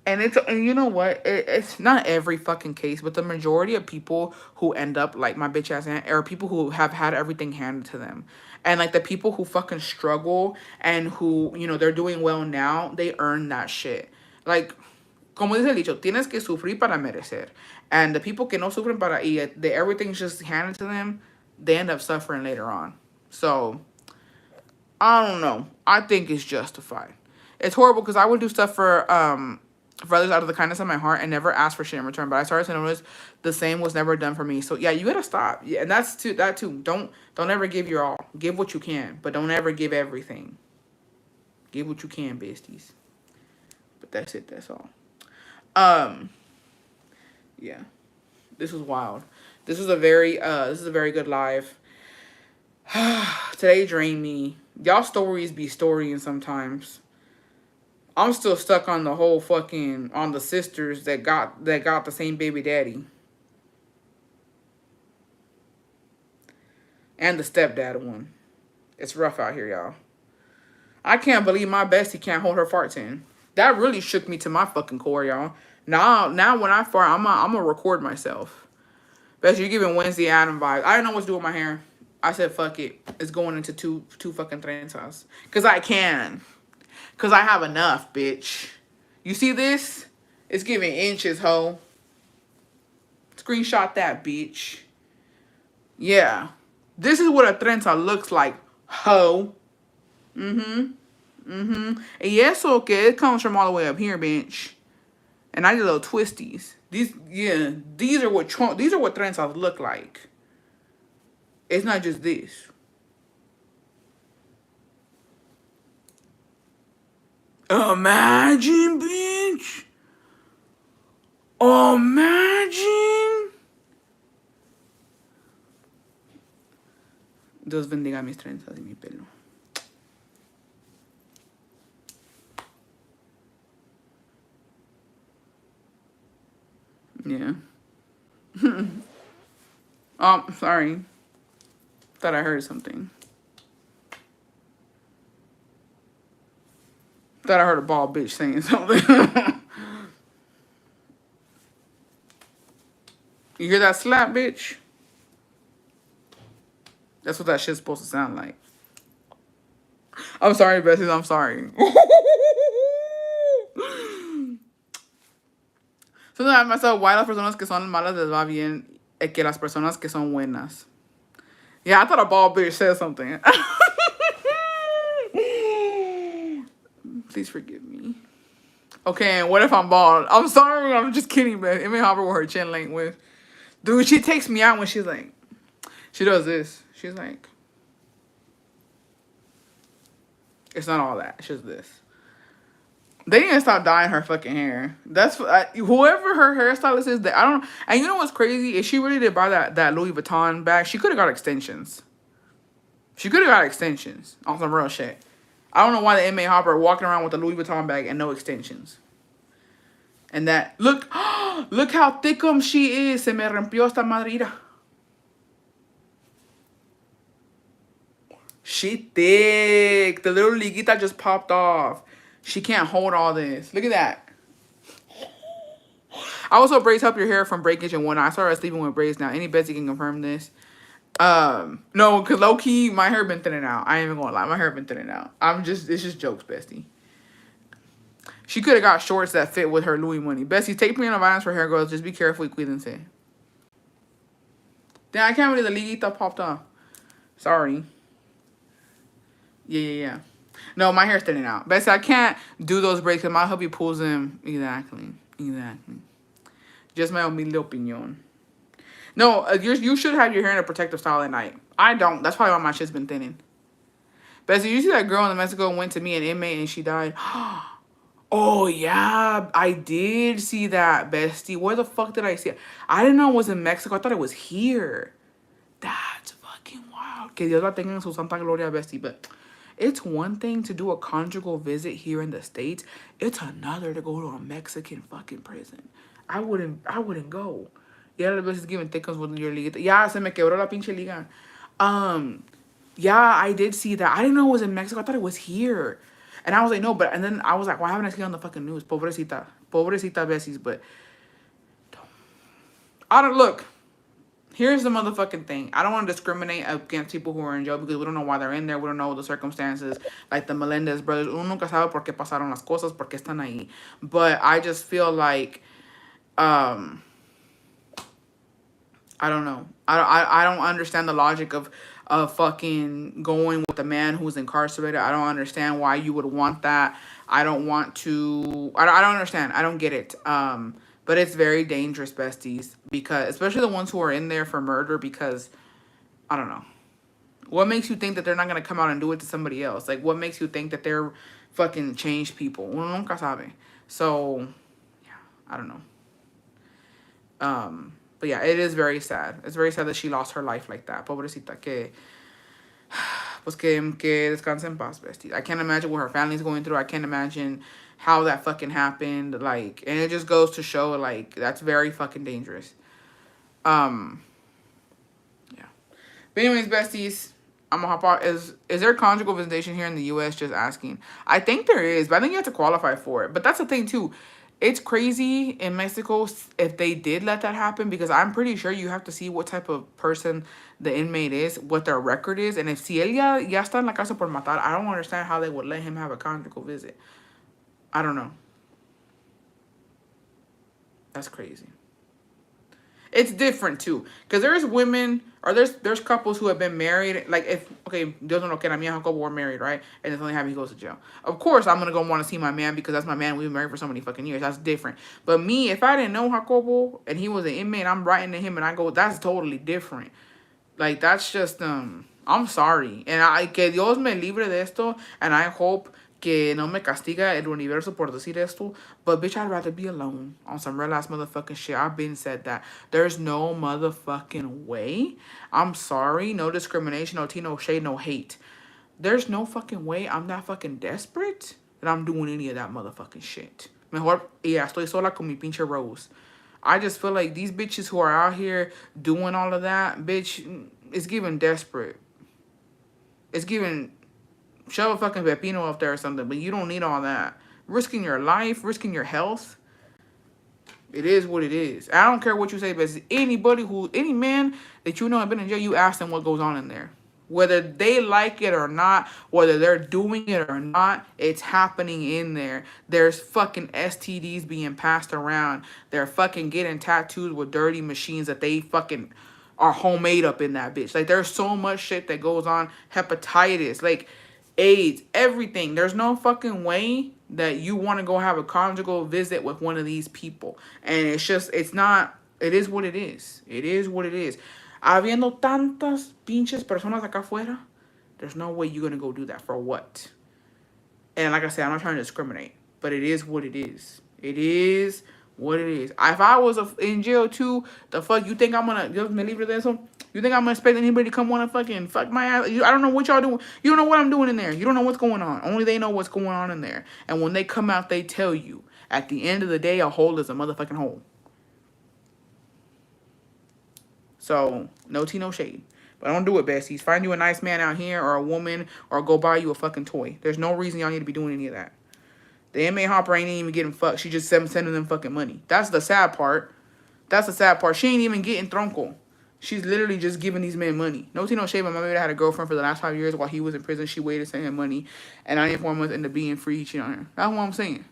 And you know what? It's not every fucking case, but the majority of people who end up like my bitch ass aunt are people who have had everything handed to them. And like the people who fucking struggle and who, you know, they're doing well now, they earn that shit. Like, como dice el dicho, tienes que sufrir para merecer. And the people que no sufren para y everything's just handed to them, they end up suffering later on. So, I don't know. I think it's justified. It's horrible because I would do stuff for for others out of the kindness of my heart and never asked for shit in return. But I started to notice the same was never done for me. So yeah, you gotta stop. Yeah, and that's too that too. Don't ever give your all. Give what you can, but don't ever give everything. Give what you can, besties. But that's it. That's all. Yeah. This was wild. This is a very good live. Today drained me. Y'all stories be storying sometimes. I'm still stuck on the whole fucking on the sisters that got the same baby daddy. And the stepdad one. It's rough out here, y'all. I can't believe my bestie can't hold her farts in. That really shook me to my fucking core, y'all. Now when I fart, I'm gonna record myself. Bestie, you're giving Wednesday Adam vibes. I didn't know what to do with my hair. I said, fuck it. It's going into two fucking trenzas. Because I can. Because I have enough, bitch. You see this? It's giving inches, ho. Screenshot that, bitch. Yeah. This is what a trenza looks like, ho. And yes, okay, it comes from all the way up here, bitch. And I did little twisties. These are what trenzas look like. It's not just this. Imagine, bitch. Imagine. Dios bendiga mis trenzas y mi pelo. Yeah. Oh, sorry. Thought I heard something. Thought I heard a bald bitch saying something. You hear that slap, bitch? That's what that shit's supposed to sound like. I'm sorry, Bessie. I'm sorry. So I myself, why las personas que son malas les va bien que las personas que son buenas. Yeah, I thought a bald bitch said something. Please forgive me. Okay, and what if I'm bald? I'm sorry, I'm just kidding, man. Emma Hopper with her chin length with. Dude, she takes me out when she's like, she does this. She's like, it's not all that. It's just this. They need to stop dyeing her fucking hair. That's whoever her hairstylist is. That I don't. And you know what's crazy? If she really did buy that Louis Vuitton bag, she could have got extensions. She could have got extensions on some real shit. I don't know why the M.A. Hopper walking around with a Louis Vuitton bag and no extensions. And that look how thickum she is. Se me rompió esta madrita. She thick. The little liguita just popped off. She can't hold all this. Look at that. I also braids help your hair from breakage and whatnot. I started sleeping with braids now. Any Betsy can confirm this. No, because low key, my hair been thinning out. I ain't even gonna lie, my hair been thinning out. It's just jokes, bestie. She could have got shorts that fit with her Louis money. Bestie, take me on a violence for hair girls. Just be careful, cuídense. Damn, I can't believe the liguita popped off. Sorry. Yeah. No, my hair's thinning out. Bestie, I can't do those braids because my hubby pulls them. Exactly. Just my humilde opinion. No, you should have your hair in a protective style at night. I don't. That's probably why my shit's been thinning. Bestie, you see that girl in Mexico went to me an inmate and she died? Oh, yeah. I did see that, bestie. Where the fuck did I see it? I didn't know it was in Mexico. I thought it was here. That's fucking wild. Que Dios la tenga en su santa gloria, bestie. But it's one thing to do a conjugal visit here in the States. It's another to go to a Mexican fucking prison. I wouldn't go. Yeah, las veces giving thickums with your liga. Yeah, se me quebró la pinche liga. Yeah, I did see that. I didn't know it was in Mexico. I thought it was here. And I was like, no, but, and then I was like, why haven't I seen it on the fucking news? Pobrecita Bessies, but I don't, look, here's the motherfucking thing. I don't want to discriminate against people who are in jail because we don't know why they're in there. We don't know the circumstances. Like the Melendez brothers, uno nunca sabe por qué pasaron las cosas, por qué están ahí. But I just feel like, I don't know. I don't understand the logic of fucking going with a man who's incarcerated. I don't understand why you would want that. I don't want to. I don't understand. I don't get it. But it's very dangerous, besties, because especially the ones who are in there for murder. Because I don't know. What makes you think that they're not gonna come out and do it to somebody else? Like, what makes you think that they're fucking changed people? Uno nunca sabe. So, yeah, I don't know. But yeah, it is very sad. It's very sad that she lost her life like that. Pobrecita, que pues que descanse en paz, bestie. I can't imagine what her family's going through. I can't imagine how that fucking happened. Like, and it just goes to show, like, that's very fucking dangerous. Um, yeah. But anyways, besties, I'm gonna hop out. Is there conjugal visitation here in the U.S.? Just asking. I think there is, but I think you have to qualify for it. But that's the thing too. It's crazy in Mexico if they did let that happen, because I'm pretty sure you have to see what type of person the inmate is, what their record is, and if si él ya está en la casa por matar, I don't understand how they would let him have a conjugal visit. I don't know. That's crazy. It's different too, because there's women or there's couples who have been married. Like, if okay, Dios no lo quiera, me and Jacobo were married, right? And then something happens, he goes to jail. Of course, I'm gonna go want to see my man because that's my man. We've been married for so many fucking years. That's different. But me, if I didn't know Jacobo and he was an inmate, I'm writing to him and I go, that's totally different. Like, that's just I'm sorry, and I que Dios me libre de esto, and I hope que no me castiga el universo por decir esto, but bitch, I'd rather be alone on some real ass motherfucking shit. I've been said that. There's no motherfucking way. I'm sorry. No discrimination, no tea, no shade, no hate. There's no fucking way I'm that fucking desperate that I'm doing any of that motherfucking shit. Mejor, yeah, estoy sola con mi pinche rose. I just feel like these bitches who are out here doing all of that, bitch, it's giving desperate. It's giving shove a fucking pepino up there or something, but you don't need all that. Risking your life, risking your health. It is what it is. I don't care what you say, but any man that you know have been in jail, you ask them what goes on in there. Whether they like it or not, whether they're doing it or not, it's happening in there. There's fucking STDs being passed around. They're fucking getting tattoos with dirty machines that they fucking are homemade up in that bitch. Like, there's so much shit that goes on. Hepatitis, like AIDS, everything. There's no fucking way that you want to go have a conjugal visit with one of these people. And it's not, it is what it is. It is what it is. Habiendo tantas pinches personas acá afuera, there's no way you're going to go do that. For what? And like I said, I'm not trying to discriminate, but it is what it is. It is what it is. If I was in jail too, the fuck, you think I'm going to, me libre de eso? You think I'm going to expect anybody to come want to fucking fuck my ass? I don't know what y'all doing. You don't know what I'm doing in there. You don't know what's going on. Only they know what's going on in there. And when they come out, they tell you. At the end of the day, a hole is a motherfucking hole. So, no tea, no shade. But don't do it, besties. Find you a nice man out here or a woman or go buy you a fucking toy. There's no reason y'all need to be doing any of that. The inmate hopper ain't even getting fucked. She just sending them fucking money. That's the sad part. That's the sad part. She ain't even getting tronco. She's literally just giving these men money. No tea, no shade. My mother had a girlfriend for the last 5 years while he was in prison. She waited to send him money. And 94 months into being free, he cheated on her. That's what I'm saying.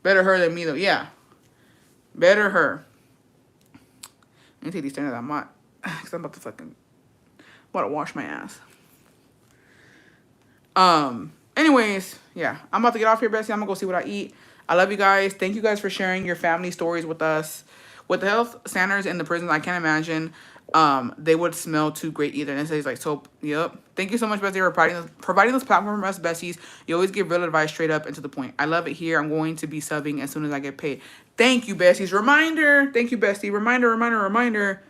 Better her than me, though. Yeah. Better her. Let me take these standards out. Because I'm about to wash my ass. Anyways, yeah. I'm about to get off here, Bessie. I'm going to go see what I eat. I love you guys. Thank you guys for sharing your family stories with us. With the health standards in the prisons, I can't imagine they would smell too great either. And it says like soap. Yep. Thank you so much, Bessie, for providing this platform for us, Bessies. You always give real advice straight up and to the point. I love it here. I'm going to be subbing as soon as I get paid. Thank you, Bessies. Reminder. Thank you, Bessie. Reminder.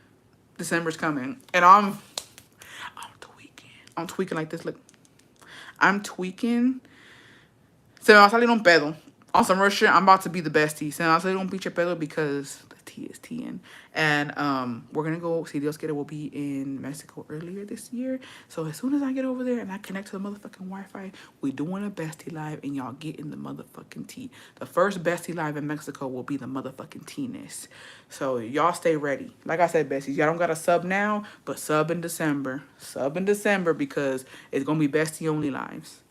December's coming. And I'm tweaking. I'm tweaking like this. Look. I'm tweaking. Se me va a salir un pedo. On some real shit, I'm about to be the bestie. Se me va a salir un pinche pedo because the tea is teaing. And we're going to go, si Dios quiere, we'll be in Mexico earlier this year. So as soon as I get over there and I connect to the motherfucking Wi-Fi, we doing a bestie live and y'all getting the motherfucking tea. The first bestie live in Mexico will be the motherfucking tea-ness. So y'all stay ready. Like I said, besties, y'all don't got to sub now, but sub in December. Sub in December because it's going to be bestie only lives.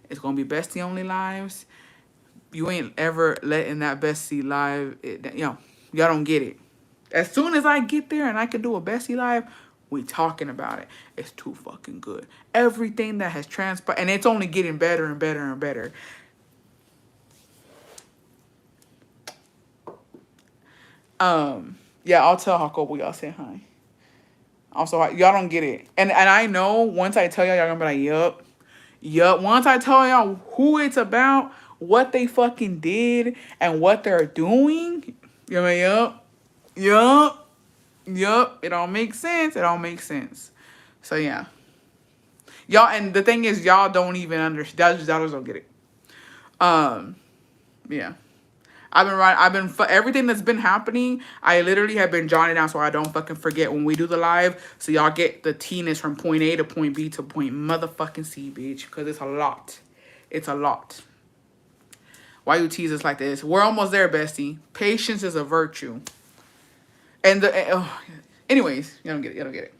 It's going to be bestie only lives. You ain't ever letting that bestie live. Y'all don't get it. As soon as I get there and I can do a bestie live, we talking about it. It's too fucking good. Everything that has transpired, and it's only getting better and better and better. Yeah, I'll tell Jacobo y'all say hi. Also, y'all don't get it. And I know once I tell y'all gonna be like, yup. Yup. Once I tell y'all who it's about, what they fucking did, and what they're doing, you're like, yup. Yup. Yup. It all makes sense. It all makes sense. So yeah. Y'all, and the thing is, y'all don't even understand. Y'all just don't get it. Yeah. For everything that's been happening, I literally have been jotting down so I don't fucking forget when we do the live. So y'all get the T-ness from point A to point B to point motherfucking C, bitch. Because it's a lot. It's a lot. Why you tease us like this? We're almost there, bestie. Patience is a virtue. And anyways, you don't get it. You don't get it.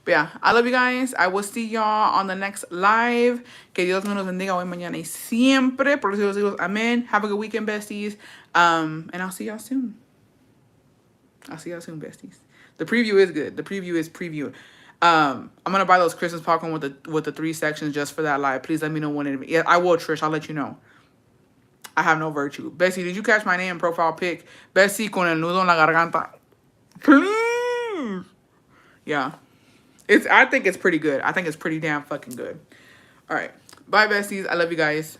But yeah, I love you guys. I will see y'all on the next live. Que Dios me los bendiga hoy, mañana y siempre. Por los hijos, amen. Have a good weekend, besties. And I'll see y'all soon. I'll see y'all soon, besties. The preview is good. The preview is previewed. I'm gonna buy those Christmas popcorn with the 3 sections just for that live. Please let me know when it. Yeah, I will, Trish. I'll let you know. I have no virtue. Bessie, did you catch my name profile pic? Bessie con el nudo en la garganta. Please. Yeah. I think it's pretty good. I think it's pretty damn fucking good. All right. Bye, besties. I love you guys.